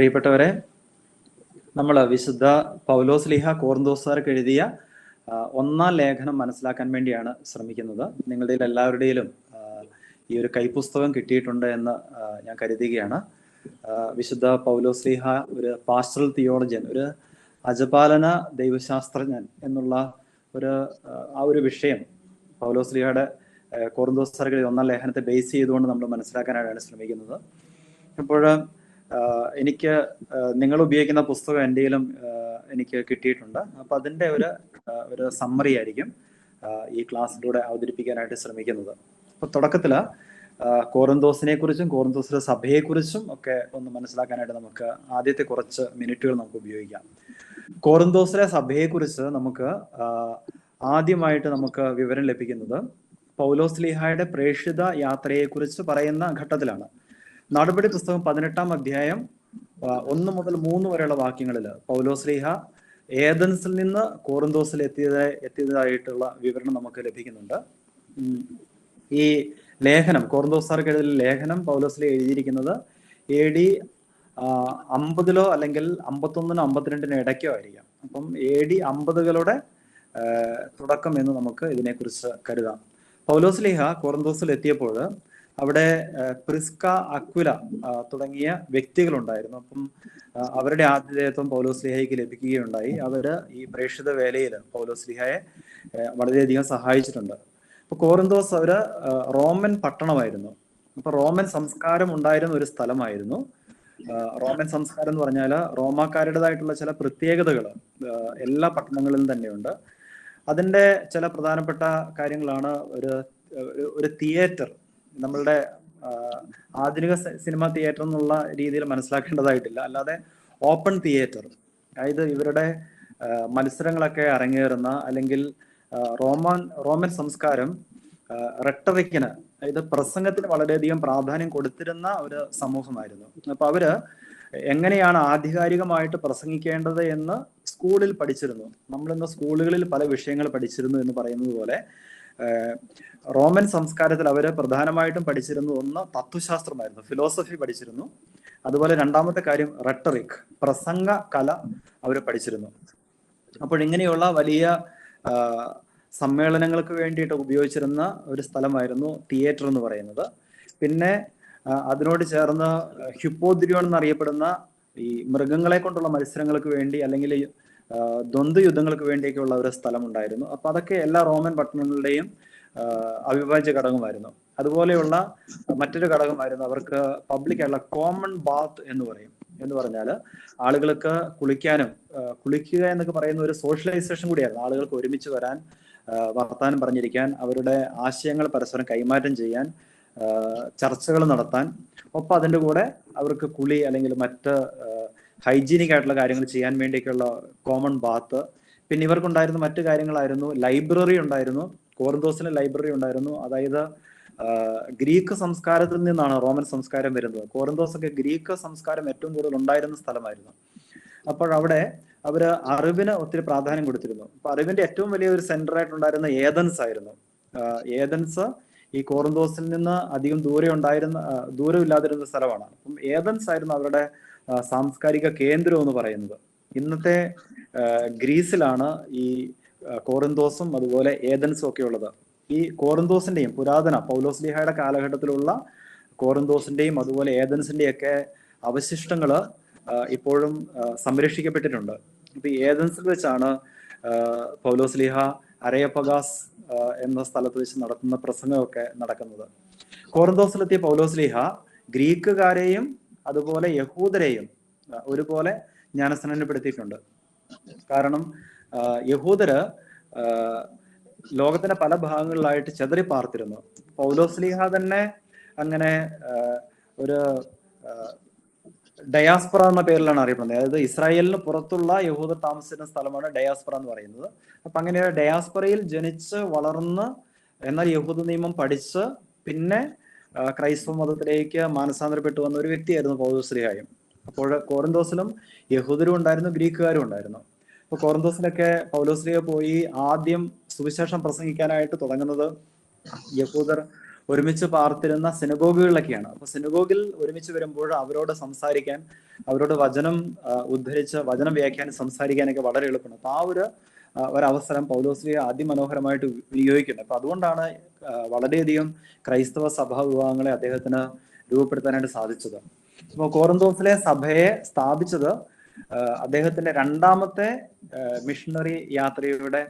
പ്രിയപ്പെട്ടവരെ, നമ്മൾ വിശുദ്ധ പൗലോസ്ലീഹ കോറിന്തോസുകാർക്ക് എഴുതിയ ഒന്നാം ലേഖനം മനസ്സിലാക്കാൻ വേണ്ടിയാണ് ശ്രമിക്കുന്നത്. നിങ്ങളുടെ എല്ലാവരുടെയും ഈ ഒരു കൈപ്പുസ്തകം കിട്ടിയിട്ടുണ്ട് എന്ന് ഞാൻ കരുതുകയാണ്. വിശുദ്ധ പൗലോസ്ലീഹ ഒരു പാസ്റ്ററൽ തിയോളജിയൻ, ഒരു അജപാലന ദൈവശാസ്ത്രജ്ഞൻ എന്നുള്ള ആ ഒരു വിഷയം പൗലോസ്ലീഹയുടെ കോറിന്തോസുകാർക്ക് ഒന്നാം ലേഖനത്തെ ബേസ് ചെയ്തുകൊണ്ട് നമ്മൾ മനസ്സിലാക്കാനാണ് ശ്രമിക്കുന്നത്. അപ്പോൾ എനിക്ക് നിങ്ങൾ ഉപയോഗിക്കുന്ന പുസ്തകം എന്റെയിലും എനിക്ക് കിട്ടിയിട്ടുണ്ട്. അപ്പൊ അതിന്റെ ഒരു സമ്മറി ആയിരിക്കും ഈ ക്ലാസ്സിലൂടെ അവതരിപ്പിക്കാനായിട്ട് ശ്രമിക്കുന്നത്. അപ്പൊ തുടക്കത്തില് കോറിന്തോസിനെ കുറിച്ചും കോറിന്തോസിലെ സഭയെക്കുറിച്ചും ഒക്കെ ഒന്ന് മനസ്സിലാക്കാനായിട്ട് നമുക്ക് ആദ്യത്തെ കുറച്ച് മിനിറ്റുകൾ നമുക്ക് ഉപയോഗിക്കാം. കോറിന്തോസിലെ സഭയെക്കുറിച്ച് നമുക്ക് ആദ്യമായിട്ട് നമുക്ക് വിവരം ലഭിക്കുന്നത് പൗലോസ്ലീഹായുടെ പ്രേക്ഷിത യാത്രയെക്കുറിച്ച് പറയുന്ന ഘട്ടത്തിലാണ്. നടപടി പുസ്തകം 18-ാം അധ്യായം 1 മുതൽ 3 വരെയുള്ള വാക്യങ്ങളിൽ പൗലോസ്ലീഹ ഏഥൻസിൽ നിന്ന് കോറിന്തോസിൽ എത്തിയതായിട്ടുള്ള വിവരണം നമുക്ക് ലഭിക്കുന്നുണ്ട്. ഈ ലേഖനം, കോറിന്തോസുകാർക്ക് എഴുതിയ ലേഖനം പൗലോസ്ലീഹ എഴുതിയിരിക്കുന്നത് AD 50 അല്ലെങ്കിൽ 51 52 ഇടയ്ക്കോ ആയിരിക്കാം. അപ്പം AD 50 തുടക്കം എന്ന് നമുക്ക് ഇതിനെക്കുറിച്ച് കരുതാം. പൗലോസ്ലീഹ കോറിന്തോസിൽ എത്തിയപ്പോൾ അവിടെ പ്രിസ്ക, അക്വില തുടങ്ങിയ വ്യക്തികളുണ്ടായിരുന്നു. അപ്പം അവരുടെ ആതിഥേയത്വം പൗലോസ്ലീഹയ്ക്ക് ലഭിക്കുകയുണ്ടായി. അവര് ഈ പ്രേക്ഷിത വേലയിൽ പൗലോസ്ലീഹയെ വളരെയധികം സഹായിച്ചിട്ടുണ്ട്. അപ്പൊ കോറിന്തോസ് റോമൻ പട്ടണമായിരുന്നു. അപ്പൊ റോമൻ സംസ്കാരം ഉണ്ടായിരുന്ന ഒരു സ്ഥലമായിരുന്നു. റോമൻ സംസ്കാരം എന്ന് പറഞ്ഞാൽ റോമാക്കാരുടേതായിട്ടുള്ള ചില പ്രത്യേകതകൾ എല്ലാ പട്ടണങ്ങളിലും തന്നെയുണ്ട്. അതിന്റെ ചില പ്രധാനപ്പെട്ട കാര്യങ്ങളാണ് ഒരു തിയേറ്റർ. നമ്മളുടെ ആധുനിക സിനിമ തിയേറ്റർ എന്നുള്ള രീതിയിൽ മനസ്സിലാക്കേണ്ടതായിട്ടില്ല. അല്ലാതെ ഓപ്പൺ തിയേറ്റർ, അതായത് ഇവരുടെ മത്സരങ്ങളൊക്കെ അരങ്ങേറുന്ന, അല്ലെങ്കിൽ റോമൻ സംസ്കാരം റെട്ടറിക്കിന്, അതായത് പ്രസംഗത്തിന് വളരെയധികം പ്രാധാന്യം കൊടുത്തിരുന്ന ഒരു സമൂഹമായിരുന്നു. അപ്പൊ അവര് എങ്ങനെയാണ് ആധികാരികമായിട്ട് പ്രസംഗിക്കേണ്ടത് എന്ന് സ്കൂളിൽ പഠിച്ചിരുന്നു. നമ്മളിന്ന് സ്കൂളുകളിൽ പല വിഷയങ്ങൾ പഠിച്ചിരുന്നു എന്ന് പറയുന്നത് പോലെ റോമൻ സംസ്കാരത്തിൽ അവര് പ്രധാനമായിട്ടും പഠിച്ചിരുന്നു. ഒന്ന് തത്വശാസ്ത്രമായിരുന്നു, ഫിലോസഫി പഠിച്ചിരുന്നു. അതുപോലെ രണ്ടാമത്തെ കാര്യം റെട്ടറിക്, പ്രസംഗ കല അവർ പഠിച്ചിരുന്നു. അപ്പോൾ ഇങ്ങനെയുള്ള വലിയ സമ്മേളനങ്ങൾക്ക് വേണ്ടിയിട്ട് ഉപയോഗിച്ചിരുന്ന ഒരു സ്ഥലമായിരുന്നു തിയേറ്റർ എന്ന് പറയുന്നത്. പിന്നെ അതിനോട് ചേർന്ന് ഹിപ്പോദ്രിയോൺ എന്നറിയപ്പെടുന്ന ഈ മൃഗങ്ങളെ കൊണ്ടുള്ള മത്സരങ്ങൾക്ക് വേണ്ടി, അല്ലെങ്കിൽ ദ്വന്ദ്വ യുദ്ധങ്ങൾക്ക് വേണ്ടിയൊക്കെയുള്ള ഒരു സ്ഥലം ഉണ്ടായിരുന്നു. അപ്പൊ അതൊക്കെ എല്ലാ റോമൻ പട്ടണങ്ങളുടെയും അവിഭാജ്യ ഘടകമായിരുന്നു. അതുപോലെയുള്ള മറ്റൊരു ഘടകമായിരുന്നു അവർക്ക് പബ്ലിക് ആയിട്ടുള്ള കോമൺ ബാത്ത് എന്ന് പറയും. എന്ന് പറഞ്ഞാൽ ആളുകൾക്ക് കുളിക്കുക എന്നൊക്കെ പറയുന്ന ഒരു സോഷ്യലൈസേഷൻ കൂടിയായിരുന്നു. ആളുകൾക്ക് ഒരുമിച്ച് വരാൻ, വർത്താനം പറഞ്ഞിരിക്കാൻ, അവരുടെ ആശയങ്ങൾ പരസ്പരം കൈമാറ്റം ചെയ്യാൻ, ചർച്ചകൾ നടത്താൻ, ഒപ്പം അതിൻ്റെ കൂടെ അവർക്ക് കുളി അല്ലെങ്കിൽ മറ്റ് ഹൈജീനിക് ആയിട്ടുള്ള കാര്യങ്ങൾ ചെയ്യാൻ വേണ്ടിയൊക്കെയുള്ള കോമൺ ബാത്ത്. പിന്നെ ഇവർക്കുണ്ടായിരുന്ന മറ്റു കാര്യങ്ങളായിരുന്നു ലൈബ്രറി ഉണ്ടായിരുന്നു. കോറിന്തോസിന് ലൈബ്രറി ഉണ്ടായിരുന്നു. അതായത് ഗ്രീക്ക് സംസ്കാരത്തിൽ നിന്നാണ് റോമൻ സംസ്കാരം വരുന്നത്. കോറിന്തോസ് ഒക്കെ ഗ്രീക്ക് സംസ്കാരം ഏറ്റവും കൂടുതൽ ഉണ്ടായിരുന്ന സ്ഥലമായിരുന്നു. അപ്പോഴവിടെ അവര് അറിവിന് ഒത്തിരി പ്രാധാന്യം കൊടുത്തിരുന്നു. അപ്പൊ അറിവിന്റെ ഏറ്റവും വലിയ ഒരു സെന്റർ ആയിട്ടുണ്ടായിരുന്ന ഏഥൻസ് ആയിരുന്നു. ഏഥൻസ് ഈ കോറിന്തോസിൽ നിന്ന് അധികം ദൂരമില്ലാതിരുന്ന സ്ഥലമാണ്. അപ്പം ഏഥൻസ് ആയിരുന്നു അവരുടെ സാംസ്കാരിക കേന്ദ്രം എന്ന് പറയുന്നത്. ഇന്നത്തെ ഗ്രീസിലാണ് ഈ കോറിന്തോസും അതുപോലെ ഏഥൻസും ഒക്കെ ഉള്ളത്. ഈ കോറിന്തോസിന്റെയും പുരാതന പൗലോസ്ലീഹയുടെ കാലഘട്ടത്തിലുള്ള കോറിന്തോസിന്റെയും അതുപോലെ ഏഥൻസിന്റെയും ഒക്കെ അവശിഷ്ടങ്ങള് ഇപ്പോഴും സംരക്ഷിക്കപ്പെട്ടിട്ടുണ്ട്. ഇപ്പൊ ഈ ഏഥൻസിൽ വെച്ചാണ് പൗലോസ്ലീഹ അരയപ്പഗാസ് എന്ന സ്ഥലത്ത് വെച്ച് നടത്തുന്ന പ്രസംഗമൊക്കെ നടക്കുന്നത്. കോറിന്തോസിലെത്തിയ പൗലോസ്ലീഹ ഗ്രീക്കുകാരെയും അതുപോലെ യഹൂദരെയും ഒരുപോലെ ജ്ഞാനസ്നാനപ്പെടുത്തിയിട്ടുണ്ട്. കാരണം യഹൂദര് ലോകത്തിന്റെ പല ഭാഗങ്ങളിലായിട്ട് ചെതറി പാർത്തിരുന്നു. പൗലോസ്ലീഹ തന്നെ അങ്ങനെ ഒരു ഡയാസ്പറ എന്ന പേരിലാണ് അറിയപ്പെടുന്നത്. അതായത് ഇസ്രായേലിന് പുറത്തുള്ള യഹൂദർ താമസിക്കുന്ന സ്ഥലമാണ് ഡയാസ്പറ എന്ന് പറയുന്നത്. അപ്പൊ അങ്ങനെ ഡയാസ്പറയിൽ ജനിച്ച് വളർന്ന്, എന്നാൽ യഹൂദ നിയമം പഠിച്ച് പിന്നെ ക്രൈസ്തവ മതത്തിലേക്ക് മാനസാന്തരപ്പെട്ടു വന്ന ഒരു വ്യക്തിയായിരുന്നു പൗലോസ്ലീഹയും. അപ്പോൾ കോറിന്തോസിലും യഹൂദരും ഉണ്ടായിരുന്നു, ഗ്രീക്കുകാരും ഉണ്ടായിരുന്നു. അപ്പൊ കോറിന്തോസിലൊക്കെ പൗലോസ്ലീഹ പോയി ആദ്യം സുവിശേഷം പ്രസംഗിക്കാനായിട്ട് തുടങ്ങുന്നത് യഹൂദർ ഒരുമിച്ച് പാർത്തിരുന്ന സിനഗോഗുകളിലൊക്കെയാണ്. അപ്പൊ സിനഗോഗിൽ ഒരുമിച്ച് വരുമ്പോൾ അവരോട് സംസാരിക്കാൻ, അവരോട് വചനം ഉദ്ധരിച്ച് വചനം വ്യാഖ്യാനം സംസാരിക്കാനൊക്കെ വളരെ എളുപ്പമാണ്. അപ്പൊ ആ ഒരവസരം പൗലോസ്ലീഹ അതിമനോഹരമായിട്ട് വിനിയോഗിക്കുന്നുണ്ട്. അപ്പൊ അതുകൊണ്ടാണ് വളരെയധികം ക്രൈസ്തവ സഭാ വിഭാഗങ്ങളെ അദ്ദേഹത്തിന് രൂപപ്പെടുത്താനായിട്ട് സാധിച്ചത്. അപ്പോൾ കോറിന്തോസിലെ സഭയെ സ്ഥാപിച്ചത് അദ്ദേഹത്തിന്റെ രണ്ടാമത്തെ മിഷണറി യാത്രയുടെ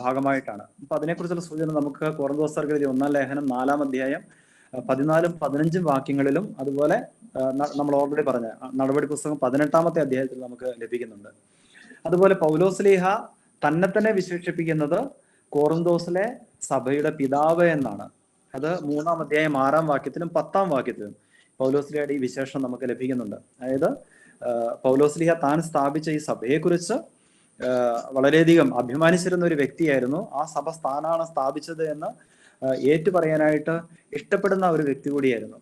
ഭാഗമായിട്ടാണ്. അപ്പൊ അതിനെക്കുറിച്ചുള്ള സൂചന നമുക്ക് കോറിന്തോസർക്ക് എഴുതിയ 1-ാം ലേഖനം 4-ാം അധ്യായം 14-15 വാക്യങ്ങളിലും, അതുപോലെ നമ്മൾ ഓൾറെഡി പറഞ്ഞ നടപടി പുസ്തകം 18-ാമത്തെ അധ്യായത്തിൽ നമുക്ക് ലഭിക്കുന്നുണ്ട്. അതുപോലെ പൗലോസ്ലീഹ തന്നെ തന്നെ വിശേഷിപ്പിക്കുന്നത് കോറിന്തോസിലെ സഭയുടെ പിതാവ് എന്നാണ്. അത് 3-ാം അധ്യായം 6-ാം വാക്യത്തിലും 10-ാം വാക്യത്തിലും പൗലോസ്ലീഹയുടെ ഈ വിശേഷം നമുക്ക് ലഭിക്കുന്നുണ്ട്. അതായത് പൗലോസ്ലീഹ താൻ സ്ഥാപിച്ച ഈ സഭയെക്കുറിച്ച് വളരെയധികം അഭിമാനിച്ചിരുന്ന ഒരു വ്യക്തിയായിരുന്നു. ആ സഭ താനാണ് സ്ഥാപിച്ചത് എന്ന് ഏറ്റു പറയാനായിട്ട് ഇഷ്ടപ്പെടുന്ന ഒരു വ്യക്തി കൂടിയായിരുന്നു.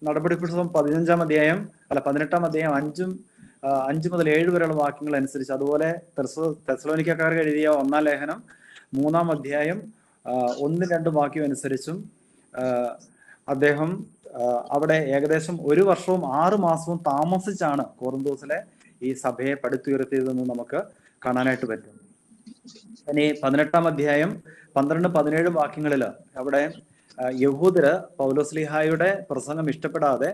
നടപടി പുസ്തകം 18-ാം അധ്യായം 18-ാം അധ്യായം 5 മുതൽ 7 വരെയുള്ള വാക്യങ്ങൾ അനുസരിച്ച്, അതുപോലെ തെസ്സലോനിക്കക്കാർക്ക് എഴുതിയ 1-ാം ലേഖനം 3-ാം അധ്യായം 1-2 വാക്യം അനുസരിച്ചും അദ്ദേഹം അവിടെ ഏകദേശം 1 വർഷവും 6 മാസവും താമസിച്ചാണ് കോറിന്തോസിലെ ഈ സഭയെ പടുത്തുയർത്തിയതെന്ന് നമുക്ക് കാണാനായിട്ട് പറ്റും. ഇനി 18-ാം അധ്യായം 12-17 വാക്യങ്ങളിൽ അവിടെ യഹൂദര് പൗലോസ്ലീഹായുടെ പ്രസംഗം ഇഷ്ടപ്പെടാതെ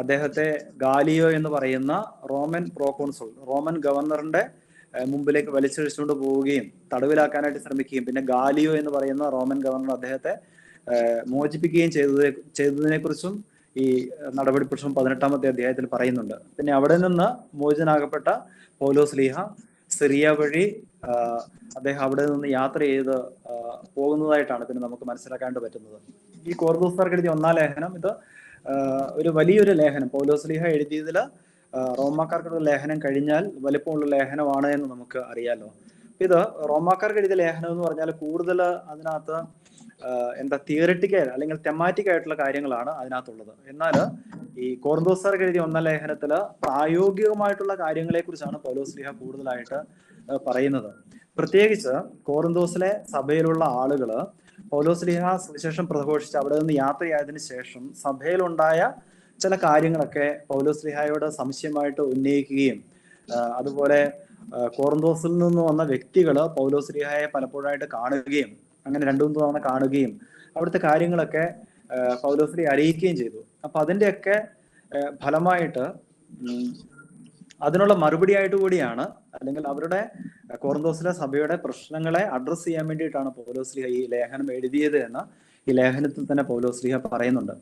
അദ്ദേഹത്തെ ഗാലിയോ എന്ന് പറയുന്ന റോമൻ പ്രോകോൺസുൾ, റോമൻ ഗവർണറിന്റെ മുമ്പിലേക്ക് വലിച്ചിഴിച്ചുകൊണ്ട് പോവുകയും തടവിലാക്കാനായിട്ട് ശ്രമിക്കുകയും, പിന്നെ ഗാലിയോ എന്ന് പറയുന്ന റോമൻ ഗവർണർ അദ്ദേഹത്തെ മോചിപ്പിക്കുകയും ചെയ്തതിനെ കുറിച്ചും ഈ നടപടി പുസ്തകം 18-ാമത്തെ അധ്യായത്തിൽ പറയുന്നുണ്ട്. പിന്നെ അവിടെ നിന്ന് മോചനാകപ്പെട്ട പൗലോസ്ലീഹ സിറിയ വഴി അദ്ദേഹം അവിടെ നിന്ന് യാത്ര ചെയ്ത് പോകുന്നതായിട്ടാണ് പിന്നെ നമുക്ക് മനസ്സിലാക്കാണ്ട് പറ്റുന്നത്. ഈ കോറിന്തോസ്യർക്ക് എഴുതിയ 1-ാം ലേഖനം ഇത് ഒരു വലിയൊരു ലേഖനം, പൗലോസ്ലീഹ എഴുതിയതിൽ റോമാക്കാർക്കുള്ള ലേഖനം കഴിഞ്ഞാൽ വലിപ്പമുള്ള ലേഖനമാണ് എന്ന് നമുക്ക് അറിയാലോ. ഇത് റോമാക്കാർക്ക് എഴുതിയ ലേഖനം എന്ന് പറഞ്ഞാൽ കൂടുതൽ അതിനകത്ത് തിയറിറ്റിക്കൽ അല്ലെങ്കിൽ തെമാറ്റിക് ആയിട്ടുള്ള കാര്യങ്ങളാണ് അതിനകത്തുള്ളത്. എന്നാൽ ഈ കോറിന്തോസ്യർക്ക് എഴുതിയ 1-ാം ലേഖനത്തില് പ്രായോഗികമായിട്ടുള്ള കാര്യങ്ങളെ കുറിച്ചാണ് പൗലോസ്ലീഹ കൂടുതലായിട്ട് പറയുന്നത്. പ്രത്യേകിച്ച് കോറിന്തോസിലെ സഭയിലുള്ള ആളുകള് പൗലോസ്ലീഹ സുവിശേഷം പ്രഘോഷിച്ച് അവിടെ നിന്ന് യാത്രയായതിനു ശേഷം സഭയിലുണ്ടായ ചില കാര്യങ്ങളൊക്കെ പൗലോസ്ലീഹയോട് സംശയമായിട്ട് ഉന്നയിക്കുകയും, അതുപോലെ കോറിന്തോസിൽ നിന്ന് വന്ന വ്യക്തികള് പൗലോസ്ലീഹയെ പലപ്പോഴായിട്ട് കാണുകയും, അങ്ങനെ 2-3 തവണ കാണുകയും അവിടുത്തെ കാര്യങ്ങളൊക്കെ പൗലോസ്ലീഹ അറിയിക്കുകയും ചെയ്തു. അപ്പൊ അതിന്റെയൊക്കെ ഫലമായിട്ട് അതിനുള്ള മറുപടി ആയിട്ട് കൂടിയാണ്, അല്ലെങ്കിൽ അവരുടെ കോറിന്തോസിലെ സഭയുടെ പ്രശ്നങ്ങളെ അഡ്രസ് ചെയ്യാൻ വേണ്ടിയിട്ടാണ് പൗലോസ്ലീഹ ഈ ലേഖനം എഴുതിയത് എന്ന് ഈ ലേഖനത്തിൽ തന്നെ പൗലോസ്ലീഹ പറയുന്നുണ്ട്.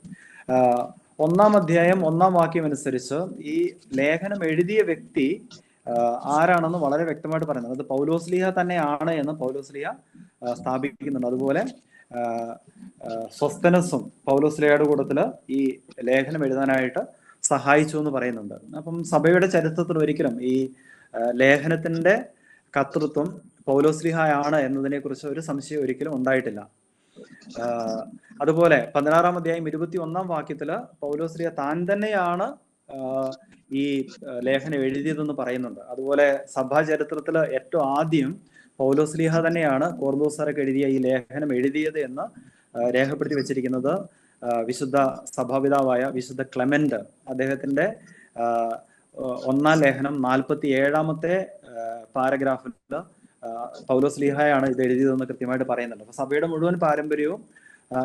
1-ാം അധ്യായം 1-ാം വാക്യം അനുസരിച്ച് ഈ ലേഖനം എഴുതിയ വ്യക്തി ആരാണെന്ന് വളരെ വ്യക്തമായിട്ട് പറയുന്നത്. അത് പൗലോസ്ലീഹ തന്നെയാണ് എന്ന് പൗലോസ്ലീഹ സ്ഥാപിക്കുന്നുണ്ട്. അതുപോലെ സ്വസ്തനസും പൗലോസ്ലീഹയുടെ കൂട്ടത്തില് ഈ ലേഖനം എഴുതാനായിട്ട് സഹായിച്ചു എന്ന് പറയുന്നുണ്ട്. അപ്പം സഭയുടെ ചരിത്രത്തിൽ ഒരിക്കലും ഈ ലേഖനത്തിന്റെ കർത്തൃത്വം പൗലോസ്ലീഹയാണ് എന്നതിനെ കുറിച്ച് ഒരു സംശയം ഒരിക്കലും ഉണ്ടായിട്ടില്ല. അതുപോലെ 16-ാം അധ്യായം 21-ാം വാക്യത്തില് പൗലോസ്ലീഹ താൻ തന്നെയാണ് ഈ ലേഖനം എഴുതിയതെന്ന് പറയുന്നുണ്ട്. അതുപോലെ സഭാ ചരിത്രത്തില് ഏറ്റവും ആദ്യം പൗലോസ്ലീഹ തന്നെയാണ് കോറിന്തോസ്യർക്ക് എഴുതിയ ഈ ലേഖനം എഴുതിയത് എന്ന് രേഖപ്പെടുത്തി വെച്ചിരിക്കുന്നത് വിശുദ്ധ സഭാപിതാവായ വിശുദ്ധ ക്ലെമന്റ് അദ്ദേഹത്തിന്റെ 1-ാം ലേഖനം 47-ാമത്തെ പാരഗ്രാഫില് പൗലോസ്ലീഹയാണ് ഇത് എഴുതിയതെന്ന് കൃത്യമായിട്ട് പറയുന്നുണ്ട്. അപ്പൊ സഭയുടെ മുഴുവൻ പാരമ്പര്യവും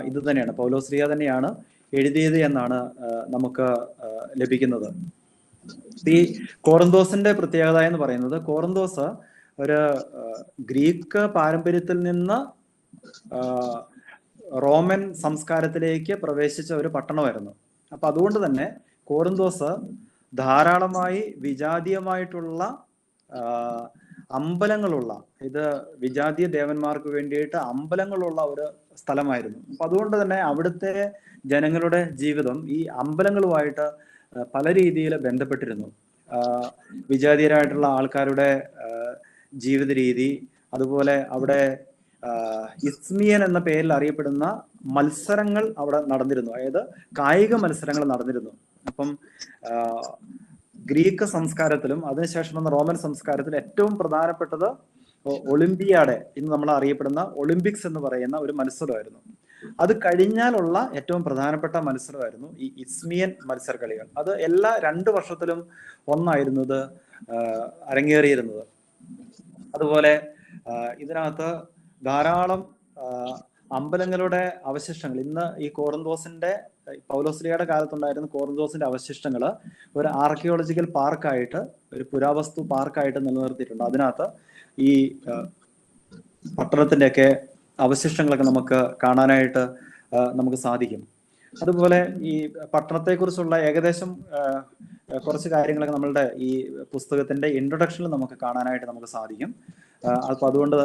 ഇത് തന്നെയാണ്, പൗലോസ്ലീഹ തന്നെയാണ് എഴുതിയത് എന്നാണ് നമുക്ക് ലഭിക്കുന്നത്. ഈ കോറിന്തോസിന്റെ പ്രത്യേകത എന്ന് പറയുന്നത്, കോറിന്തോസ് ഒരു ഗ്രീക്ക് പാരമ്പര്യത്തിൽ നിന്ന് റോമൻ സംസ്കാരത്തിലേക്ക് പ്രവേശിച്ച ഒരു പട്ടണമായിരുന്നു. അപ്പൊ അതുകൊണ്ട് തന്നെ കോറിന്തോസ് ധാരാളമായി വിജാതീയമായിട്ടുള്ള അമ്പലങ്ങളുള്ള, ഇത് വിജാതീയ ദേവന്മാർക്ക് വേണ്ടിയിട്ട് അമ്പലങ്ങളുള്ള ഒരു സ്ഥലമായിരുന്നു. അപ്പൊ അതുകൊണ്ട് തന്നെ അവിടുത്തെ ജനങ്ങളുടെ ജീവിതം ഈ അമ്പലങ്ങളുമായിട്ട് പല രീതിയിൽ ബന്ധപ്പെട്ടിരുന്നു. വിജാതീയരായിട്ടുള്ള ആൾക്കാരുടെ ജീവിത രീതി, അതുപോലെ അവിടെ ഇസ്മിയൻ എന്ന പേരിൽ അറിയപ്പെടുന്ന മത്സരങ്ങൾ അവിടെ നടന്നിരുന്നു. അതായത് കായിക മത്സരങ്ങൾ നടന്നിരുന്നു. അപ്പം ഗ്രീക്ക് സംസ്കാരത്തിലും അതിനുശേഷം വന്ന റോമൻ സംസ്കാരത്തിലും ഏറ്റവും പ്രധാനപ്പെട്ടത് ഒളിമ്പിയാഡ്, ഇന്ന് നമ്മൾ അറിയപ്പെടുന്ന ഒളിമ്പിക്സ് എന്ന് പറയുന്ന ഒരു മത്സരമായിരുന്നു. അത് കഴിഞ്ഞാലുള്ള ഏറ്റവും പ്രധാനപ്പെട്ട മത്സരമായിരുന്നു ഈ ഇസ്മിയൻ മത്സരക്കളികൾ. അത് എല്ലാ 2 വർഷത്തിലും ഒന്നായിരുന്നത് അരങ്ങേറിയിരുന്നത്. അതുപോലെ ഇതിനകത്ത് ധാരാളം അമ്പലങ്ങളുടെ അവശിഷ്ടങ്ങൾ, ഇന്ന് ഈ കോറിന്തോസിന്റെ പൗലോസ്ലിയുടെ കാലത്തുണ്ടായിരുന്ന കോറിന്തോസിന്റെ അവശിഷ്ടങ്ങൾ ഒരു ആർക്കിയോളജിക്കൽ പാർക്കായിട്ട്, ഒരു പുരാവസ്തു പാർക്കായിട്ട് നിലനിർത്തിയിട്ടുണ്ട്. അതിനകത്ത് ഈ പട്ടണത്തിന്റെയൊക്കെ അവശിഷ്ടങ്ങളൊക്കെ നമുക്ക് കാണാനായിട്ട് നമുക്ക് സാധിക്കും. അതുപോലെ ഈ പട്ടണത്തെക്കുറിച്ചുള്ള ഏകദേശം കുറച്ച് കാര്യങ്ങളൊക്കെ നമ്മളുടെ ഈ പുസ്തകത്തിന്റെ ഇൻട്രൊഡക്ഷനിൽ നമുക്ക് കാണാനായിട്ട് നമുക്ക് സാധിക്കും. അപ്പൊ അതുകൊണ്ട്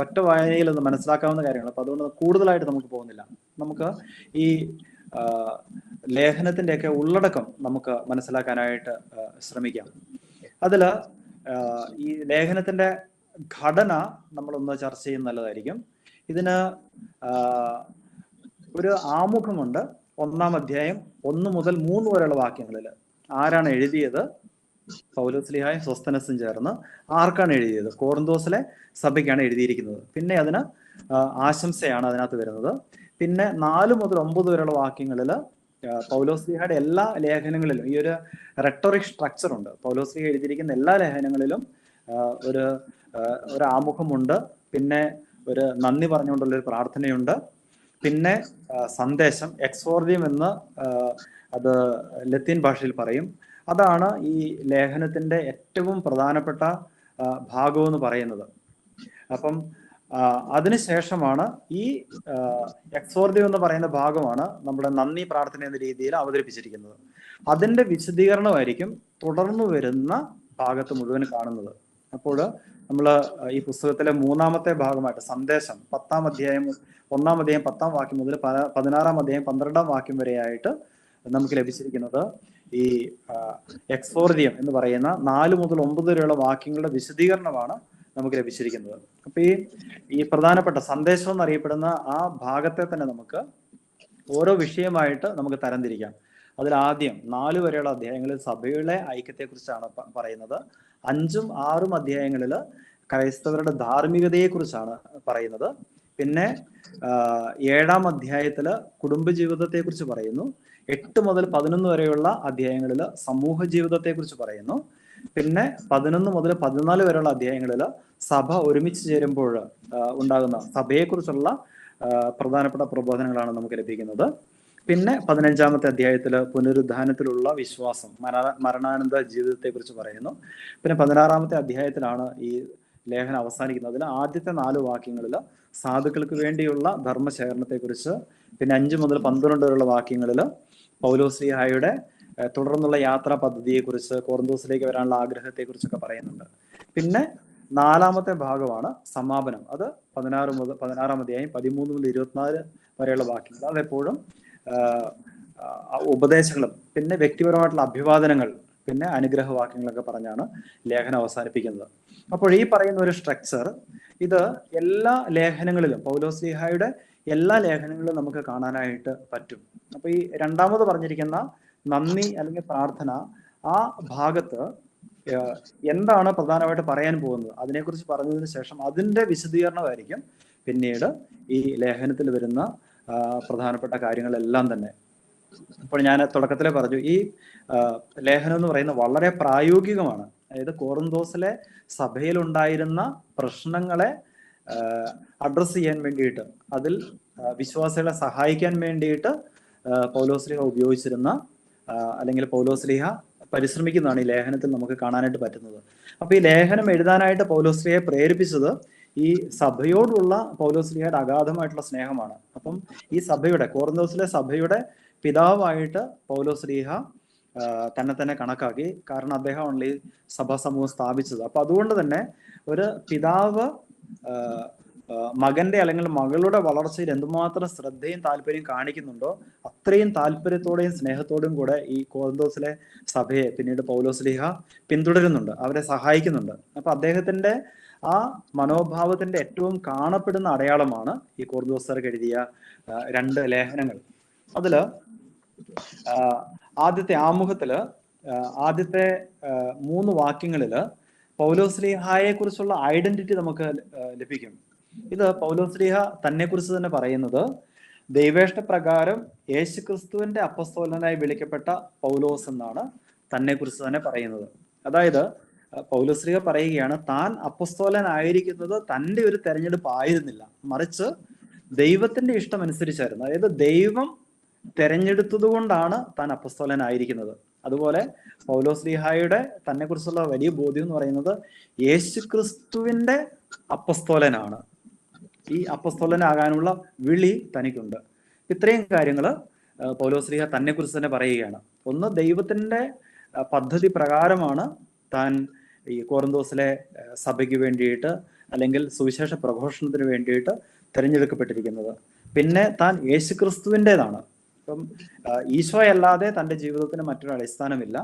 ഒറ്റ വായനയിൽ അത് മനസ്സിലാക്കാവുന്ന കാര്യങ്ങൾ. അപ്പൊ അതുകൊണ്ട് കൂടുതലായിട്ട് നമുക്ക് പോകുന്നില്ല. നമുക്ക് ഈ ലേഖനത്തിന്റെയൊക്കെ ഉള്ളടക്കം നമുക്ക് മനസ്സിലാക്കാനായിട്ട് ശ്രമിക്കാം. അതില് ഈ ലേഖനത്തിന്റെ ഘടന നമ്മളൊന്ന് ചർച്ച ചെയ്യുന്നത് നല്ലതായിരിക്കും. ഇതിന് ഒരു ആമുഖമുണ്ട്. 1-ാം അധ്യായം 1 മുതൽ 3 വരെയുള്ള വാക്യങ്ങളിൽ ആരാണ് എഴുതിയത്? പൗലോസ്ലീഹായും സോസ്ഥനസും ചേർന്ന്. ആർക്കാണ് എഴുതിയത്? കോറിന്തോസിലെ സഭയ്ക്കാണ് എഴുതിയിരിക്കുന്നത്. പിന്നെ അതിന് ആശംസയാണ് അതിനകത്ത് വരുന്നത്. പിന്നെ 4 മുതൽ 9 വരെയുള്ള വാക്യങ്ങളിൽ പൗലോസ്ലീഹയുടെ എല്ലാ ലേഖനങ്ങളിലും ഈ ഒരു റെട്ടോറിക് സ്ട്രക്ചർ ഉണ്ട്. പൗലോസ്ലീഹ എഴുതിയിരിക്കുന്ന എല്ലാ ലേഖനങ്ങളിലും ഒരു ആമുഖമുണ്ട്, പിന്നെ ഒരു നന്ദി പറഞ്ഞുകൊണ്ടുള്ള ഒരു പ്രാർത്ഥനയുണ്ട്, പിന്നെ സന്ദേശം, എക്സോർഡിയം എന്ന് അത് ലത്തീൻ ഭാഷയിൽ പറയും. അതാണ് ഈ ലേഖനത്തിന്റെ ഏറ്റവും പ്രധാനപ്പെട്ട ഭാഗമെന്ന് പറയുന്നത്. അപ്പം അതിനുശേഷമാണ് ഈ എക്സോർഡിയം എന്ന് പറയുന്ന ഭാഗമാണ് നമ്മുടെ നന്ദി പ്രാർത്ഥന എന്ന രീതിയിൽ അവതരിപ്പിച്ചിരിക്കുന്നത്. അതിന്റെ വിശദീകരണമായിരിക്കും തുടർന്നു വരുന്ന ഭാഗത്ത് മുഴുവൻ കാണുന്നത്. അപ്പോൾ നമ്മൾ ഈ പുസ്തകത്തിലെ 3-ാമത്തെ ഭാഗമായിട്ട് സന്ദേശം 10-ാം അധ്യായം 1-ാം അധ്യായം 10-ാം വാക്യം മുതൽ 16-ാം അധ്യായം 12-ാം വാക്യം വരെയായിട്ട് നമുക്ക് ലഭിച്ചിരിക്കുന്നത് ഈ എക്സോർഡിയം എന്ന് പറയുന്ന 4 മുതൽ 9 വരെയുള്ള വാക്യങ്ങളുടെ വിശദീകരണമാണ് നമുക്ക് ലഭിച്ചിരിക്കുന്നത്. അപ്പൊ ഈ പ്രധാനപ്പെട്ട സന്ദേശം എന്നറിയപ്പെടുന്ന ആ ഭാഗത്തെ തന്നെ നമുക്ക് ഓരോ വിഷയമായിട്ട് നമുക്ക് തരംതിരിക്കാം. അതിൽ ആദ്യം 4 വരെയുള്ള അധ്യായങ്ങളിൽ സഭയുടെ ഐക്യത്തെക്കുറിച്ചാണ് പറയുന്നത്. 5-ഉം 6-ഉം അധ്യായങ്ങളിൽ ക്രൈസ്തവരുടെ ധാർമ്മികതയെക്കുറിച്ചാണ് പറയുന്നത്. പിന്നെ 7-ാം അധ്യായത്തിൽ കുടുംബജീവിതത്തെക്കുറിച്ച് പറയുന്നു. 8 മുതൽ 11 വരെയുള്ള അധ്യായങ്ങളിൽ സമൂഹ ജീവിതത്തെക്കുറിച്ച് പറയുന്നു. പിന്നെ 11 മുതൽ 14 വരെയുള്ള അധ്യായങ്ങളിൽ സഭ ഒരുമിച്ച് ചേരുമ്പോൾ ഉണ്ടാകുന്ന സഭയെക്കുറിച്ചുള്ള പ്രധാനപ്പെട്ട പ്രബോധനങ്ങളാണ് നമുക്ക് ലഭിക്കുന്നത്. പിന്നെ 15-ാമത്തെ അധ്യായത്തിൽ പുനരുദ്ധാനത്തിലുള്ള വിശ്വാസം, മരണാനന്തര ജീവിതത്തെക്കുറിച്ച് പറയുന്നു. പിന്നെ 16-ാമത്തെ അധ്യായത്തിലാണ് ഈ ലേഖനം അവസാനിക്കുന്നത്. അതിൽ ആദ്യത്തെ 4 വാക്യങ്ങളിൽ സാധുക്കൾക്ക് വേണ്ടിയുള്ള ധർമ്മശേഖരണത്തെക്കുറിച്ച്, പിന്നെ 5 മുതൽ 12 വരെയുള്ള വാക്യങ്ങളിൽ പൗലോസ്ലീഹായുടെ തുടർന്നുള്ള യാത്രാ പദ്ധതിയെക്കുറിച്ച്, കോറിന്തോസിലേക്ക് വരാനുള്ള ആഗ്രഹത്തെക്കുറിച്ചൊക്കെ പറയുന്നുണ്ട്. പിന്നെ 4-ാമത്തെ ഭാഗമാണ് സമാപനം. അത് 16-ാം അധ്യായം 13 മുതൽ 24 വരെയുള്ള വാക്യങ്ങൾ. അതെപ്പോഴും ഉപദേശങ്ങളും പിന്നെ വ്യക്തിപരമായിട്ടുള്ള അഭിവാദനങ്ങൾ, പിന്നെ അനുഗ്രഹവാക്യങ്ങളൊക്കെ പറഞ്ഞാണ് ലേഖനം അവസാനിപ്പിക്കുന്നത്. അപ്പോൾ ഈ പറയുന്ന ഒരു സ്ട്രക്ചർ ഇത് എല്ലാ ലേഖനങ്ങളിലും, പൗലോസ്ലീഹായുടെ എല്ലാ ലേഖനങ്ങളിലും നമുക്ക് കാണാനായിട്ട് പറ്റും. അപ്പൊ ഈ രണ്ടാമത് പറഞ്ഞിരിക്കുന്ന നന്ദി അല്ലെങ്കിൽ പ്രാർത്ഥന, ആ ഭാഗത്ത് എന്താണ് പ്രധാനമായിട്ട് പറയാൻ പോകുന്നത് അതിനെക്കുറിച്ച് പറഞ്ഞതിന് ശേഷം അതിന്റെ വിശദീകരണമായിരിക്കും പിന്നീട് ഈ ലേഖനത്തിൽ വരുന്ന പ്രധാനപ്പെട്ട കാര്യങ്ങളെല്ലാം തന്നെ. അപ്പോൾ ഞാൻ തുടക്കത്തിലെ പറഞ്ഞു, ഈ ലേഖനം എന്ന് പറയുന്നത് വളരെ പ്രായോഗികമാണ്. അതായത് കോറിന്തോസിലെ സഭയിലുണ്ടായിരുന്ന പ്രശ്നങ്ങളെ അഡ്രസ് ചെയ്യാൻ വേണ്ടിയിട്ട്, അതിൽ വിശ്വാസികളെ സഹായിക്കാൻ വേണ്ടിയിട്ട് പൗലോസ്ലീഹ ഉപയോഗിച്ചിരുന്ന അല്ലെങ്കിൽ പൗലോസ്ലീഹ പരിശ്രമിക്കുന്നതാണ് ഈ ലേഖനത്തിൽ നമുക്ക് കാണാനായിട്ട് പറ്റുന്നത്. അപ്പൊ ഈ ലേഖനം എഴുതാനായിട്ട് പൗലോസ്ലീഹയെ പ്രേരിപ്പിച്ചത് ഈ സഭയോടുള്ള പൗലോസ്ലീഹയുടെ അഗാധമായിട്ടുള്ള സ്നേഹമാണ്. അപ്പം ഈ സഭയുടെ, കോറിന്തോസിലെ സഭയുടെ പിതാവായിട്ട് പൗലോസ്ലീഹ തന്നെ കണക്കാക്കി. കാരണം അദ്ദേഹമാണല്ലോ ഈ സഭാ സമൂഹം സ്ഥാപിച്ചത്. അപ്പൊ അതുകൊണ്ട് തന്നെ ഒരു പിതാവ് മകന്റെ അല്ലെങ്കിൽ മകളുടെ വളർച്ചയിൽ എന്തുമാത്രം ശ്രദ്ധയും താല്പര്യം കാണിക്കുന്നുണ്ടോ അത്രയും താല്പര്യത്തോടെയും സ്നേഹത്തോടും കൂടെ ഈ കോറിന്തോസിലെ സഭയെ പിന്നീട് പൗലോസ്ലീഹ പിന്തുടരുന്നുണ്ട്, അവരെ സഹായിക്കുന്നുണ്ട്. അപ്പൊ അദ്ദേഹത്തിന്റെ ആ മനോഭാവത്തിന്റെ ഏറ്റവും കാണപ്പെടുന്ന അടയാളമാണ് ഈ കോറിന്തോസുകാർക്ക് എഴുതിയ 2 ലേഖനങ്ങൾ. അതില് ആദ്യത്തെ ആമുഖത്തില് ആദ്യത്തെ 3 വാക്യങ്ങളില് പൗലോസ്ലീഹായെ കുറിച്ചുള്ള ഐഡന്റിറ്റി നമുക്ക് ലഭിക്കും. ഇത് പൗലോസ്ലീഹ തന്നെ കുറിച്ച് തന്നെ പറയുന്നത് ദൈവേഷ്ട പ്രകാരം യേശുക്രിസ്തുവിന്റെ അപ്പസ്തോലനായി വിളിക്കപ്പെട്ട പൗലോസ് എന്നാണ് തന്നെ കുറിച്ച് തന്നെ പറയുന്നത്. അതായത് പൗലോസ്ലീഹ പറയുകയാണ്, താൻ അപ്പസ്തോലനായിരിക്കുന്നത് തൻ്റെ ഒരു തെരഞ്ഞെടുപ്പ് ആയിരുന്നില്ല, മറിച്ച് ദൈവത്തിന്റെ ഇഷ്ടം അനുസരിച്ചായിരുന്നു. അതായത് ദൈവം തെരഞ്ഞെടുത്തത് കൊണ്ടാണ് താൻ അപ്പസ്തോലനായിരിക്കുന്നത്. അതുപോലെ പൗലോസ്ലീഹായുടെ തന്നെ കുറിച്ചുള്ള വലിയ ബോധ്യം എന്ന് പറയുന്നത് യേശുക്രിസ്തുവിന്റെ അപ്പസ്തോലനാണ്. ഈ അപ്പസ്തോലനാകാനുള്ള വിളി തനിക്കുണ്ട്. ഇത്രയും കാര്യങ്ങൾ പൗലോസ്ലീഹ തന്നെ കുറിച്ച് തന്നെ പറയുകയാണ്. ഒന്ന്, ദൈവത്തിന്റെ പദ്ധതി പ്രകാരമാണ് താൻ ഈ കോറിന്തോസിലെ സഭയ്ക്ക് വേണ്ടിയിട്ട് അല്ലെങ്കിൽ സുവിശേഷ പ്രഘോഷണത്തിന് വേണ്ടിയിട്ട് തിരഞ്ഞെടുക്കപ്പെട്ടിരിക്കുന്നത്. പിന്നെ താൻ യേശുക്രിസ്തുവിൻ്റെതാണ്. ഇപ്പം ഈശോയല്ലാതെ തൻ്റെ ജീവിതത്തിന് മറ്റൊരു അടിസ്ഥാനമില്ല.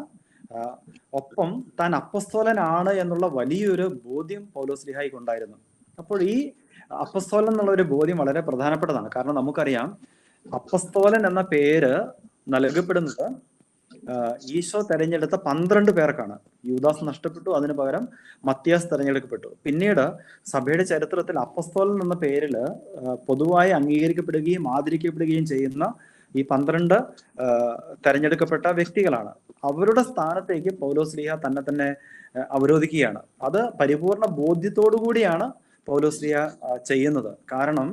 ഒപ്പം താൻ അപ്പസ്തോലനാണ് എന്നുള്ള വലിയൊരു ബോധ്യം പൗലോസ്ലീഹായ്ക്ക് ഉണ്ടായിരുന്നു. അപ്പോൾ ഈ അപ്പസ്തോലൻ എന്നുള്ള ഒരു ബോധ്യം വളരെ പ്രധാനപ്പെട്ടതാണ്. കാരണം നമുക്കറിയാം, അപ്പസ്തോലൻ എന്ന പേര് നൽകപ്പെടുന്നത് ഈശോ തെരഞ്ഞെടുത്ത 12 പേർക്കാണ്. യൂദാസ് നഷ്ടപ്പെട്ടു, അതിനു പകരം മത്തിയാസ് തെരഞ്ഞെടുക്കപ്പെട്ടു. പിന്നീട് സഭയുടെ ചരിത്രത്തിൽ അപ്പസ്തോലൻ എന്ന പേരിൽ പൊതുവായി അംഗീകരിക്കപ്പെടുകയും ആദരിക്കപ്പെടുകയും ചെയ്യുന്ന ഈ 12 തെരഞ്ഞെടുക്കപ്പെട്ട വ്യക്തികളാണ്. അവരുടെ സ്ഥാനത്തേക്ക് പൗലോസ്ലീഹ തന്നെ അവരോധിക്കുകയാണ്. അത് പരിപൂർണ ബോധ്യത്തോടു കൂടിയാണ് പൗലോസ്ലീഹ ചെയ്യുന്നത്. കാരണം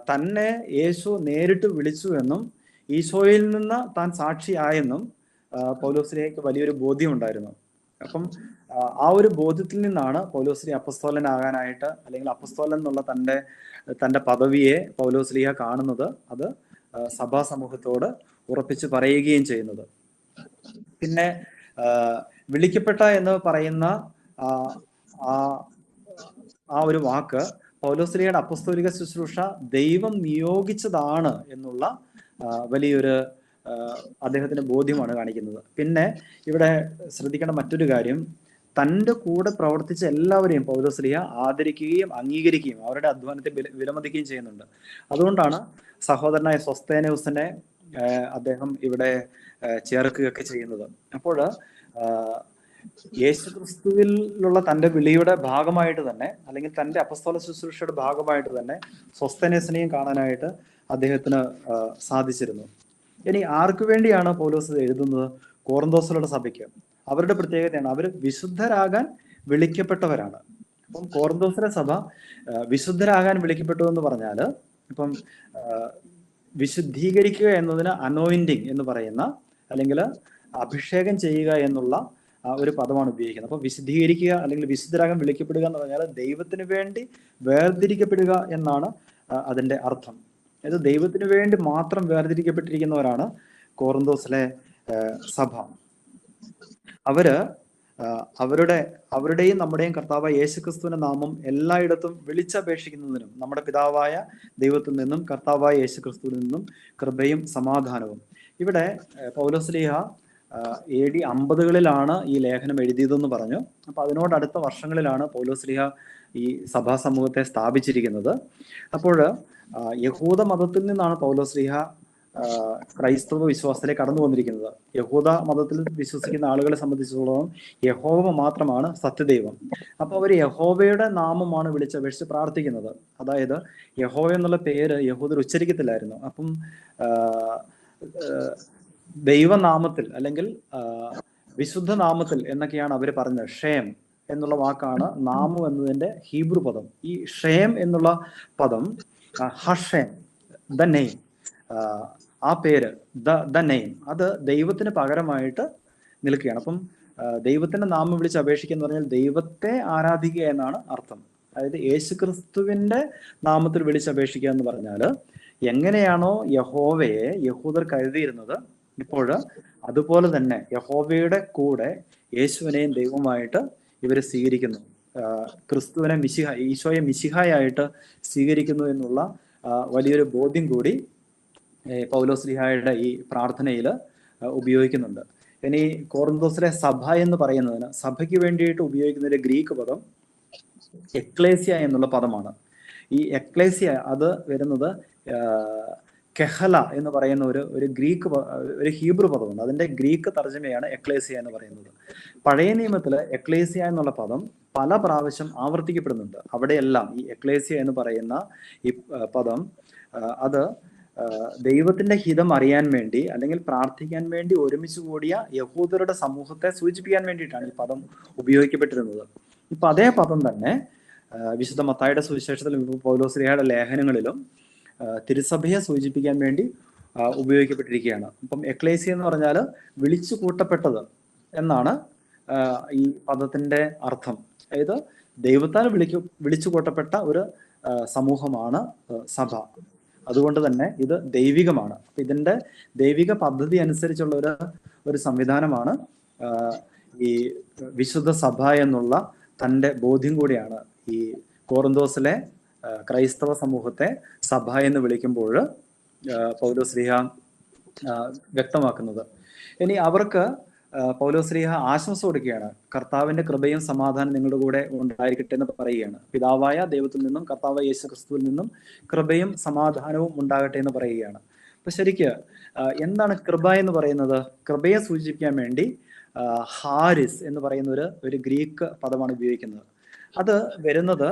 തന്നെ യേശു നേരിട്ട് വിളിച്ചു എന്നും ഈശോയിൽ നിന്ന് താൻ സാക്ഷിയായെന്നും പൗലോസ്ലീഹയ്ക്ക് വലിയൊരു ബോധ്യം ഉണ്ടായിരുന്നു. അപ്പം ആ ഒരു ബോധ്യത്തിൽ നിന്നാണ് പൗലോസ്ലീഹ അപ്പസ്തോലനാകാനായിട്ട്, അല്ലെങ്കിൽ അപ്പസ്തോലൻ എന്നുള്ള തൻ്റെ പദവിയെ പൗലോസ്ലീഹ കാണുന്നത്, അത് സഭാ സമൂഹത്തോട് ഉറപ്പിച്ച് പറയുകയും ചെയ്യുന്നത്. പിന്നെ വിളിക്കപ്പെട്ട എന്ന് പറയുന്ന ആ ഒരു വാക്ക് പൗലോസ്ലീഹയുടെ അപ്പസ്തോലിക ശുശ്രൂഷ ദൈവം നിയോഗിച്ചതാണ് എന്നുള്ള വലിയൊരു അദ്ദേഹത്തിന്റെ ബോധ്യമാണ് കാണിക്കുന്നത്. പിന്നെ ഇവിടെ ശ്രദ്ധിക്കേണ്ട മറ്റൊരു കാര്യം, തൻ്റെ കൂടെ പ്രവർത്തിച്ച എല്ലാവരെയും പൗലോസ്ലീഹ ആദരിക്കുകയും അംഗീകരിക്കുകയും അവരുടെ അധ്വാനത്തെ വിലമതിക്കുകയും ചെയ്യുന്നുണ്ട്. അതുകൊണ്ടാണ് സഹോദരനായ സൊസ്തേനോസിനെ അദ്ദേഹം ഇവിടെ ചേർക്കുകയൊക്കെ ചെയ്യുന്നത്. അപ്പോൾ യേശുക്രിസ്തുവിലുള്ള തൻ്റെ വിളിയുടെ ഭാഗമായിട്ട് തന്നെ, അല്ലെങ്കിൽ തൻ്റെ അപ്പസ്തോല ശുശ്രൂഷയുടെ ഭാഗമായിട്ട് തന്നെ സൊസ്തേനേസിനെയും കാണാനായിട്ട് അദ്ദേഹത്തിന് സാധിച്ചിരുന്നു. ഇനി ആർക്കു വേണ്ടിയാണ് പൗലോസ് എഴുതുന്നത്? കോറിന്തോസിലുള്ള സഭയ്ക്ക്. അവരുടെ പ്രത്യേകതയാണ്, അവർ വിശുദ്ധരാകാൻ വിളിക്കപ്പെട്ടവരാണ്. അപ്പം കോറിന്തോസിലെ സഭ വിശുദ്ധരാകാൻ വിളിക്കപ്പെട്ടു എന്ന് പറഞ്ഞാൽ, ഇപ്പം വിശുദ്ധീകരിക്കുക എന്നതിന് അനോയിന്റിങ് എന്ന് പറയുന്ന, അല്ലെങ്കിൽ അഭിഷേകം ചെയ്യുക എന്നുള്ള ഒരു പദമാണ് ഉപയോഗിക്കുന്നത്. അപ്പൊ വിശുദ്ധീകരിക്കുക അല്ലെങ്കിൽ വിശുദ്ധരാകാൻ വിളിക്കപ്പെടുക എന്ന് പറഞ്ഞാൽ ദൈവത്തിന് വേണ്ടി വേർതിരിക്കപ്പെടുക എന്നാണ് അതിന്റെ അർത്ഥം. അത് ദൈവത്തിന് വേണ്ടി മാത്രം വേർതിരിക്കപ്പെട്ടിരിക്കുന്നവരാണ് കോറിന്തോസിലെ സഭ. അവരുടെയും നമ്മുടെയും കർത്താവായ യേശുക്രിസ്തുവിന്റെ നാമം എല്ലായിടത്തും വിളിച്ചപേക്ഷിക്കുന്നതിനും നമ്മുടെ പിതാവായ ദൈവത്തിൽ നിന്നും കർത്താവായ യേശുക്രിസ്തുവിൽ നിന്നും കൃപയും സമാധാനവും. ഇവിടെ പൗലോസ്ലീഹ AD 50കളിലാണ് ഈ ലേഖനം എഴുതിയതെന്ന് പറഞ്ഞു. അപ്പൊ അതിനോടടുത്ത വർഷങ്ങളിലാണ് പൗലോസ്ലീഹ ഈ സഭാ സമൂഹത്തെ സ്ഥാപിച്ചിരിക്കുന്നത്. അപ്പോൾ യഹൂദ മതത്തിൽ നിന്നാണ് പൗലോസ്ലീഹ ക്രൈസ്തവ വിശ്വാസത്തിലേക്ക് കടന്നു വന്നിരിക്കുന്നത്. യഹൂദ മതത്തിൽ വിശ്വസിക്കുന്ന ആളുകളെ സംബന്ധിച്ചിടത്തോളം യഹോവ മാത്രമാണ് സത്യദൈവം. അപ്പൊ അവർ യഹോവയുടെ നാമമാണ് വിളിച്ചപേക്ഷിച്ച് പ്രാർത്ഥിക്കുന്നത്. അതായത് യഹോവ എന്നുള്ള പേര് യഹൂദർ ഉച്ചരിക്കത്തില്ലായിരുന്നു. അപ്പം ദൈവനാമത്തിൽ അല്ലെങ്കിൽ വിശുദ്ധ നാമത്തിൽ എന്നൊക്കെയാണ് അവർ പറഞ്ഞത്. ഷേം എന്നുള്ള വാക്കാണ് നാമം എന്നതിന്റെ ഹീബ്രു പദം. ഈ ഷേം എന്നുള്ള പദം ഹഷേം, ദ നെയിം, ആ പേര് ദ നെയിം, അത് ദൈവത്തിന് പകരമായിട്ട് നിൽക്കുകയാണ്. അപ്പം ദൈവത്തിന്റെ നാമം വിളിച്ച് അപേക്ഷിക്കുക എന്ന് പറഞ്ഞാൽ ദൈവത്തെ ആരാധിക്കുക എന്നാണ് അർത്ഥം. അതായത് യേശുക്രിസ്തുവിന്റെ നാമത്തിൽ വിളിച്ചപേക്ഷിക്കുക എന്ന് പറഞ്ഞാൽ എങ്ങനെയാണോ യഹോവയെ യഹൂദർ കരുതിയിരുന്നത്, ഇപ്പോൾ അതുപോലെ തന്നെ യഹോവയുടെ കൂടെ യേശുവിനെയും ദൈവമായിട്ട് ഇവർ സ്വീകരിക്കുന്നു. ക്രിസ്തുവിനെ ഈശോയെ മിശിഹായായിട്ട് സ്വീകരിക്കുന്നു എന്നുള്ള വലിയൊരു ബോധ്യം കൂടി പൗലോസ്ലീഹായുടെ ഈ പ്രാർത്ഥനയിൽ ഉപയോഗിക്കുന്നുണ്ട്. ഇനി കോറിന്തോസിലെ സഭ എന്ന് പറയുന്നതിന് സഭയ്ക്ക് വേണ്ടിയിട്ട് ഉപയോഗിക്കുന്ന ഒരു ഗ്രീക്ക് പദം എക്ലേസ്യ എന്നുള്ള പദമാണ്. ഈ എക്ലേസ്യ അത് വരുന്നത് കെഹല എന്ന് പറയുന്ന ഒരു ഗ്രീക്ക് ഒരു ഹീബ്രു പദമുണ്ട്. അതിന്റെ ഗ്രീക്ക് തർജ്ജമയാണ് എക്ലേസ്യ എന്ന് പറയുന്നത്. പഴയ നിയമത്തിൽ എക്ലേസ്യ എന്നുള്ള പദം പല പ്രാവശ്യം ആവർത്തിക്കപ്പെടുന്നുണ്ട്. അവിടെയെല്ലാം ഈ എക്ലേസ്യ എന്ന് പറയുന്ന ഈ പദം അത് ദൈവത്തിന്റെ ഹിതം അറിയാൻ വേണ്ടി അല്ലെങ്കിൽ പ്രാർത്ഥിക്കാൻ വേണ്ടി ഒരുമിച്ച് കൂടിയ യഹൂദരുടെ സമൂഹത്തെ സൂചിപ്പിക്കാൻ വേണ്ടിയിട്ടാണ് ഈ പദം ഉപയോഗിക്കപ്പെട്ടിരുന്നത്. ഇപ്പൊ അതേ പദം തന്നെ വിശുദ്ധ മത്തായിയുടെ സുവിശേഷത്തിലും പൗലോസ്ലീഹയുടെ ലേഖനങ്ങളിലും തിരുസഭയെ സൂചിപ്പിക്കാൻ വേണ്ടി ഉപയോഗിക്കപ്പെട്ടിരിക്കുകയാണ്. ഇപ്പം എക്ലേസിയ എന്ന് പറഞ്ഞാൽ വിളിച്ചു കൂട്ടപ്പെട്ടത് എന്നാണ് ഈ പദത്തിന്റെ അർത്ഥം. അതായത് ദൈവത്താൽ വിളിച്ചു കൂട്ടപ്പെട്ട ഒരു സമൂഹമാണ് സഭ. അതുകൊണ്ട് തന്നെ ഇത് ദൈവികമാണ്. അപ്പൊ ഇതിന്റെ ദൈവിക പദ്ധതി അനുസരിച്ചുള്ള ഒരു സംവിധാനമാണ് ഈ വിശുദ്ധ സഭ എന്നുള്ള തൻ്റെ ബോധ്യം കൂടിയാണ് ഈ കോറിന്തോസിലെ ക്രൈസ്തവ സമൂഹത്തെ സഭ എന്ന് വിളിക്കുമ്പോൾ പൗലോസ്ലീഹ വ്യക്തമാക്കുന്നത്. ഇനി അവർക്ക് പൗലോസ്ലീഹ ആശംസ കൊടുക്കുകയാണ്. കർത്താവിന്റെ കൃപയും സമാധാനം നിങ്ങളുടെ കൂടെ ഉണ്ടായിരിക്കട്ടെ എന്ന് പറയുകയാണ്. പിതാവായ ദൈവത്തിൽ നിന്നും കർത്താവായ യേശു ക്രിസ്തുവിൽ നിന്നും കൃപയും സമാധാനവും ഉണ്ടാകട്ടെ എന്ന് പറയുകയാണ്. അപ്പൊ ശരിക്ക് എന്താണ് കൃപ എന്ന് പറയുന്നത്? കൃപയെ സൂചിപ്പിക്കാൻ വേണ്ടി ഹാരിസ് എന്ന് പറയുന്ന ഒരു ഗ്രീക്ക് പദമാണ് ഉപയോഗിക്കുന്നത്. അത് വരുന്നത്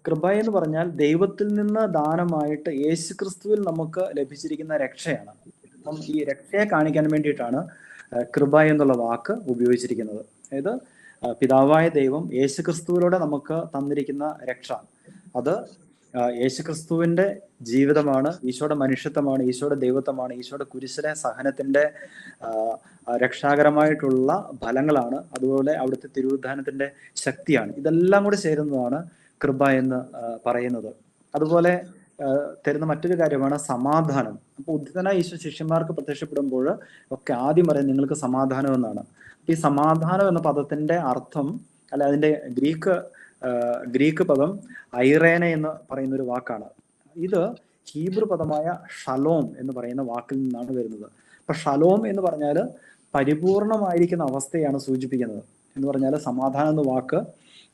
കൃപ എന്ന് പറഞ്ഞാൽ ദൈവത്തിൽ നിന്ന് ദാനമായിട്ട് യേശു ക്രിസ്തുവിൽ നമുക്ക് ലഭിച്ചിരിക്കുന്ന രക്ഷയാണ്. അപ്പം ഈ രക്ഷയെ കാണിക്കാൻ വേണ്ടിയിട്ടാണ് കൃപ എന്നുള്ള വാക്ക് ഉപയോഗിച്ചിരിക്കുന്നത്. അതായത് പിതാവായ ദൈവം യേശു ക്രിസ്തുവിലൂടെ നമുക്ക് തന്നിരിക്കുന്ന രക്ഷ, അത് യേശുക്രിസ്തുവിന്റെ ജീവിതമാണ്, ഈശോയുടെ മനുഷ്യത്വമാണ്, ഈശോയുടെ ദൈവത്വമാണ്, ഈശോയുടെ കുരിശിലെ സഹനത്തിന്റെ രക്ഷാകരമായിട്ടുള്ള ഫലങ്ങളാണ്, അതുപോലെ അവിടുത്തെ തിരുവുദ്ധാനത്തിന്റെ ശക്തിയാണ്. ഇതെല്ലാം കൂടി ചേരുന്നതാണ് കൃപ എന്ന് പറയുന്നത്. അതുപോലെ തരുന്ന മറ്റൊരു കാര്യമാണ് സമാധാനം. അപ്പൊ ഉദ്ധിതനായ ഈശോ ശിഷ്യന്മാർക്ക് പ്രത്യക്ഷപ്പെടുമ്പോൾ ഒക്കെ ആദ്യം പറയും നിങ്ങൾക്ക് സമാധാനം എന്നാണ്. ഈ സമാധാനം എന്ന പദത്തിന്റെ അർത്ഥം അല്ല, അതിന്റെ ഗ്രീക്ക് പദം ഐറേന എന്ന് പറയുന്ന ഒരു വാക്കാണ്. ഇത് ഹീബ്രു പദമായ ഷലോം എന്ന് പറയുന്ന വാക്കിൽ നിന്നാണ് വരുന്നത്. അപ്പൊ ഷലോം എന്ന് പറഞ്ഞാൽ പരിപൂർണമായിരിക്കുന്ന അവസ്ഥയാണ് സൂചിപ്പിക്കുന്നത്. എന്ന് പറഞ്ഞാൽ സമാധാനം എന്ന വാക്ക്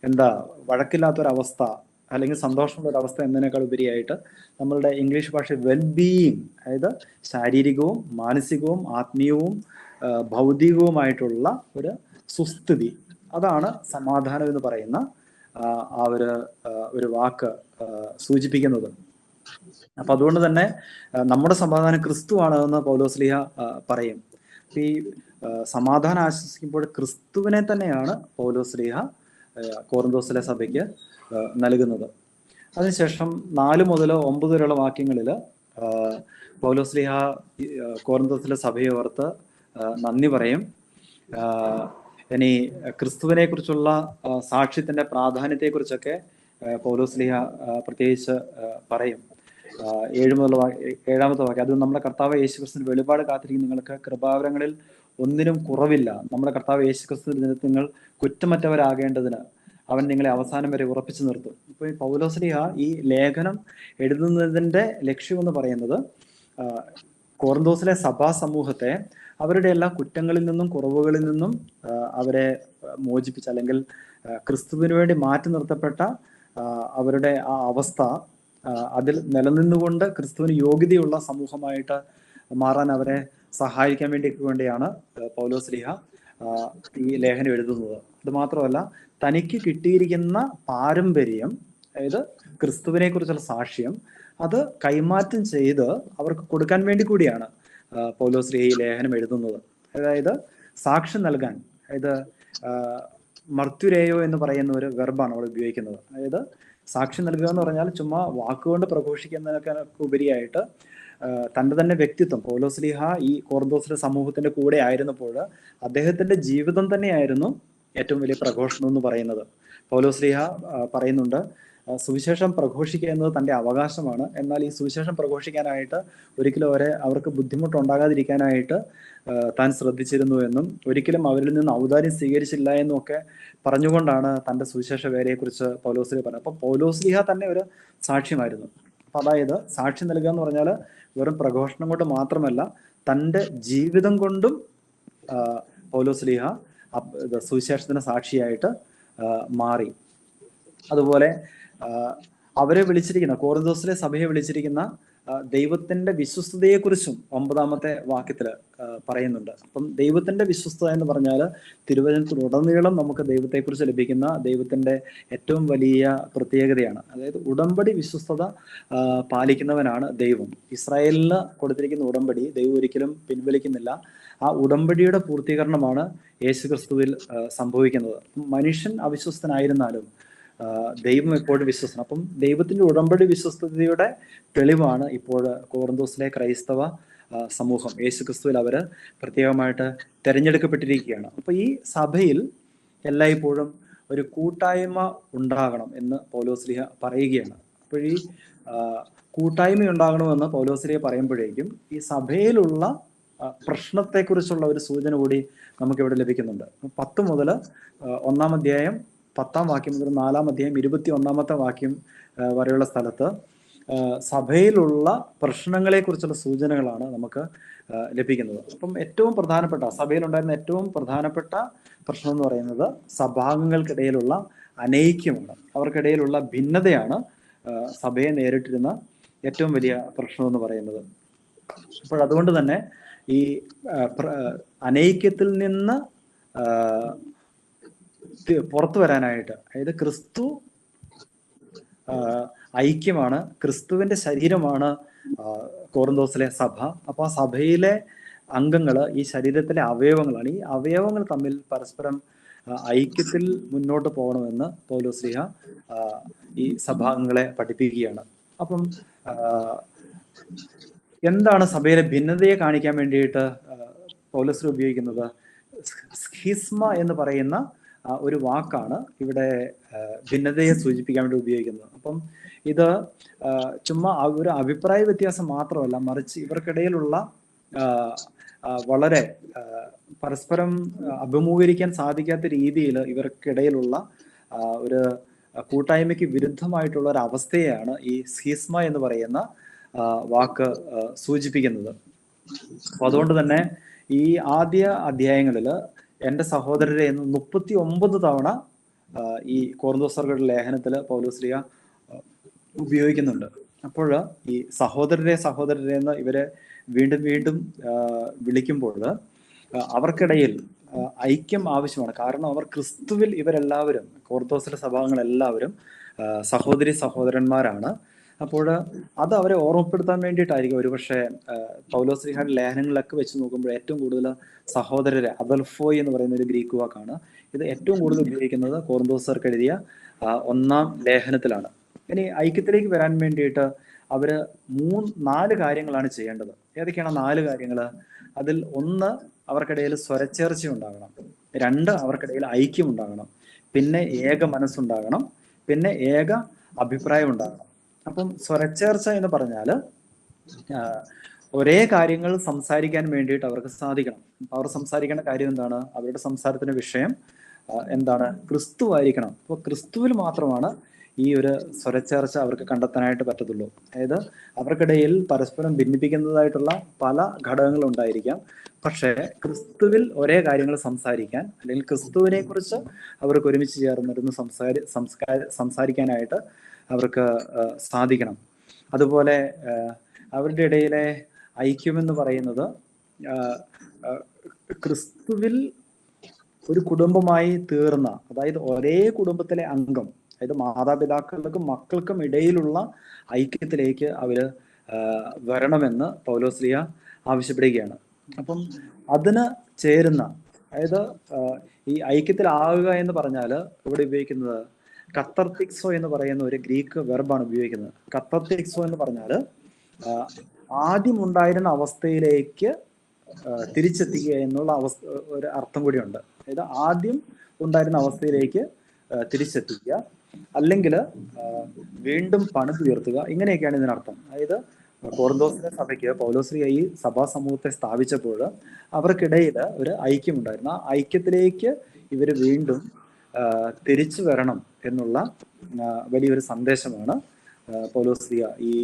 എന്താ, വഴക്കില്ലാത്തൊരവസ്ഥ അല്ലെങ്കിൽ സന്തോഷമുള്ള ഒരു അവസ്ഥ എന്നതിനേക്കാൾ ഉപരിയായിട്ട് നമ്മളുടെ ഇംഗ്ലീഷ് ഭാഷ വെൽബീയിങ്, അതായത് ശാരീരികവും മാനസികവും ആത്മീയവും ഭൗതികവുമായിട്ടുള്ള ഒരു സുസ്ഥിതി, അതാണ് സമാധാനം എന്ന് പറയുന്ന ആ ഒരു വാക്ക് സൂചിപ്പിക്കുന്നത്. അപ്പൊ അതുകൊണ്ട് തന്നെ നമ്മുടെ സമാധാനം ക്രിസ്തുവാണ് എന്ന് പൗലോസ്ലീഹ പറയും. ഈ സമാധാനം ആശംസിക്കുമ്പോൾ ക്രിസ്തുവിനെ തന്നെയാണ് പൗലോസ്ലീഹ കോറിന്തോസിലെ സഭയ്ക്ക് നൽകുന്നത്. അതിനുശേഷം 4 മുതൽ 9 വരെയുള്ള വാക്യങ്ങളിൽ പൗലോസ്ലീഹ കോറിന്തോസിലെ സഭയെ ഓർത്ത് നന്ദി പറയും. ഇനി ക്രിസ്തുവിനെ കുറിച്ചുള്ള സാക്ഷ്യത്തിന്റെ പ്രാധാന്യത്തെക്കുറിച്ചൊക്കെ പൗലോസ്ലീഹ പ്രത്യേകിച്ച് പറയും. 7-ാമത്തെ വാക്യം, അത് നമ്മുടെ കർത്താവ് യേശുക്രിസ്തുവിന്റെ വെളിപാട് കാത്തിരിക്കും നിങ്ങൾക്ക് കൃപാവരങ്ങളിൽ ഒന്നിനും കുറവില്ല. നമ്മുടെ കർത്താവ് യേശുക്രിസ്തുവിന്റെ ദിനത്തിൽ നിങ്ങൾ കുറ്റമറ്റവരാകേണ്ടതിന് അവൻ നിങ്ങളെ അവസാനം വരെ ഉറപ്പിച്ചു നിർത്തും. ഇപ്പൊ ഈ പൗലോസ്ലീഹ ഈ ലേഖനം എഴുതുന്നതിന്റെ ലക്ഷ്യം എന്ന് പറയുന്നത് കോറിന്തോസിലെ സഭാ സമൂഹത്തെ അവരുടെ എല്ലാ കുറ്റങ്ങളിൽ നിന്നും കുറവുകളിൽ നിന്നും അവരെ മോചിപ്പിച്ച്, അല്ലെങ്കിൽ ക്രിസ്തുവിന് വേണ്ടി മാറ്റി നിർത്തപ്പെട്ട അവരുടെ ആ അവസ്ഥ അതിൽ നിലനിന്നുകൊണ്ട് ക്രിസ്തുവിന് യോഗ്യതയുള്ള സമൂഹമായിട്ട് മാറാൻ അവരെ സഹായിക്കാൻ വേണ്ടിയാണ് പൗലോസ്ലീഹ ഈ ലേഖനം എഴുതുന്നത്. അത് മാത്രമല്ല, തനിക്ക് കിട്ടിയിരിക്കുന്ന പാരമ്പര്യം, അതായത് ക്രിസ്തുവിനെ കുറിച്ചുള്ള സാക്ഷ്യം, അത് കൈമാറ്റം ചെയ്ത് അവർക്ക് കൊടുക്കാൻ വേണ്ടി കൂടിയാണ് പൗലോസ്ലീഹ ഈ ലേഖനം എഴുതുന്നത്. അതായത് സാക്ഷ്യം നൽകാൻ, അതായത് മർത്തുരേയോ എന്ന് പറയുന്ന ഒരു വെർബാണ് അവിടെ ഉപയോഗിക്കുന്നത്. അതായത് സാക്ഷ്യം നൽകുക എന്ന് പറഞ്ഞാൽ ചുമ്മാ വാക്കുകൊണ്ട് പ്രഘോഷിക്കുന്നതിനൊക്കെ ഉപരിയായിട്ട് തൻ്റെ തന്നെ വ്യക്തിത്വം, പൗലോസ്ലീഹ ഈ കോറിന്തോസിലെ സമൂഹത്തിന്റെ കൂടെ ആയിരുന്നപ്പോൾ അദ്ദേഹത്തിന്റെ ജീവിതം തന്നെയായിരുന്നു ഏറ്റവും വലിയ പ്രഘോഷണം എന്ന് പറയുന്നത്. പൗലോസ്ലീഹ പറയുന്നുണ്ട്, സുവിശേഷം പ്രഘോഷിക്കുക എന്നത് തൻ്റെ അവകാശമാണ്. എന്നാൽ ഈ സുവിശേഷം പ്രഘോഷിക്കാനായിട്ട് ഒരിക്കലും അവർക്ക് ബുദ്ധിമുട്ടുണ്ടാകാതിരിക്കാനായിട്ട് താൻ ശ്രദ്ധിച്ചിരുന്നു എന്നും ഒരിക്കലും അവരിൽ നിന്ന് ഔദാര്യം സ്വീകരിച്ചില്ല എന്നും ഒക്കെ പറഞ്ഞുകൊണ്ടാണ് തൻ്റെ സുവിശേഷ വേലയെക്കുറിച്ച് പൗലോസ്ലീഹ പറഞ്ഞത്. അപ്പൊ പൗലോസ്ലീഹ തന്നെ ഒരു സാക്ഷ്യമായിരുന്നു. അപ്പൊ അതായത് സാക്ഷ്യം നൽകുക എന്ന് പറഞ്ഞാൽ വെറും പ്രഘോഷണം കൊണ്ട് മാത്രമല്ല, തൻ്റെ ജീവിതം കൊണ്ടും പൗലോസ്ലീഹ സുവിശേഷത്തിന് സാക്ഷിയായിട്ട് മാറി. അതുപോലെ അവരെ വിളിച്ചിരിക്കുന്ന കോറിന്തോസിലെ സഭയെ വിളിച്ചിരിക്കുന്ന ദൈവത്തിന്റെ വിശ്വസ്തതയെക്കുറിച്ചും 9-ാമത്തെ വാക്യത്തില് പറയുന്നുണ്ട്. അപ്പം ദൈവത്തിന്റെ വിശ്വസ്തത എന്ന് പറഞ്ഞാൽ തിരുവചനത്തിലുടനീളം നമുക്ക് ദൈവത്തെക്കുറിച്ച് ലഭിക്കുന്ന ദൈവത്തിന്റെ ഏറ്റവും വലിയ പ്രത്യേകതയാണ്. അതായത് ഉടമ്പടി വിശ്വസ്തത പാലിക്കുന്നവനാണ് ദൈവം. ഇസ്രായേലിന് കൊടുത്തിരിക്കുന്ന ഉടമ്പടി ദൈവം ഒരിക്കലും പിൻവലിക്കുന്നില്ല. ആ ഉടമ്പടിയുടെ പൂർത്തീകരണമാണ് യേശുക്രിസ്തുവിൽ സംഭവിക്കുന്നത്. മനുഷ്യൻ അവിശ്വസ്തനായിരുന്നാലും ദൈവം എപ്പോഴും വിശ്വസ്തൻ. അപ്പം ദൈവത്തിന്റെ ഉടമ്പടി വിശ്വസ്തതയുടെ തെളിവാണ് ഇപ്പോൾ കോറിന്തോസിലെ ക്രൈസ്തവ സമൂഹം. യേശുക്രിസ്തുവിൽ അവര് പ്രത്യേകമായിട്ട് തെരഞ്ഞെടുക്കപ്പെട്ടിരിക്കുകയാണ്. അപ്പൊ ഈ സഭയിൽ എല്ലായ്പ്പോഴും ഒരു കൂട്ടായ്മ ഉണ്ടാകണം എന്ന് പൗലോസ്ലീഹ പറയുകയാണ്. അപ്പോൾ ഈ കൂട്ടായ്മ ഉണ്ടാകണമെന്ന് പൗലോസ്ലീഹ പറയുമ്പോഴേക്കും ഈ സഭയിലുള്ള പ്രശ്നത്തെക്കുറിച്ചുള്ള ഒരു സൂചന കൂടി നമുക്കിവിടെ ലഭിക്കുന്നുണ്ട്. 10 മുതൽ 1-ാം അധ്യായം 10-ാം വാക്യം മുതൽ 4-ാം അധ്യായം 21-ാമത്തെ വാക്യം വരെയുള്ള സ്ഥലത്ത് സഭയിലുള്ള പ്രശ്നങ്ങളെ കുറിച്ചുള്ള സൂചനകളാണ് നമുക്ക് ലഭിക്കുന്നത്. അപ്പം ഏറ്റവും പ്രധാനപ്പെട്ട സഭയിലുണ്ടായിരുന്ന ഏറ്റവും പ്രധാനപ്പെട്ട പ്രശ്നം എന്ന് പറയുന്നത് സഭാംഗങ്ങൾക്കിടയിലുള്ള അനൈക്യമാണ്. അവർക്കിടയിലുള്ള ഭിന്നതയാണ് സഭയെ നേരിട്ടിരുന്ന ഏറ്റവും വലിയ പ്രശ്നം എന്ന് പറയുന്നത്. അപ്പോൾ അതുകൊണ്ട് തന്നെ ഈ അനൈക്യത്തിൽ നിന്ന് പുറത്തു വരാനായിട്ട്, അതായത് ക്രിസ്തു ഐക്യമാണ്, ക്രിസ്തുവിന്റെ ശരീരമാണ് കോറിന്തോസിലെ സഭ. അപ്പൊ ആ സഭയിലെ അംഗങ്ങള് ഈ ശരീരത്തിലെ അവയവങ്ങളാണ്. ഈ അവയവങ്ങൾ തമ്മിൽ പരസ്പരം ഐക്യത്തിൽ മുന്നോട്ട് പോകണമെന്ന് പൗലോസ്ലീഹ ഈ സഭാംഗങ്ങളെ പഠിപ്പിക്കുകയാണ്. അപ്പം എന്താണ് സഭയിലെ ഭിന്നതയെ കാണിക്കാൻ വേണ്ടിയിട്ട് പൗലോസ്ലീഹ ഉപയോഗിക്കുന്നത്? സ്കിസ്മ എന്ന് പറയുന്ന ഒരു വാക്കാണ് ഇവിടെ ഭിന്നതയെ സൂചിപ്പിക്കാൻ വേണ്ടി ഉപയോഗിക്കുന്നത്. അപ്പം ഇത് ചുമ്മാ ഒരു അഭിപ്രായ വ്യത്യാസം മാത്രമല്ല, മറിച്ച് ഇവർക്കിടയിലുള്ള വളരെ പരസ്പരം അഭിമുഖീകരിക്കാൻ സാധിക്കാത്ത രീതിയിൽ ഇവർക്കിടയിലുള്ള ഒരു കൂട്ടായ്മയ്ക്ക് വിരുദ്ധമായിട്ടുള്ള ഒരു അവസ്ഥയാണ് ഈ സ്കിസ്മ എന്ന് പറയുന്ന വാക്ക് സൂചിപ്പിക്കുന്നത്. അപ്പൊ അതുകൊണ്ട് തന്നെ ഈ ആദ്യ അധ്യായങ്ങളിൽ എൻ്റെ സഹോദരരെ എന്ന് 39 തവണ ഈ കോറിന്തോസർക്കുടെ ലേഖനത്തിൽ പൗലോസ്ലീഹ ഉപയോഗിക്കുന്നുണ്ട്. അപ്പോൾ ഈ സഹോദരരെ എന്ന് ഇവരെ വീണ്ടും വീണ്ടും വിളിക്കുമ്പോൾ അവർക്കിടയിൽ ഐക്യം ആവശ്യമാണ്. കാരണം അവർ ക്രിസ്തുവിൽ ഇവരെല്ലാവരും, കോറിന്തോസിലെ സഭാംഗങ്ങളെല്ലാവരും സഹോദരന്മാരാണ്. അപ്പോൾ അത് അവരെ ഓർമ്മപ്പെടുത്താൻ വേണ്ടിയിട്ടായിരിക്കും ഒരുപക്ഷെ പൗലോസ്ലീഹയുടെ ലേഖനങ്ങളിലൊക്കെ വെച്ച് നോക്കുമ്പോൾ ഏറ്റവും കൂടുതൽ സഹോദരരെ, അദൽഫോയ് എന്ന് പറയുന്ന ഒരു ഗ്രീക്ക് വാക്കാണ്. ഇത് ഏറ്റവും കൂടുതൽ ഉപയോഗിക്കുന്നത് കോറിന്തോസർക്ക് എഴുതിയ 1-ാം ലേഖനത്തിലാണ്. ഇനി ഐക്യത്തിലേക്ക് വരാൻ വേണ്ടിയിട്ട് അവര് 4 കാര്യങ്ങളാണ് ചെയ്യേണ്ടത്. ഏതൊക്കെയാണ് 4 കാര്യങ്ങൾ? അതിൽ 1, അവർക്കിടയിൽ സ്വരച്ചേർച്ച ഉണ്ടാകണം. 2, അവർക്കിടയിൽ ഐക്യം ഉണ്ടാകണം. പിന്നെ ഏക മനസ്സുണ്ടാകണം. പിന്നെ ഏക അഭിപ്രായം ഉണ്ടാകണം. അപ്പം സ്വരച്ചേർച്ച എന്ന് പറഞ്ഞാൽ ഒരേ കാര്യങ്ങൾ സംസാരിക്കാൻ വേണ്ടിയിട്ട് അവർക്ക് സാധിക്കണം. അവർ സംസാരിക്കേണ്ട കാര്യം എന്താണ്? അവരുടെ സംസാരത്തിന്റെ വിഷയം എന്താണ്? ക്രിസ്തു ആയിരിക്കണം. അപ്പോൾ ക്രിസ്തുവിൽ മാത്രമാണ് ഈ ഒരു സ്വരച്ചേർച്ച അവർക്ക് കണ്ടെത്താനായിട്ട് പറ്റത്തുള്ളൂ. അതായത് അവർക്കിടയിൽ പരസ്പരം ഭിന്നിപ്പിക്കുന്നതായിട്ടുള്ള പല ഘടകങ്ങൾ ഉണ്ടായിരിക്കാം. പക്ഷേ ക്രിസ്തുവിൽ ഒരേ കാര്യങ്ങൾ സംസാരിക്കാൻ, അല്ലെങ്കിൽ ക്രിസ്തുവിനെ കുറിച്ച് അവർക്ക് ഒരുമിച്ച് ചേർന്നിരുന്ന് സംസാരിക്കാനായിട്ട് അവർക്ക് സാധിക്കണം. അതുപോലെ അവരുടെ ഇടയിലെ ഐക്യമെന്ന് പറയുന്നത് ക്രിസ്തുവിൽ ഒരു കുടുംബമായി തീർന്ന, അതായത് ഒരേ കുടുംബത്തിലെ അംഗം, അതായത് മാതാപിതാക്കൾക്കും മക്കൾക്കും ഇടയിലുള്ള ഐക്യത്തിലേക്ക് അവര് വരണമെന്ന് പൗലോസ്ലീഹ ആവശ്യപ്പെടുകയാണ്. അപ്പം അതിന് ചേരുന്ന, അതായത് ഈ ഐക്യത്തിലാവുക എന്ന് പറഞ്ഞാൽ ഇവിടെ ഉപയോഗിക്കുന്നത് കത്തർത്തിക്സോ എന്ന് പറയുന്ന ഒരു ഗ്രീക്ക് വെർബാണ് ഉപയോഗിക്കുന്നത്. കത്തർത്തിക്സോ എന്ന് പറഞ്ഞാൽ ആദ്യം ഉണ്ടായിരുന്ന അവസ്ഥയിലേക്ക് തിരിച്ചെത്തിക്കുക എന്നുള്ള ഒരു അർത്ഥം കൂടിയുണ്ട്. അതായത് ആദ്യം ഉണ്ടായിരുന്ന അവസ്ഥയിലേക്ക് തിരിച്ചെത്തിക്കുക, അല്ലെങ്കിൽ വീണ്ടും പണിതുയർത്തുക, ഇങ്ങനെയൊക്കെയാണ് ഇതിനർത്ഥം. അതായത് കോറിന്തോസിലെ സഭയ്ക്ക് പൗലോസ്ലീഹ ഈ സഭാ സമൂഹത്തെ സ്ഥാപിച്ചപ്പോൾ അവർക്കിടയിൽ ഒരു ഐക്യം ഉണ്ടായിരുന്നു. ആ ഐക്യത്തിലേക്ക് ഇവർ വീണ്ടും തിരിച്ചു വരണം എന്നുള്ള വലിയൊരു സന്ദേശമാണ് പൗലോസ്ലീഹ ഈ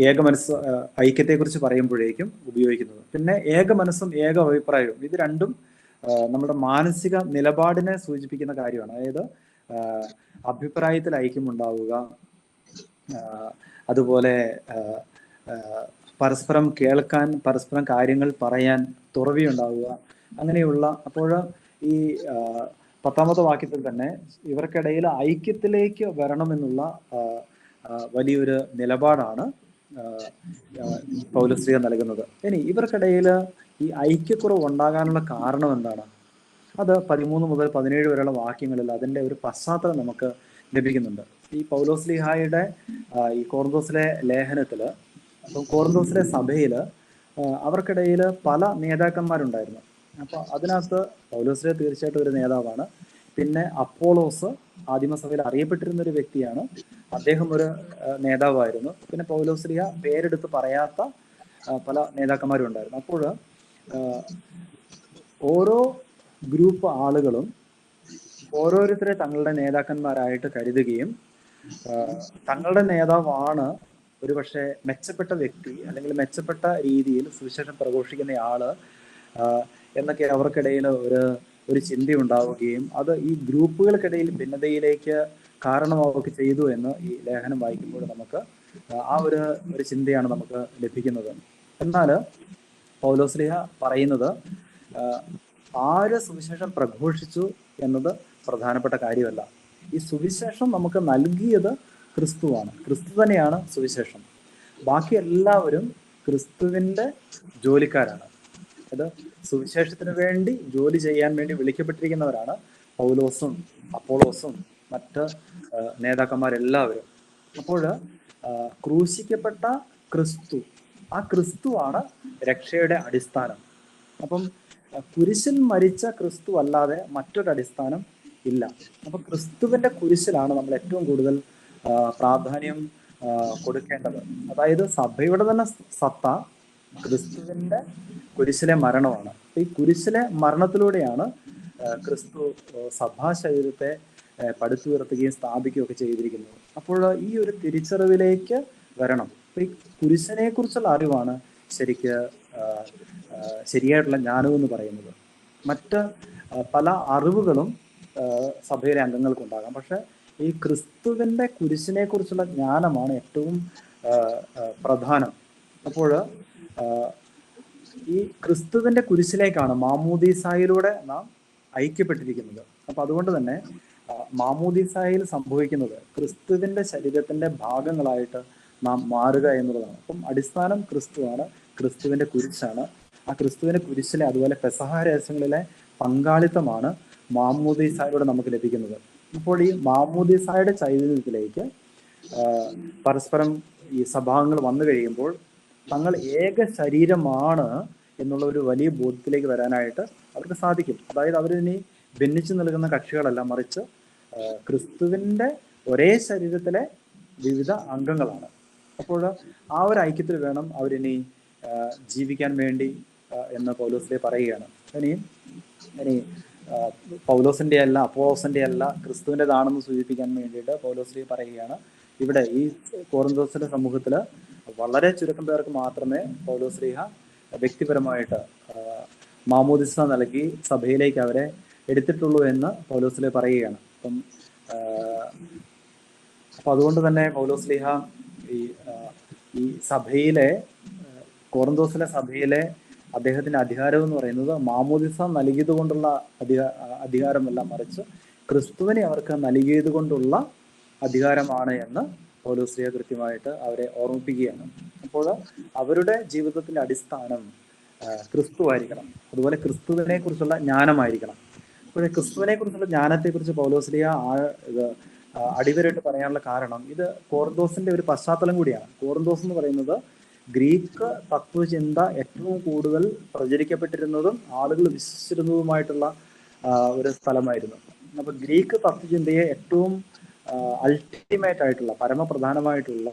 ഏകമനസ് ഐക്യത്തെക്കുറിച്ച് പറയുമ്പോഴേക്കും ഉപയോഗിക്കുന്നത്. പിന്നെ ഏക മനസ്സും ഏക അഭിപ്രായവും, ഇത് രണ്ടും നമ്മുടെ മാനസിക നിലപാടിനെ സൂചിപ്പിക്കുന്ന കാര്യമാണ്. അതായത് അഭിപ്രായത്തിൽ ഐക്യമുണ്ടാവുക, അതുപോലെ പരസ്പരം കേൾക്കാൻ, പരസ്പരം കാര്യങ്ങൾ പറയാൻ തുറവിയുണ്ടാവുക, അങ്ങനെയുള്ള. അപ്പോൾ ഈ 10ാമത്തെ വാക്യത്തിൽ തന്നെ ഇവർക്കിടയിൽ ഐക്യത്തിലേക്ക് വരണമെന്നുള്ള വലിയൊരു നിലപാടാണ് പൗലോസ്ലീഹ നൽകുന്നത്. ഇനി ഇവർക്കിടയിൽ ഈ ഐക്യക്കുറവ് ഉണ്ടാകാനുള്ള കാരണം എന്താണ്? അത് 13 മുതൽ 17 വരെയുള്ള വാക്യങ്ങളിൽ അതിൻ്റെ ഒരു പശ്ചാത്തലം നമുക്ക് ലഭിക്കുന്നുണ്ട്. ഈ പൗലോസ്ലീഹായുടെ ഈ കോറിന്തോസിലെ ലേഖനത്തില്, കോറിന്തോസിലെ സഭയില് അവർക്കിടയിൽ പല നേതാക്കന്മാരുണ്ടായിരുന്നു. അപ്പൊ അതിനകത്ത് പൗലോസ്ലീഹ തീർച്ചയായിട്ടും ഒരു നേതാവാണ്. പിന്നെ അപ്പോളോസ് ആദിമസഭയിൽ അറിയപ്പെട്ടിരുന്ന ഒരു വ്യക്തിയാണ്, അദ്ദേഹം ഒരു നേതാവായിരുന്നു. പിന്നെ പൗലോസ്ലീഹ പേരെടുത്ത് പറയാത്ത പല നേതാക്കന്മാരും ഉണ്ടായിരുന്നു. അപ്പോൾ ഓരോ ഗ്രൂപ്പ് ആളുകളും ഓരോരുത്തരെ തങ്ങളുടെ നേതാക്കന്മാരായിട്ട് കരുതുകയും തങ്ങളുടെ നേതാവാണ് ഒരുപക്ഷെ മെച്ചപ്പെട്ട വ്യക്തി, അല്ലെങ്കിൽ മെച്ചപ്പെട്ട രീതിയിൽ സുവിശേഷം പ്രഘോഷിക്കുന്ന ആള് എന്നൊക്കെ അവർക്കിടയിൽ ഒരു ചിന്ത ഉണ്ടാവുകയും അത് ഈ ഗ്രൂപ്പുകൾക്കിടയിൽ ഭിന്നതയിലേക്ക് കാരണമാവുകയൊക്കെ ചെയ്തു എന്ന് ഈ ലേഖനം വായിക്കുമ്പോൾ നമുക്ക് ആ ഒരു ചിന്തയാണ് നമുക്ക് ലഭിക്കുന്നത്. എന്നാൽ പൗലോസ്ലീഹ പറയുന്നത് ആര് സുവിശേഷം പ്രഘോഷിച്ചു എന്നത് പ്രധാനപ്പെട്ട കാര്യമല്ല. ഈ സുവിശേഷം നമുക്ക് നൽകിയത് ക്രിസ്തുവാണ്. ക്രിസ്തു തന്നെയാണ് സുവിശേഷം. ബാക്കി എല്ലാവരും ക്രിസ്തുവിന്റെ ജോലിക്കാരാണ്. അത് സുവിശേഷത്തിന് വേണ്ടി ജോലി ചെയ്യാൻ വേണ്ടി വിളിക്കപ്പെട്ടിരിക്കുന്നവരാണ് പൗലോസും അപ്പോളോസും മറ്റ് നേതാക്കന്മാരെല്ലാവരും. അപ്പോൾ ക്രൂശിക്കപ്പെട്ട ക്രിസ്തു, ആ ക്രിസ്തുവാണ് രക്ഷയുടെ അടിസ്ഥാനം. അപ്പം കുരിശിൽ മരിച്ച ക്രിസ്തു അല്ലാതെ മറ്റൊരു അടിസ്ഥാനം ഇല്ല. അപ്പൊ ക്രിസ്തുവിന്റെ കുരിശിലാണ് നമ്മൾ ഏറ്റവും കൂടുതൽ പ്രാധാന്യം കൊടുക്കേണ്ടത്. അതായത് സഭയുടെ തന്നെ സത്ത ക്രിസ്തുവിന്റെ കുരിശിലെ മരണമാണ്. ഈ കുരിശിലെ മരണത്തിലൂടെയാണ് ക്രിസ്തു സഭാ ശരീരത്തെ പടുത്തുയർത്തുകയും സ്ഥാപിക്കുകയും ഒക്കെ ചെയ്തിരിക്കുന്നത്. അപ്പോൾ ഈ ഒരു തിരിച്ചറിവിലേക്ക് വരണം. അപ്പൊ ഈ കുരിശിനെ കുറിച്ചുള്ള അറിവാണ് ശരിയായിട്ടുള്ള ജ്ഞാനം എന്ന് പറയുന്നത്. മറ്റ് പല അറിവുകളും സഭയിലെ അംഗങ്ങൾക്കുണ്ടാകാം, പക്ഷെ ഈ ക്രിസ്തുവിന്റെ കുരിശിനെ കുറിച്ചുള്ള ജ്ഞാനമാണ് ഏറ്റവും പ്രധാനം. അപ്പോൾ ഈ ക്രിസ്തുവിന്റെ കുരിശിലേക്കാണ് മാമോദീസായിലൂടെ നാം ഐക്യപ്പെട്ടിരിക്കുന്നത്. അപ്പൊ അതുകൊണ്ട് തന്നെ മാമോദീസായിൽ സംഭവിക്കുന്നത് ക്രിസ്തുവിന്റെ ശരീരത്തിന്റെ ഭാഗങ്ങളായിട്ട് നാം മാറുക എന്നുള്ളതാണ്. അപ്പം അടിസ്ഥാനം ക്രിസ്തുവാണ്, ക്രിസ്തുവിന്റെ കുരിശാണ്. ആ ക്രിസ്തുവിന്റെ കുരിശിലെ അതുപോലെ പെസഹ രഹസ്യങ്ങളിലെ പങ്കാളിത്തമാണ് മാമോദീസായിലൂടെ നമുക്ക് ലഭിക്കുന്നത്. അപ്പോൾ ഈ മാമോദീസായുടെ ചൈതന്യത്തിലേക്ക് പരസ്പരം ഈ സഭാംഗങ്ങൾ വന്നു കഴിയുമ്പോൾ തങ്ങൾ ഏക ശരീരമാണ് എന്നുള്ള ഒരു വലിയ ബോധ്യത്തിലേക്ക് വരാനായിട്ട് അവർക്ക് സാധിക്കും. അതായത് അവരിനി ഭിന്നിച്ചു നൽകുന്ന കക്ഷികളല്ല, മറിച്ച് ക്രിസ്തുവിന്റെ ഒരേ ശരീരത്തിലെ വിവിധ അംഗങ്ങളാണ്. അപ്പോൾ ആ ഒരു ഐക്യത്തിൽ വേണം അവരിനി ജീവിക്കാൻ വേണ്ടി എന്ന് പൗലോസ്ലീഹ പറയുകയാണ്. ഇനി പൗലോസിന്റെ അല്ല, അപ്പോളോസിന്റെ അല്ല, ക്രിസ്തുവിൻ്റെതാണെന്ന് സൂചിപ്പിക്കാൻ വേണ്ടിയിട്ട് പൗലോസ്ലീഹ പറയുകയാണ്. ഇവിടെ ഈ കോറിന്തോസിന്റെ സമൂഹത്തിൽ വളരെ ചുരുക്കം പേർക്ക് മാത്രമേ പൗലോസ്ലീഹ വ്യക്തിപരമായിട്ട് മാമോദിസ നൽകി സഭയിലേക്ക് അവരെ എടുത്തിട്ടുള്ളൂ എന്ന് പൗലോസ്ലീഹ പറയുകയാണ്. അപ്പം അതുകൊണ്ട് തന്നെ പൗലോസ്ലീഹ ഈ സഭയിലെ, കോറിന്തോസിലെ സഭയിലെ അദ്ദേഹത്തിന്റെ അധികാരം എന്ന് പറയുന്നത് മാമോദിസ നൽകിയത് കൊണ്ടുള്ള അധികാരമല്ല, മറിച്ച് ക്രിസ്തുവിനെ അവർക്ക് നൽകിയത് കൊണ്ടുള്ള അധികാരമാണ് എന്ന് പൗലോസ്ലീഹ കൃത്യമായിട്ട് അവരെ ഓർമ്മിപ്പിക്കുകയാണ്. അപ്പോൾ അവരുടെ ജീവിതത്തിന്റെ അടിസ്ഥാനം ക്രിസ്തു ആയിരിക്കണം, അതുപോലെ ക്രിസ്തുവിനെ കുറിച്ചുള്ള ജ്ഞാനമായിരിക്കണം. അപ്പോൾ ക്രിസ്തുവിനെ കുറിച്ചുള്ള ജ്ഞാനത്തെക്കുറിച്ച് പൗലോസ്ലീഹ അടിവരയിട്ട് പറയാനുള്ള കാരണം ഇത് കോറിന്തോസിന്റെ ഒരു പശ്ചാത്തലം കൂടിയാണ്. കോറിന്തോസ് എന്ന് പറയുന്നത് ഗ്രീക്ക് തത്വചിന്ത ഏറ്റവും കൂടുതൽ പ്രചരിക്കപ്പെട്ടിരുന്നതും ആളുകൾ വിശ്വസിച്ചിരുന്നതുമായിട്ടുള്ള ഒരു സ്ഥലമായിരുന്നു. അപ്പൊ ഗ്രീക്ക് തത്വചിന്തയെ ഏറ്റവും അൾട്ടിമേറ്റ് ആയിട്ടുള്ള, പരമപ്രധാനമായിട്ടുള്ള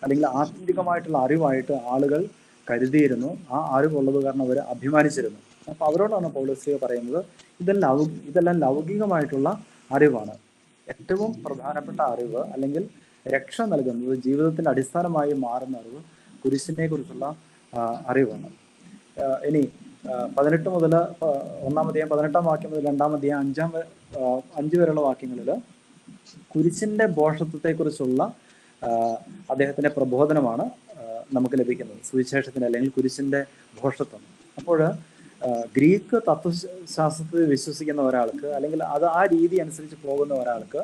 അല്ലെങ്കിൽ ആത്യന്തികമായിട്ടുള്ള അറിവായിട്ട് ആളുകൾ കരുതിയിരുന്നു. ആ അറിവുള്ളത് കാരണം അവർ അഭിമാനിച്ചിരുന്നു. അപ്പൊ അവരോടാണ് പൗലോസ്ലീഹ പറയുന്നത് ഇതെല്ലാം ലൗകികമായിട്ടുള്ള അറിവാണ്. ഏറ്റവും പ്രധാനപ്പെട്ട അറിവ് അല്ലെങ്കിൽ രക്ഷ നൽകുന്നത്, ജീവിതത്തിന്റെ അടിസ്ഥാനമായി മാറുന്ന അറിവ് കുരിശിനെ കുറിച്ചുള്ള അറിവാണ്. ഇനി 18 മുതൽ 1-ാം അധ്യായം 18-ാം വാക്യം മുതൽ 2-ാം അധ്യായം 5 വരെയുള്ള വാക്യങ്ങളിൽ കുരിശിന്റെ ഭോഷത്വത്തെക്കുറിച്ചുള്ള അദ്ദേഹത്തിന്റെ പ്രബോധനമാണ് നമുക്ക് ലഭിക്കുന്നത്, സുവിശേഷത്തിന്റെ അല്ലെങ്കിൽ കുരിശിന്റെ ഭോഷത്വം. അപ്പോൾ ഗ്രീക്ക് തത്വശാസ്ത്രത്തിൽ വിശ്വസിക്കുന്ന ഒരാൾക്ക്, അല്ലെങ്കിൽ അത് ആ രീതി അനുസരിച്ച് പോകുന്ന ഒരാൾക്ക്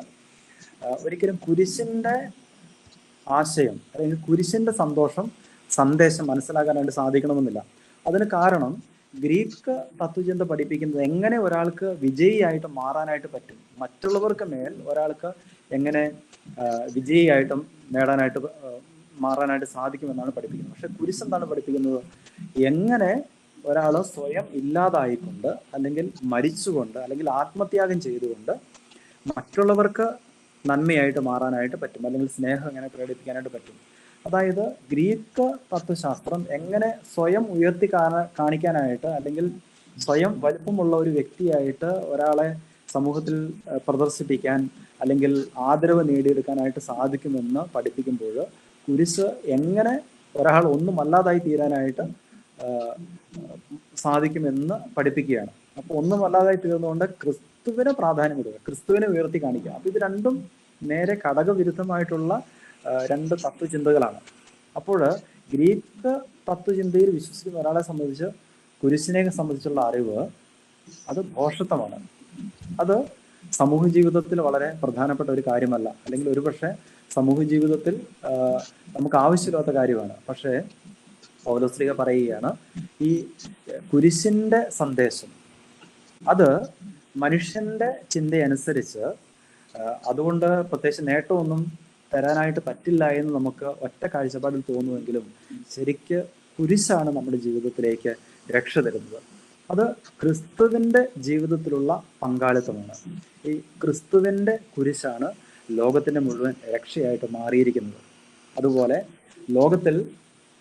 ഒരിക്കലും കുരിശിന്റെ ആശയം അല്ലെങ്കിൽ കുരിശിന്റെ സന്ദേശം മനസ്സിലാക്കാനായിട്ട് സാധിക്കണമെന്നില്ല. അതിന് കാരണം ഗ്രീക്ക് തത്വചിന്ത പഠിപ്പിക്കുന്നത് എങ്ങനെ ഒരാൾക്ക് വിജയിയായിട്ട് മാറാനായിട്ട് പറ്റും, മറ്റുള്ളവർക്ക് മേൽ ഒരാൾക്ക് എങ്ങനെ വിജയിയായിട്ടും മാറാനായിട്ട് സാധിക്കുമെന്നാണ് പഠിപ്പിക്കുന്നത്. പക്ഷെ കുരിശ് എന്താണ് പഠിപ്പിക്കുന്നത്? എങ്ങനെ ഒരാൾ സ്വയം ഇല്ലാതായിക്കൊണ്ട് അല്ലെങ്കിൽ മരിച്ചുകൊണ്ട് അല്ലെങ്കിൽ ആത്മത്യാഗം ചെയ്തുകൊണ്ട് മറ്റുള്ളവർക്ക് നന്മയായിട്ട് മാറാനായിട്ട് പറ്റും, അല്ലെങ്കിൽ സ്നേഹം എങ്ങനെ പ്രകടിപ്പിക്കാനായിട്ട് പറ്റും. അതായത് ഗ്രീക്ക് തത്വശാസ്ത്രം എങ്ങനെ സ്വയം ഉയർത്തി കാണിക്കാനായിട്ട് അല്ലെങ്കിൽ സ്വയം വലിപ്പമുള്ള ഒരു വ്യക്തിയായിട്ട് ഒരാളെ സമൂഹത്തിൽ പ്രദർശിപ്പിക്കാൻ അല്ലെങ്കിൽ ആദരവ് നേടിയെടുക്കാനായിട്ട് സാധിക്കുമെന്ന് പഠിപ്പിക്കുമ്പോൾ കുരിശ് എങ്ങനെ ഒരാൾ ഒന്നുമല്ലാതായി തീരാനായിട്ട് സാധിക്കുമെന്ന് പഠിപ്പിക്കുകയാണ്. അപ്പോൾ ഒന്നുമല്ലാതായി തീർന്നുകൊണ്ട് ക്രിസ്തുവിന് പ്രാധാന്യം കൊടുക്കുക, ക്രിസ്തുവിനെ ഉയർത്തി കാണിക്കുക. അപ്പൊ ഇത് രണ്ടും നേരെ ഘടകവിരുദ്ധമായിട്ടുള്ള രണ്ട് തത്വചിന്തകളാണ്. അപ്പോൾ ഗ്രീക്ക് തത്വചിന്തയിൽ വിശ്വസിക്കുന്ന ഒരാളെ സംബന്ധിച്ച് കുരിശിനെ സംബന്ധിച്ചുള്ള അറിവ് അത് ഭോഷത്വമാണ്. അത് സമൂഹ ജീവിതത്തിൽ വളരെ പ്രധാനപ്പെട്ട ഒരു കാര്യമല്ല, അല്ലെങ്കിൽ ഒരുപക്ഷെ സമൂഹ ജീവിതത്തിൽ നമുക്ക് ആവശ്യമില്ലാത്ത കാര്യമാണ്. പക്ഷേ പൗലോസ്ലീഹ പറയുകയാണ്, ഈ കുരിശിന്റെ സന്ദേശം അത് മനുഷ്യന്റെ ചിന്തയനുസരിച്ച് അതുകൊണ്ട് പ്രത്യേകിച്ച് നേട്ടമൊന്നും തരാനായിട്ട് പറ്റില്ല എന്ന് നമുക്ക് ഒറ്റ കാഴ്ചപ്പാടിൽ തോന്നുമെങ്കിലും ശരിക്ക് കുരിശാണ് നമ്മുടെ ജീവിതത്തിലേക്ക് രക്ഷ തരുന്നത്. അത് ക്രിസ്തുവിന്റെ ജീവിതത്തിലുള്ള പങ്കാളിത്തമാണ്. ഈ ക്രിസ്തുവിന്റെ കുരിശാണ് ലോകത്തിന്റെ മുഴുവൻ രക്ഷയായിട്ട് മാറിയിരിക്കുന്നത്. അതുപോലെ ലോകത്തിൽ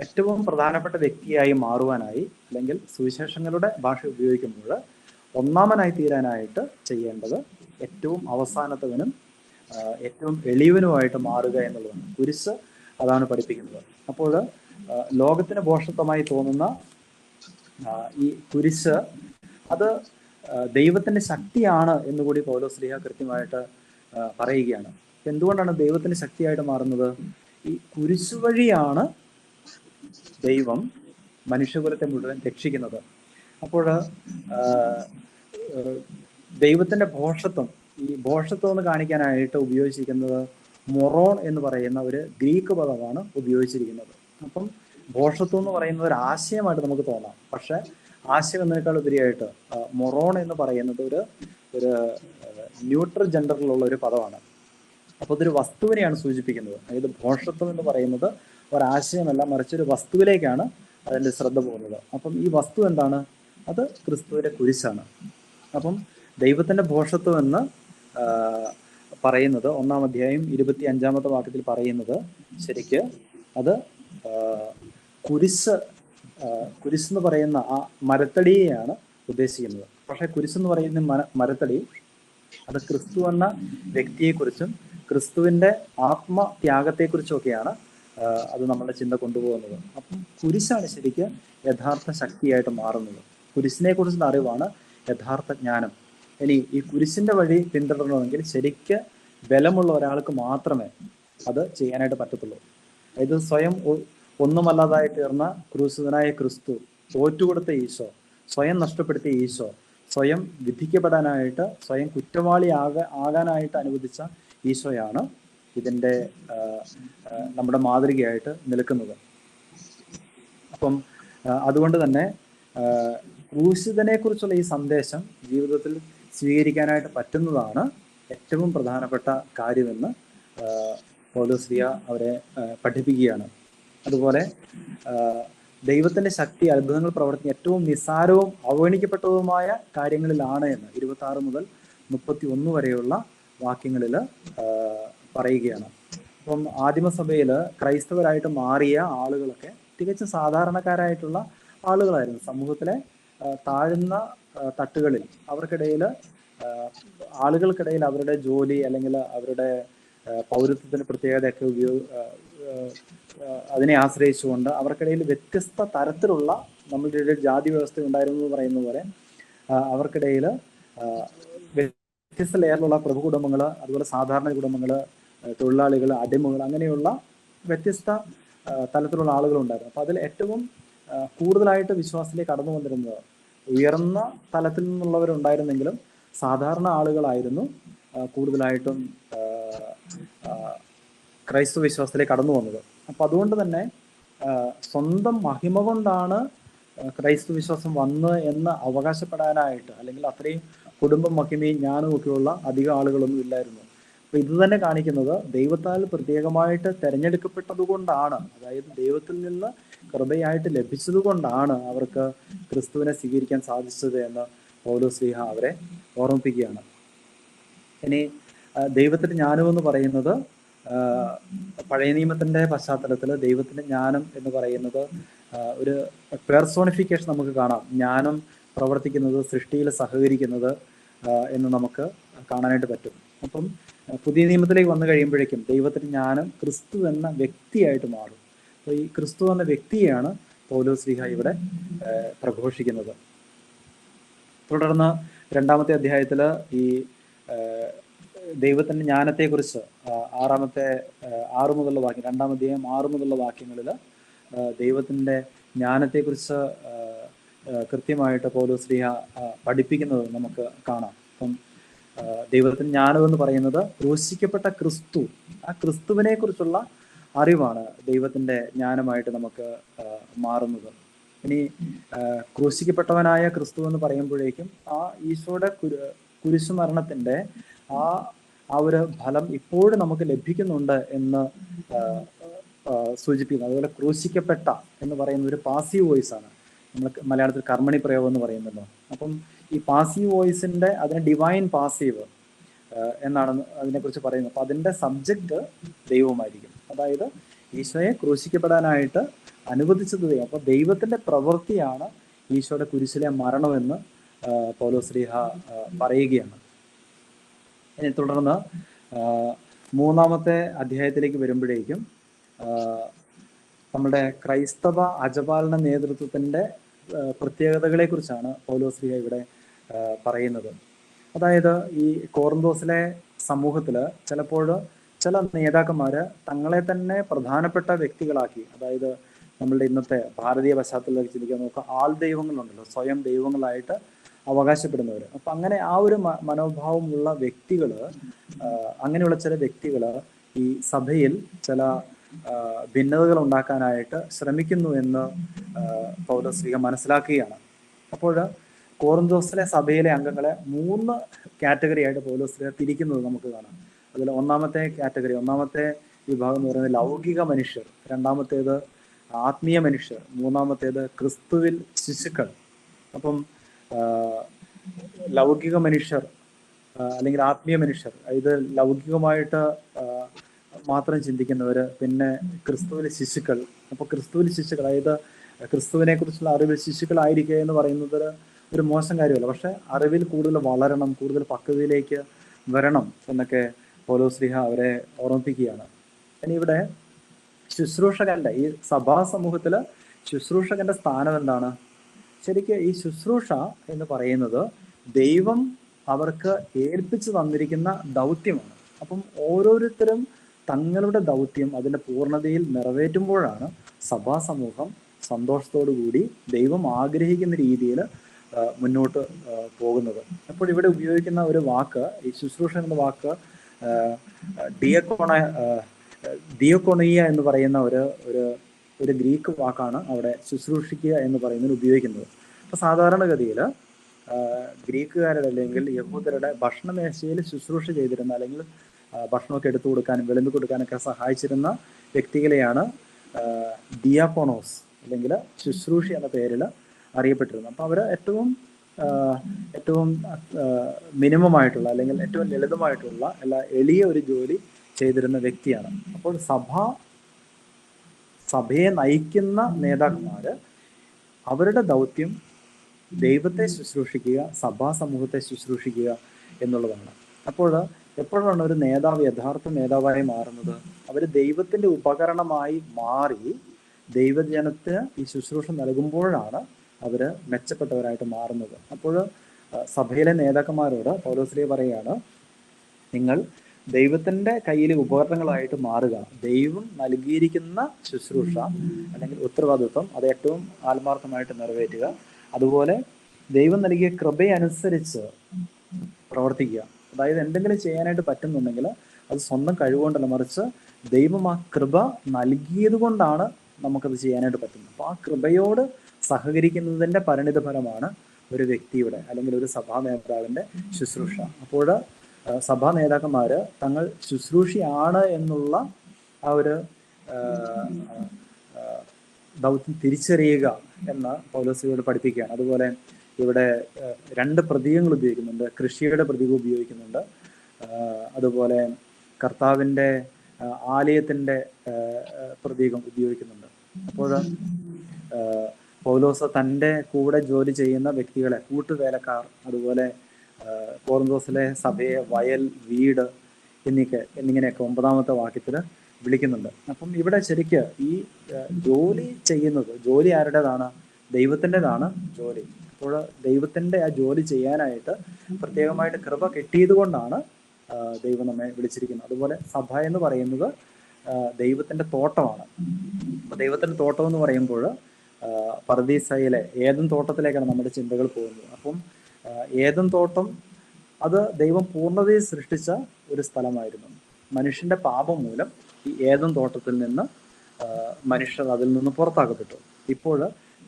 ഏറ്റവും പ്രധാനപ്പെട്ട വ്യക്തിയായി മാറുവാനായി, അല്ലെങ്കിൽ സുവിശേഷങ്ങളുടെ ഭാഷ ഉപയോഗിക്കുമ്പോൾ ഒന്നാമനായി തീരാനായിട്ട് ചെയ്യേണ്ടത് ഏറ്റവും അവസാനത്തവനും ഏറ്റവും എളിയവനുമായിട്ട് മാറുക എന്നുള്ളതാണ്. കുരിശ് അതാണ് പഠിപ്പിക്കുന്നത്. അപ്പോൾ ലോകത്തിന് ഭോഷത്വമായി തോന്നുന്ന ഈ കുരിശ് അത് ദൈവത്തിന്റെ ശക്തിയാണ് എന്നുകൂടി പൗലോസ്ലീഹ കൃത്യമായിട്ട് പറയുകയാണ്. എന്തുകൊണ്ടാണ് ദൈവത്തിന്റെ ശക്തിയായിട്ട് മാറുന്നത്? ഈ കുരിശു വഴിയാണ് ദൈവം മനുഷ്യകുലത്തെ മുഴുവൻ രക്ഷിക്കുന്നത്. അപ്പോൾ ദൈവത്തിന്റെ ഭോഷത്വം, ഈ ഭോഷത്വം എന്ന് കാണിക്കാനായിട്ട് ഉപയോഗിച്ചിരിക്കുന്നത് മൊറോൺ എന്ന് പറയുന്ന ഒരു ഗ്രീക്ക് പദമാണ് ഉപയോഗിച്ചിരിക്കുന്നത്. അപ്പം ഭോഷത്വം എന്ന് പറയുന്നത് ഒരു ആശയമായിട്ട് നമുക്ക് തോന്നാം, പക്ഷെ ആശയം എന്നതിനേക്കാൾ ഉപരിയായിട്ട് മൊറോൺ എന്ന് പറയുന്നത് ഒരു ന്യൂട്രൽ ജെൻഡറിലുള്ള ഒരു പദമാണ്. അപ്പോൾ ഇതൊരു വസ്തുവിനെയാണ് സൂചിപ്പിക്കുന്നത്. അതായത് ഭോഷത്വം എന്ന് പറയുന്നത് ഒരാശയമല്ല, മറിച്ചൊരു വസ്തുവിലേക്കാണ് അതിൻ്റെ ശ്രദ്ധ പോകുന്നത്. അപ്പം ഈ വസ്തു എന്താണ്? അത് ക്രിസ്തുവിന്റെ കുരിശാണ്. അപ്പം ദൈവത്തിന്റെ ഭോഷത്വം എന്ന് പറയുന്നത് 1-ാം അധ്യായം 25-ാമത്തെ വാക്യത്തിൽ പറയുന്നത് ശരിക്ക് അത് കുരിശ് എന്ന് പറയുന്ന ആ മരത്തടിയെയാണ് ഉദ്ദേശിക്കുന്നത്. പക്ഷെ കുരിശ് എന്ന് പറയുന്ന മരത്തടി അത് ക്രിസ്തു എന്ന വ്യക്തിയെക്കുറിച്ചും ക്രിസ്തുവിന്റെ ആത്മത്യാഗത്തെക്കുറിച്ചും ഒക്കെയാണ് അത് നമ്മുടെ ചിന്ത കൊണ്ടുപോകുന്നത്. അപ്പം കുരിശാണ് ശരിക്ക് യഥാർത്ഥ ശക്തിയായിട്ട് മാറുന്നത്. കുരിശിനെ കുറിച്ചുള്ള അറിവാണ് യഥാർത്ഥ ജ്ഞാനം. ഇനി ഈ കുരിശിന്റെ വഴി പിന്തുടരണമെങ്കിൽ ശരിക്ക് ബലമുള്ള ഒരാൾക്ക് മാത്രമേ അത് ചെയ്യാനായിട്ട് പറ്റത്തുള്ളൂ. ഇത് സ്വയം ഒന്നുമല്ലാതായി തീർന്ന ക്രൂശിതനായ ക്രിസ്തു, തോറ്റുകൊടുത്ത ഈശോ, സ്വയം നഷ്ടപ്പെടുത്തിയ ഈശോ, സ്വയം വിധിക്കപ്പെടാനായിട്ട്, സ്വയം കുറ്റവാളി ആകാനായിട്ട് അനുവദിച്ച ഈശോയാണ് ഇതിൻ്റെ നമ്മുടെ മാതൃകയായിട്ട് നിൽക്കുന്നത്. അപ്പം അതുകൊണ്ട് തന്നെ ക്രൂശിതനെ കുറിച്ചുള്ള ഈ സന്ദേശം ജീവിതത്തിൽ സ്വീകരിക്കാനായിട്ട് പറ്റുന്നതാണ് ഏറ്റവും പ്രധാനപ്പെട്ട കാര്യമെന്ന് പൗലോസ്ലീഹ അവരെ പഠിപ്പിക്കുകയാണ്. അതുപോലെ ദൈവത്തിന്റെ ശക്തി, അത്ഭുതങ്ങൾ പ്രവർത്തിക്കുന്ന ഏറ്റവും നിസ്സാരവും അവഗണിക്കപ്പെട്ടതുമായ കാര്യങ്ങളിലാണ് എന്ന് 26 മുതൽ 31 വരെയുള്ള വാക്യങ്ങളിൽ പറയുകയാണ്. അപ്പം ആദിമസഭയിൽ ക്രൈസ്തവരായിട്ട് മാറിയ ആളുകളൊക്കെ തികച്ചും സാധാരണക്കാരായിട്ടുള്ള ആളുകളായിരുന്നു. സമൂഹത്തിലെ താഴ്ന്ന തട്ടുകളിൽ ആളുകൾക്കിടയിൽ അവരുടെ ജോലി അല്ലെങ്കിൽ അവരുടെ പൗരത്വത്തിന്റെ പ്രത്യേകതയൊക്കെ അതിനെ ആശ്രയിച്ചുകൊണ്ട് അവർക്കിടയിൽ വ്യത്യസ്ത തരത്തിലുള്ള നമ്മളുടെ ഇടയിൽ ജാതി വ്യവസ്ഥ ഉണ്ടായിരുന്നു എന്ന് പറയുന്ന പോലെ അവർക്കിടയിൽ വ്യത്യസ്ത ലെയറിലുള്ള പ്രഭു കുടുംബങ്ങൾ, അതുപോലെ സാധാരണ കുടുംബങ്ങൾ, തൊഴിലാളികൾ, അടിമകൾ, അങ്ങനെയുള്ള വ്യത്യസ്ത തലത്തിലുള്ള ആളുകളുണ്ടായിരുന്നു. അപ്പം അതിൽ ഏറ്റവും കൂടുതലായിട്ട് വിശ്വാസത്തിലേക്ക് കടന്നു വന്നിരുന്നത് ഉയർന്ന തലത്തിൽ നിന്നുള്ളവരുണ്ടായിരുന്നെങ്കിലും സാധാരണ ആളുകളായിരുന്നു കൂടുതലായിട്ടും ക്രൈസ്തവ വിശ്വാസത്തിലേക്ക് കടന്നു വന്നത്. അപ്പം അതുകൊണ്ട് തന്നെ സ്വന്തം മഹിമ കൊണ്ടാണ് ക്രൈസ്തവ വിശ്വാസം വന്ന് എന്ന് അവകാശപ്പെടാനായിട്ട്, അല്ലെങ്കിൽ അത്രയും കുടുംബം മഹിമയും ജ്ഞാനവും ഒക്കെയുള്ള അധികം ആളുകളൊന്നും ഇല്ലായിരുന്നു. അപ്പൊ ഇത് തന്നെ കാണിക്കുന്നത് ദൈവത്താൽ പ്രത്യേകമായിട്ട് തെരഞ്ഞെടുക്കപ്പെട്ടത് കൊണ്ടാണ്, അതായത് ദൈവത്തിൽ നിന്ന് കൃപയായിട്ട് ലഭിച്ചത് കൊണ്ടാണ് അവർക്ക് ക്രിസ്തുവിനെ സ്വീകരിക്കാൻ സാധിച്ചത് എന്ന് പൗലോസ്ലീഹ അവരെ ഓർമ്മിപ്പിക്കുകയാണ്. ഇനി ദൈവത്തിന്റെ ജ്ഞാനം എന്ന് പറയുന്നത് പഴയ നിയമത്തിന്റെ പശ്ചാത്തലത്തിൽ ദൈവത്തിന്റെ ജ്ഞാനം എന്ന് പറയുന്നത് ഒരു പേഴ്സോണിഫിക്കേഷൻ നമുക്ക് കാണാം. ജ്ഞാനം പ്രവർത്തിക്കുന്നത്, സൃഷ്ടിയിൽ സഹകരിക്കുന്നത് എന്ന് നമുക്ക് കാണാനായിട്ട് പറ്റും. അപ്പം പുതിയ നിയമത്തിലേക്ക് വന്നു കഴിയുമ്പോഴേക്കും ദൈവത്തിന്റെ ജ്ഞാനം ക്രിസ്തു എന്ന വ്യക്തിയായിട്ട് മാറും. അപ്പോൾ ഈ ക്രിസ്തു എന്ന വ്യക്തിയെയാണ് പൗലോസ്ലീഹ ഇവിടെ പ്രഘോഷിക്കുന്നത്. തുടർന്ന് 2-ാമത്തെ അധ്യായത്തിൽ ഈ ദൈവത്തിന്റെ ജ്ഞാനത്തെക്കുറിച്ച് 6 മുതലുള്ള വാക്യം, 2-ാം അധ്യായം 6 മുതലുള്ള വാക്യങ്ങളിൽ ദൈവത്തിന്റെ ജ്ഞാനത്തെക്കുറിച്ച് കൃത്യമായിട്ട് പൗലോസ്ലീഹ പഠിപ്പിക്കുന്നത് നമുക്ക് കാണാം. അപ്പം ദൈവത്തിന്റെ ജ്ഞാനം എന്ന് പറയുന്നത് ക്രൂശിക്കപ്പെട്ട ക്രിസ്തു, ആ ക്രിസ്തുവിനെ കുറിച്ചുള്ള അറിവാണ് ദൈവത്തിന്റെ ജ്ഞാനമായിട്ട് നമുക്ക് മാറുന്നത്. ഇനി ക്രൂശിക്കപ്പെട്ടവനായ ക്രിസ്തു എന്ന് പറയുമ്പോഴേക്കും ആ ഈശോയുടെ കുരിശുമരണത്തിന്റെ ആ ഒരു ഫലം ഇപ്പോഴും നമുക്ക് ലഭിക്കുന്നുണ്ട് എന്ന് സൂചിപ്പിക്കുന്നു. അതുപോലെ ക്രൂശിക്കപ്പെട്ട എന്ന് പറയുന്ന ഒരു പാസീവ് വോയിസ് ആണ്. നമ്മൾ മലയാളത്തിൽ കർമ്മണി പ്രയോഗം എന്ന് പറയുന്നല്ലോ. അപ്പം ഈ പാസീവ് വോയിസിന്റെ അതിന് ഡിവൈൻ പാസീവ് എന്നാണ് അതിനെക്കുറിച്ച് പറയുന്നത്. അപ്പൊ അതിന്റെ സബ്ജക്റ്റ് ദൈവമായിരിക്കും. അതായത് ഈശോയെ ക്രൂശിക്കപ്പെടാനായിട്ട് അനുവദിച്ചത് ദൈവം. അപ്പൊ ദൈവത്തിന്റെ പ്രവൃത്തിയാണ് ഈശോയുടെ കുരിശിലെ മരണമെന്ന് പൗലോസ്ലീഹ പറയുകയാണ്. ഇനി തുടർന്ന് 3-ാമത്തെ അധ്യായത്തിലേക്ക് വരുമ്പോഴേക്കും നമ്മുടെ ക്രൈസ്തവ അജപാലന നേതൃത്വത്തിന്റെ പ്രത്യേകതകളെ കുറിച്ചാണ് പൗലോസ്ലീഹ ഇവിടെ പറയുന്നത്. അതായത് ഈ കോറിന്തോസിലെ സമൂഹത്തില് ചിലപ്പോൾ ചില നേതാക്കന്മാര് തങ്ങളെ തന്നെ പ്രധാനപ്പെട്ട വ്യക്തികളാക്കി, അതായത് നമ്മളുടെ ഇന്നത്തെ ഭാരതീയ പശ്ചാത്തലത്തിൽ ചിന്തിക്കാൻ നോക്കുക, ആൾ ദൈവങ്ങളുണ്ടല്ലോ, സ്വയം ദൈവങ്ങളായിട്ട് അവകാശപ്പെടുന്നവർ. അപ്പൊ അങ്ങനെ ആ ഒരു മനോഭാവമുള്ള വ്യക്തികള്, അങ്ങനെയുള്ള ചില വ്യക്തികള് ഈ സഭയിൽ ചില ഭിന്നതകൾ ഉണ്ടാക്കാനായിട്ട് ശ്രമിക്കുന്നു എന്ന് പൗലോസ്ലീഹ മനസ്സിലാക്കുകയാണ്. അപ്പോൾ കോറിന്തോസിലെ സഭയിലെ അംഗങ്ങളെ 3 കാറ്റഗറി ആയിട്ട് പൗലോസ്ലീഹ തിരിക്കുന്നത് നമുക്ക് കാണാം. അതിൽ 1-ാമത്തെ കാറ്റഗറി, 1-ാമത്തെ വിഭാഗം എന്ന് പറയുന്നത് ലൗകിക മനുഷ്യർ, 2-ാമത്തേത് ആത്മീയ മനുഷ്യർ, 3-ാമത്തേത് ക്രിസ്തുവിൽ ശിശുക്കൾ. അപ്പം ലൗകിക മനുഷ്യർ അല്ലെങ്കിൽ ആത്മീയ മനുഷ്യർ, ഇത് ലൗകികമായിട്ട് മാത്രം ചിന്തിക്കുന്നവര്, പിന്നെ ക്രിസ്തുവിലെ ശിശുക്കൾ. അപ്പൊ ക്രിസ്തുവിൽ ശിശുക്കൾ, അതായത് ക്രിസ്തുവിനെ കുറിച്ചുള്ള അറിവിൽ ശിശുക്കളായിരിക്കുക എന്ന് പറയുന്നത് ഒരു മോശം കാര്യമല്ല. പക്ഷെ അറിവിൽ കൂടുതൽ വളരണം, കൂടുതൽ പക്വതയിലേക്ക് വരണം എന്നൊക്കെ പൗലോസ്ലീഹ അവരെ ഓർമ്മിപ്പിക്കുകയാണ്. ഇനി ഇവിടെ ശുശ്രൂഷകന്റെ, ഈ സഭാ സമൂഹത്തില് ശുശ്രൂഷകന്റെ സ്ഥാനം എന്താണ്? ശരിക്കും ഈ ശുശ്രൂഷ എന്ന് പറയുന്നത് ദൈവം അവർക്ക് ഏൽപ്പിച്ചു തന്നിരിക്കുന്ന ദൗത്യമാണ്. അപ്പം ഓരോരുത്തരും തങ്ങളുടെ ദൗത്യം അതിന്റെ പൂർണ്ണതയിൽ നിറവേറ്റുമ്പോഴാണ് സഭാ സമൂഹം സന്തോഷത്തോടു കൂടി ദൈവം ആഗ്രഹിക്കുന്ന രീതിയിൽ മുന്നോട്ട് പോകുന്നത്. അപ്പോൾ ഇവിടെ ഉപയോഗിക്കുന്ന ഒരു വാക്ക്, ഈ ശുശ്രൂഷ എന്ന വാക്ക് ദിയക്കോണിയ എന്ന് പറയുന്ന ഒരു ഗ്രീക്ക് വാക്കാണ് അവിടെ ശുശ്രൂഷിക്കുക എന്ന് പറയുന്നതിന് ഉപയോഗിക്കുന്നത്. അപ്പൊ സാധാരണഗതിയിൽ ഗ്രീക്കുകാരുടെ അല്ലെങ്കിൽ യഹൂദരുടെ ഭക്ഷണമേശയിൽ ശുശ്രൂഷ ചെയ്തിരുന്ന, അല്ലെങ്കിൽ ഭക്ഷണമൊക്കെ എടുത്തു കൊടുക്കാനും വിളമ്പി കൊടുക്കാനൊക്കെ സഹായിച്ചിരുന്ന വ്യക്തികളെയാണ് ദിയാക്കോണോസ് അല്ലെങ്കിൽ ശുശ്രൂഷ എന്ന പേരിൽ അറിയപ്പെട്ടിരുന്നത്. അപ്പൊ അവര് ഏറ്റവും മിനിമം ആയിട്ടുള്ള അല്ലെങ്കിൽ ഏറ്റവും ലളിതമായിട്ടുള്ള എളിയ ഒരു ജോലി ചെയ്തിരുന്ന വ്യക്തിയാണ്. അപ്പോൾ സഭയെ നയിക്കുന്ന നേതാക്കന്മാര് അവരുടെ ദൗത്യം ദൈവത്തെ ശുശ്രൂഷിക്കുക, സഭാ സമൂഹത്തെ ശുശ്രൂഷിക്കുക എന്നുള്ളതാണ്. അപ്പോൾ എപ്പോഴാണ് ഒരു നേതാവ് യഥാർത്ഥ നേതാവായി മാറുന്നത്? അവർ ദൈവത്തിന്റെ ഉപകരണമായി മാറി ദൈവജനത്തിന് ഈ ശുശ്രൂഷ നൽകുമ്പോഴാണ് അവര് മെച്ചപ്പെട്ടവരായിട്ട് മാറുന്നത്. അപ്പോൾ സഭയിലെ നേതാക്കന്മാരോട് പൗലോസ്ലീഹ പറയുകയാണ്, നിങ്ങൾ ദൈവത്തിന്റെ കയ്യിൽ ഉപകരണങ്ങളായിട്ട് മാറുക. ദൈവം നൽകിയിരിക്കുന്ന ശുശ്രൂഷ അല്ലെങ്കിൽ ഉത്തരവാദിത്വം അത് ഏറ്റവും ആത്മാർത്ഥമായിട്ട് നിറവേറ്റുക. അതുപോലെ ദൈവം നൽകിയ കൃപയനുസരിച്ച് പ്രവർത്തിക്കുക. അതായത് എന്തെങ്കിലും ചെയ്യാനായിട്ട് പറ്റുന്നുണ്ടെങ്കിൽ അത് സ്വന്തം കഴിവുകൊണ്ടല്ല, മറിച്ച് ദൈവം ആ കൃപ നൽകിയത് കൊണ്ടാണ് നമുക്കത് ചെയ്യാനായിട്ട് പറ്റുന്നത്. അപ്പോൾ ആ കൃപയോട് സഹകരിക്കുന്നതിന്റെ പരിണിത ഫലമാണ് ഒരു വ്യക്തിയുടെ അല്ലെങ്കിൽ ഒരു സഭാ നേതാവിന്റെ ശുശ്രൂഷ. അപ്പോൾ സഭാ നേതാക്കന്മാര് തങ്ങൾ ശുശ്രൂഷയാണ് എന്നുള്ള ആ ഒരു ദൗത്യം തിരിച്ചറിയുക എന്ന് പൗലോസ്ലീഹയോട് പഠിപ്പിക്കുകയാണ്. അതുപോലെ ഇവിടെ രണ്ട് പ്രതീകങ്ങൾ ഉപയോഗിക്കുന്നുണ്ട്. കൃഷിയുടെ പ്രതീകം ഉപയോഗിക്കുന്നുണ്ട്, അതുപോലെ കർത്താവിൻ്റെ ആലയത്തിൻ്റെ പ്രതീകം ഉപയോഗിക്കുന്നുണ്ട്. അപ്പോൾ പൗലോസ് തൻ്റെ കൂടെ ജോലി ചെയ്യുന്ന വ്യക്തികളെ കൂട്ടുവേലക്കാർ, അതുപോലെ കോറിന്തോസിലെ സഭയെ വയൽ, വീട് എന്നിങ്ങനെയൊക്കെ 9-ാമത്തെ വാക്യത്തിൽ വിളിക്കുന്നുണ്ട്. അപ്പം ഇവിടെ ശരിക്ക് ഈ ജോലി ചെയ്യുന്നത്, ജോലി ആരുടേതാണ്? ദൈവത്തിൻ്റെതാണ് ജോലി. അപ്പോൾ ദൈവത്തിൻ്റെ ആ ജോലി ചെയ്യാനായിട്ട് പ്രത്യേകമായിട്ട് കൃപ കിട്ടിയത് കൊണ്ടാണ് ദൈവം നമ്മെ വിളിച്ചിരിക്കുന്നത്. അതുപോലെ സഭ എന്ന് പറയുന്നത് ദൈവത്തിൻ്റെ തോട്ടമാണ്. അപ്പോൾ ദൈവത്തിൻ്റെ തോട്ടം എന്ന് പറയുമ്പോൾ പർദീസയിലെ ഏദൻ തോട്ടത്തിലേക്കാണ് നമ്മുടെ ചിന്തകൾ പോകുന്നത്. അപ്പം ഏദൻ തോട്ടം അത് ദൈവം പൂർണ്ണതയിൽ സൃഷ്ടിച്ച ഒരു സ്ഥലമായിരുന്നു. മനുഷ്യന്റെ പാപം മൂലം ഈ ഏദൻ തോട്ടത്തിൽ നിന്ന് മനുഷ്യർ അതിൽ നിന്ന് പുറത്താക്കപ്പെട്ടു. ഇപ്പോൾ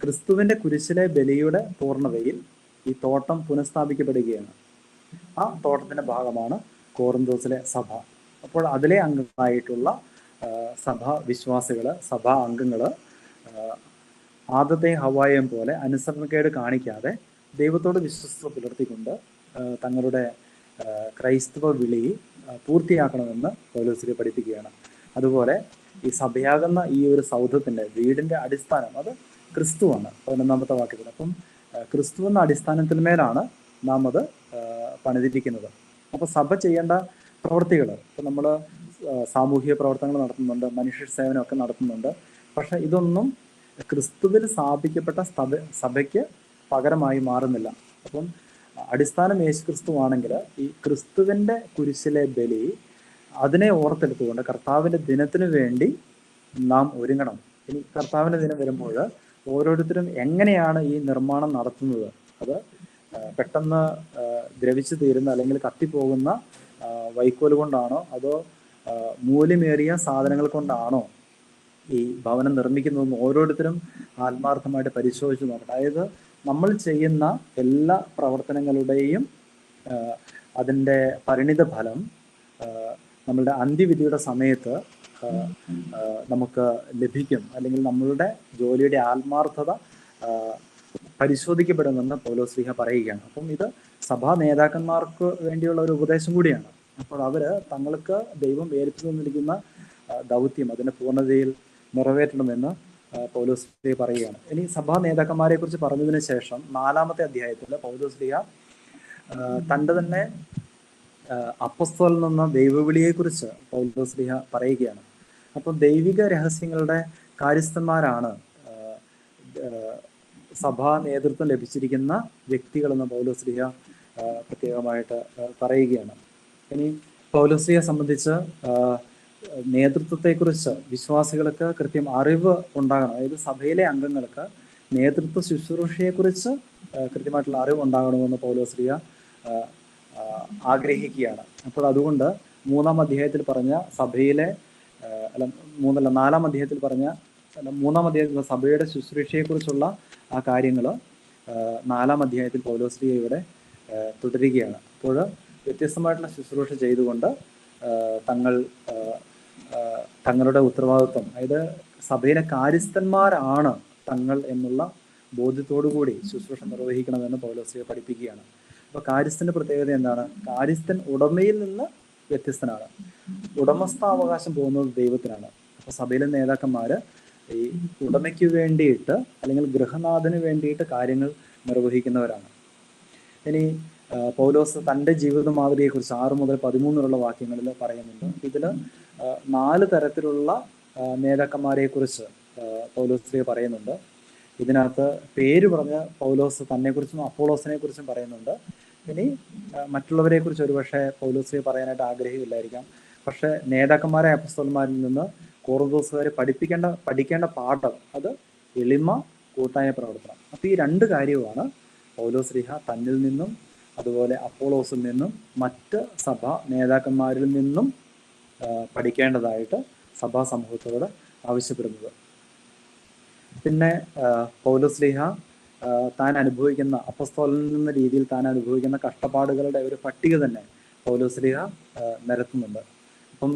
ക്രിസ്തുവിന്റെ കുരിശിലെ ബലിയുടെ പൂർണ്ണതയിൽ ഈ തോട്ടം പുനഃസ്ഥാപിക്കപ്പെടുകയാണ്. ആ തോട്ടത്തിന്റെ ഭാഗമാണ് കോറിന്തോസിലെ സഭ. അപ്പോൾ അതിലെ അംഗങ്ങളായിട്ടുള്ള സഭാ വിശ്വാസികള്, സഭാ അംഗങ്ങള് ആദത്തെ ഹവ്വായെയും പോലെ അനുസരണക്കേട് കാണിക്കാതെ ദൈവത്തോട് വിശ്വസ്തത പുലർത്തിക്കൊണ്ട് തങ്ങളുടെ ക്രൈസ്തവ വിളി പൂർത്തിയാക്കണമെന്ന് പൗലോസ്ലീഹ പഠിപ്പിക്കുകയാണ്. അതുപോലെ ഈ സഭയാകുന്ന ഈ ഒരു സൗധത്തിന്റെ വീടിന്റെ അടിസ്ഥാനം അത് ക്രിസ്തുവാണ്. 11-ാമത്തെ വാക്യത്തിൽ. അപ്പം ക്രിസ്തു എന്ന അടിസ്ഥാനത്തിന്മേലാണ് നാം അത് പണിതിരിക്കുന്നത്. അപ്പൊ സഭ ചെയ്യേണ്ട പ്രവൃത്തികൾ, ഇപ്പൊ നമ്മൾ സാമൂഹിക പ്രവർത്തനങ്ങൾ നടത്തുന്നുണ്ട്, മനുഷ്യ സേവനമൊക്കെ നടത്തുന്നുണ്ട്. പക്ഷെ ഇതൊന്നും ക്രിസ്തുവിൽ സ്ഥാപിക്കപ്പെട്ട സഭയ്ക്ക് പകരമായി മാറുന്നില്ല. അപ്പം അടിസ്ഥാനം യേശു ക്രിസ്തു ആണെങ്കിൽ ഈ ക്രിസ്തുവിന്റെ കുരിശിലെ ബലി അതിനെ ഓർത്തെടുത്തുകൊണ്ട് കർത്താവിന്റെ ദിനത്തിന് വേണ്ടി നാം ഒരുങ്ങണം. ഇനി കർത്താവിന്റെ ദിനം വരുമ്പോൾ ഓരോരുത്തരും എങ്ങനെയാണ് ഈ നിർമ്മാണം നടത്തുന്നത്? അത് പെട്ടെന്ന് ദ്രവിച്ചു തീരുന്ന അല്ലെങ്കിൽ കത്തിപ്പോകുന്ന വൈക്കോൽ കൊണ്ടാണോ അതോ മൂല്യമേറിയ സാധനങ്ങൾ കൊണ്ടാണോ ഈ ഭവനം നിർമ്മിക്കുന്നതെന്ന് ഓരോരുത്തരും ആത്മാർത്ഥമായിട്ട് പരിശോധിച്ച് നോക്കണം. അതായത് നമ്മൾ ചെയ്യുന്ന എല്ലാ പ്രവർത്തനങ്ങളുടെയും അതിൻ്റെ പരിണിത ഫലം നമ്മളുടെ അന്ത്യവിധിയുടെ സമയത്ത് നമുക്ക് ലഭിക്കും, അല്ലെങ്കിൽ നമ്മളുടെ ജോലിയുടെ ആത്മാർത്ഥത പരിശോധിക്കപ്പെടുമെന്ന് പൗലോസ്ലീഹ പറയുകയാണ്. അപ്പം ഇത് സഭാ നേതാക്കന്മാർക്ക് വേണ്ടിയുള്ള ഒരു ഉപദേശം കൂടിയാണ്. അപ്പോൾ അവര് തങ്ങൾക്ക് ദൈവം ഏൽപ്പിച്ചു തന്നിരിക്കുന്ന ദൗത്യം അതിന്റെ പൂർണ്ണതയിൽ നിറവേറ്റണമെന്ന് പൗലോസ്ലീഹ പറയുകയാണ്. ഇനി സഭാ നേതാക്കന്മാരെ കുറിച്ച് പറഞ്ഞതിന് ശേഷം 4-ാമത്തെ അധ്യായത്തിൽ പൗലോസ്ലീഹ തൻ്റെ തന്നെ അപ്പസ്തോലൻ എന്ന ദൈവവിളിയെ കുറിച്ച് പൗലോസ്ലീഹ പറയുകയാണ്. അപ്പം ദൈവിക രഹസ്യങ്ങളുടെ കാര്യസ്ഥന്മാരാണ് സഭാ നേതൃത്വം ലഭിച്ചിരിക്കുന്ന വ്യക്തികളെന്ന് പൗലോസ്ലീഹ പ്രത്യേകമായിട്ട് പറയുകയാണ്. ഇനി പൗലോസ്ലീഹയെ സംബന്ധിച്ച് നേതൃത്വത്തെക്കുറിച്ച് വിശ്വാസികൾക്ക് കൃത്യം അറിവ് ഉണ്ടാകണം. അതായത് സഭയിലെ അംഗങ്ങൾക്ക് നേതൃത്വ ശുശ്രൂഷയെക്കുറിച്ച് കൃത്യമായിട്ടുള്ള അറിവ് ഉണ്ടാകണമെന്ന് പൗലോസ്ലീഹ ആഗ്രഹിക്കുകയാണ്. അപ്പോൾ അതുകൊണ്ട് 3-ാം അധ്യായത്തിൽ പറഞ്ഞ സഭയിലെ 4-ാം അധ്യായത്തിൽ പറഞ്ഞ 3-ാം അധ്യായത്തിൽ സഭയുടെ ശുശ്രൂഷയെക്കുറിച്ചുള്ള ആ കാര്യങ്ങൾ 4-ാം അധ്യായത്തിൽ പൗലോസ്ലീഹ ഇവിടെ തുടരുകയാണ്. അപ്പോൾ വ്യത്യസ്തമായിട്ടുള്ള ശുശ്രൂഷ ചെയ്തുകൊണ്ട് തങ്ങളുടെ ഉത്തരവാദിത്വം, അതായത് സഭയിലെ കാര്യസ്ഥന്മാരാണ് തങ്ങൾ എന്നുള്ള ബോധ്യത്തോടു കൂടി ശുശ്രൂഷ നിർവഹിക്കണമെന്ന് പൗലോസ്ലീഹ പഠിപ്പിക്കുകയാണ്. അപ്പൊ കാര്യസ്ഥന്റെ പ്രത്യേകത എന്താണ്? കാര്യസ്ഥൻ ഉടമയിൽ നിന്ന് വ്യത്യസ്തനാണ്. ഉടമസ്ഥാവകാശം പോകുന്നത് ദൈവത്തിനാണ്. അപ്പൊ സഭയിലെ നേതാക്കന്മാര് ഈ ഉടമയ്ക്ക് വേണ്ടിയിട്ട് അല്ലെങ്കിൽ ഗൃഹനാഥന് വേണ്ടിയിട്ട് കാര്യങ്ങൾ നിർവഹിക്കുന്നവരാണ്. ഇനി പൗലോസ് തൻ്റെ ജീവിത മാതൃകയെക്കുറിച്ച് 6 മുതൽ 13 വാക്യങ്ങളിൽ പറയുന്നുണ്ട്. ഇതിൽ 4 തരത്തിലുള്ള നേതാക്കന്മാരെ കുറിച്ച് പൗലോസ് പറയുന്നുണ്ട്. ഇതിനകത്ത് പേര് പറഞ്ഞ പൗലോസ് തന്നെക്കുറിച്ചും അപ്പോളോസിനെ കുറിച്ചും പറയുന്നുണ്ട്. ഇനി മറ്റുള്ളവരെ കുറിച്ച് ഒരുപക്ഷെ പൗലോസ് പറയാനായിട്ട് ആഗ്രഹമില്ലായിരിക്കാം. പക്ഷെ നേതാക്കന്മാരായ അപ്പോസ്തലന്മാരിൽ നിന്ന് കോറിന്തോസുകാർ പഠിക്കേണ്ട പാഠം അത് എളിമ, കൂട്ടായ പ്രവർത്തനം. അപ്പൊ ഈ രണ്ട് കാര്യവുമാണ് പൗലോസ് ശ്ലീഹ തന്നിൽ നിന്നും അതുപോലെ അപ്പോളോസിൽ നിന്നും മറ്റ് സഭ നേതാക്കന്മാരിൽ നിന്നും പഠിക്കേണ്ടതായിട്ട് സഭാ സമൂഹത്തോട് ആവശ്യപ്പെടുന്നത്. പിന്നെ പൗലോസ് ശ്ലീഹ താൻ അനുഭവിക്കുന്ന അപ്പസ്തോലൻ എന്ന രീതിയിൽ താൻ അനുഭവിക്കുന്ന കഷ്ടപ്പാടുകളുടെ ഒരു പട്ടിക തന്നെ പൗലോസ് ശ്ലീഹ നിരത്തുന്നുണ്ട്. അപ്പം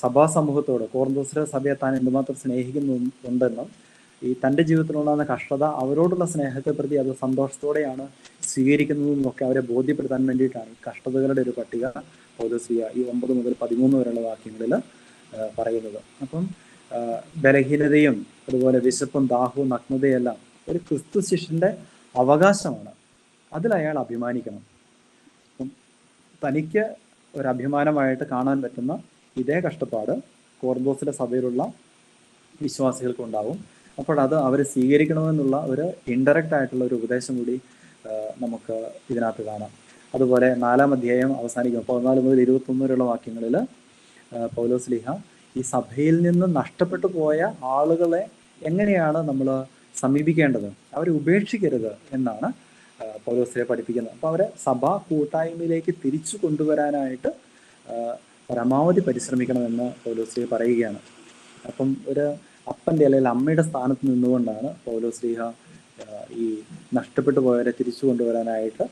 സഭാ സമൂഹത്തോട് കോറിന്തോസിലെ സഭയെ താൻ എന്തുമാത്രം സ്നേഹിക്കുന്നുണ്ടെന്നും ഈ തൻ്റെ ജീവിതത്തിലുണ്ടാകുന്ന കഷ്ടത അവരോടുള്ള സ്നേഹത്തെ പ്രതി അത് സന്തോഷത്തോടെയാണ് സ്വീകരിക്കുന്നതെന്നൊക്കെ അവരെ ബോധ്യപ്പെടുത്താൻ വേണ്ടിയിട്ടാണ് ഈ കഷ്ടതകളുടെ ഒരു പട്ടിക പൗലോസ് ശ്ലീഹ ഈ 9 മുതൽ 13 വരെയുള്ള വാക്യങ്ങളിൽ പറയുന്നത്. അപ്പം ബലഹീനതയും അതുപോലെ വിശപ്പും ദാഹവും നഗ്നതയെല്ലാം ഒരു ക്രിസ്തു ശിഷ്യന്റെ അവകാശമാണ്. അതിൽ അയാൾ അഭിമാനിക്കണം. അപ്പം തനിക്ക് ഒരു അഭിമാനമായിട്ട് കാണാൻ പറ്റുന്ന ഇതേ കഷ്ടപ്പാട് കോറിന്തോസിലെ സഭയിലുള്ള വിശ്വാസികൾക്കുണ്ടാവും. അപ്പോൾ അത് അവർ സ്വീകരിക്കണമെന്നുള്ള ഒരു ഇൻഡയറക്റ്റ് ആയിട്ടുള്ള ഒരു ഉപദേശം കൂടി നമുക്ക് ഇതിനകത്ത് കാണാം. അതുപോലെ 4-ാം അധ്യായം അവസാനിക്കും 14 മുതൽ 21 വരെയുള്ള വാക്യങ്ങളിൽ പൗലോസ് ശ്ലീഹ ഈ സഭയിൽ നിന്ന് നഷ്ടപ്പെട്ടു പോയ ആളുകളെ എങ്ങനെയാണ് നമ്മൾ സമീപിക്കേണ്ടത്, അവരെ ഉപേക്ഷിക്കരുത് എന്നാണ് പൗലോസ് ശ്ലീഹ പഠിപ്പിക്കുന്നത്. അപ്പോൾ അവരെ സഭാ കൂട്ടായ്മയിലേക്ക് തിരിച്ചു കൊണ്ടുവരാനായിട്ട് പരമാവധി പരിശ്രമിക്കണമെന്ന് പൗലോസ് ശ്ലീഹ പറയുകയാണ്. അപ്പം ഒരു അപ്പൻ്റെ അല്ലെങ്കിൽ അമ്മയുടെ സ്ഥാനത്ത് നിന്നുകൊണ്ടാണ് പൗലോസ് ശ്ലീഹ ഈ നഷ്ടപ്പെട്ടു പോയവരെ തിരിച്ചു കൊണ്ടുവരാനായിട്ട്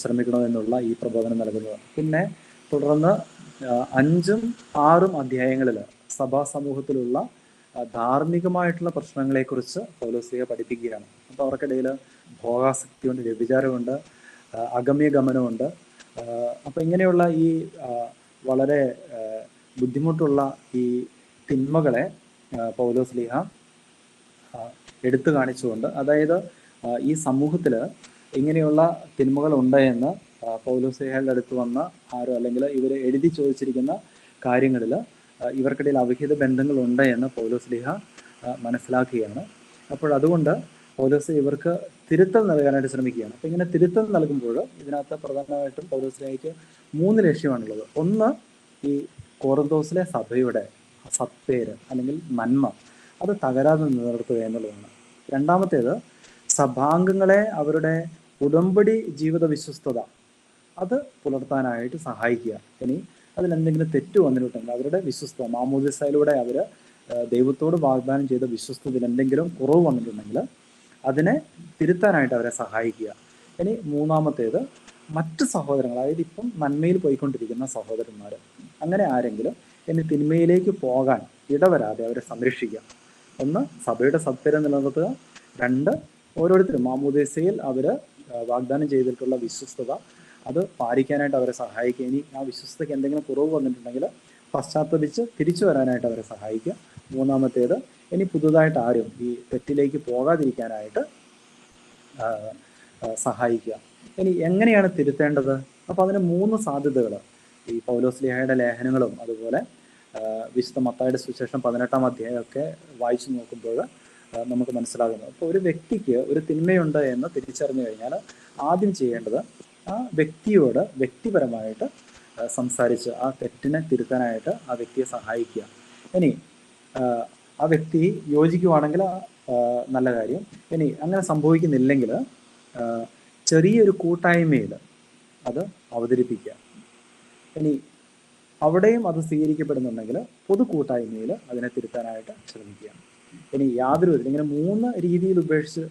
ശ്രമിക്കണമെന്നുള്ള ഈ പ്രബോധനം നൽകുന്നത്. പിന്നെ തുടർന്ന് 5-ഉം 6-ഉം അധ്യായങ്ങളിൽ സഭാ സമൂഹത്തിലുള്ള ധാർമ്മികമായിട്ടുള്ള പ്രശ്നങ്ങളെക്കുറിച്ച് പൗലോസ് ശ്ലീഹ പഠിപ്പിക്കുകയാണ്. അപ്പോൾ അവർക്കിടയിൽ ഭോഗാസക്തിയുണ്ട്, വ്യഭിചാരമുണ്ട്, അഗമ്യഗമനമുണ്ട്. അപ്പം ഇങ്ങനെയുള്ള ഈ വളരെ ബുദ്ധിമുട്ടുള്ള ഈ തിന്മകളെ പൗലോസ് ശ്ലീഹ എടുത്തു കാണിച്ചുകൊണ്ട്, അതായത് ഈ സമൂഹത്തിൽ ഇങ്ങനെയുള്ള തിന്മകൾ ഉണ്ട് എന്ന് പൗലോസ് ശ്ലീഹയുടെ അടുത്ത് വന്ന ആരോ അല്ലെങ്കിൽ ഇവർ എഴുതി ചോദിച്ചിരിക്കുന്ന കാര്യങ്ങളിൽ ഇവർക്കിടയിൽ അവിഹിത ബന്ധങ്ങളുണ്ട് എന്ന് പൗലോസ് ശ്ലീഹ മനസ്സിലാക്കുകയാണ്. അപ്പോൾ അതുകൊണ്ട് പൗലോസ് ഇവർക്ക് തിരുത്തൽ നൽകാനായിട്ട് ശ്രമിക്കുകയാണ്. അപ്പം ഇങ്ങനെ തിരുത്തൽ നൽകുമ്പോൾ ഇതിനകത്ത് പ്രധാനമായിട്ടും പൗലോസ് ശ്ലീഹയ്ക്ക് 3 ലക്ഷ്യമാണുള്ളത്. ഒന്ന്, ഈ കോറിന്തോസിലെ സഭയുടെ സത്പേര് അല്ലെങ്കിൽ നന്മ അത് തകരാതെ നിലനിർത്തുക എന്നുള്ളതാണ്. രണ്ടാമത്തേത്, സഭാംഗങ്ങളെ അവരുടെ ഉടമ്പടി ജീവിത വിശ്വസ്തത അത് പുലർത്താനായിട്ട് സഹായിക്കുക. ഇനി അതിലെന്തെങ്കിലും തെറ്റ് വന്നിട്ടുണ്ടെങ്കിൽ അവരുടെ വിശ്വസ്തത, മാമോദിസയിലൂടെ അവർ ദൈവത്തോട് വാഗ്ദാനം ചെയ്ത വിശ്വസ്തതയിൽ എന്തെങ്കിലും കുറവ് വന്നിട്ടുണ്ടെങ്കിൽ അതിനെ തിരുത്താനായിട്ട് അവരെ സഹായിക്കുക. ഇനി മൂന്നാമത്തേത്, മറ്റ് സഹോദരങ്ങൾ, അതായത് ഇപ്പം നന്മയിൽ പോയിക്കൊണ്ടിരിക്കുന്ന സഹോദരന്മാർ അങ്ങനെ ആരെങ്കിലും ഇനി തിന്മയിലേക്ക് പോകാൻ ഇടവരാതെ അവരെ സംരക്ഷിക്കുക. ഒന്ന്, സഭയുടെ സത്പേര് നിലനിർത്തുക. 2, ഓരോരുത്തരും മാമോദീസയിൽ അവർ വാഗ്ദാനം ചെയ്തിട്ടുള്ള വിശ്വസ്തത അത് പാലിക്കാനായിട്ട് അവരെ സഹായിക്കുക. ഇനി ആ വിശ്വസ്തയ്ക്ക് എന്തെങ്കിലും കുറവ് വന്നിട്ടുണ്ടെങ്കിൽ പശ്ചാത്തപിച്ച് തിരിച്ചു വരാനായിട്ട് അവരെ സഹായിക്കുക. മൂന്നാമത്തേത്, ഇനി പുതുതായിട്ട് ആരും ഈ തെറ്റിലേക്ക് പോകാതിരിക്കാനായിട്ട് സഹായിക്കുക. ഇനി എങ്ങനെയാണ് തിരുത്തേണ്ടത്? അപ്പോൾ അതിന് 3 സാധ്യതകൾ ഈ പൗലോസ് ശ്ലീഹയുടെ ലേഖനങ്ങളും അതുപോലെ വിശുദ്ധ മത്തായിയുടെ സുവിശേഷം 18-ാം അധ്യായമൊക്കെ വായിച്ചു നോക്കുമ്പോൾ നമുക്ക് മനസ്സിലാകുന്നു. അപ്പോൾ ഒരു വ്യക്തിക്ക് ഒരു തിന്മയുണ്ട് എന്ന് തിരിച്ചറിഞ്ഞു കഴിഞ്ഞാൽ ആദ്യം ചെയ്യേണ്ടത് ആ വ്യക്തിയോട് വ്യക്തിപരമായിട്ട് സംസാരിച്ച് ആ തെറ്റിനെ തിരുത്താനായിട്ട് ആ വ്യക്തിയെ സഹായിക്കുക. ഇനി ആ വ്യക്തി യോജിക്കുവാണെങ്കിൽ നല്ല കാര്യം. ഇനി അങ്ങനെ സംഭവിക്കുന്നില്ലെങ്കിൽ ചെറിയൊരു കൂട്ടായ്മയിൽ അത് അവതരിപ്പിക്കുക. ഇനി അവിടെയും അത് സ്വീകരിക്കപ്പെടുന്നുണ്ടെങ്കിൽ പൊതു കൂട്ടായ്മയിൽ അതിനെ തിരുത്താനായിട്ട് ശ്രമിക്കുക. ഇനി യാതൊരു വിധത്തിൽ ഇങ്ങനെ 3 രീതിയിൽ ഉപേക്ഷിച്ച്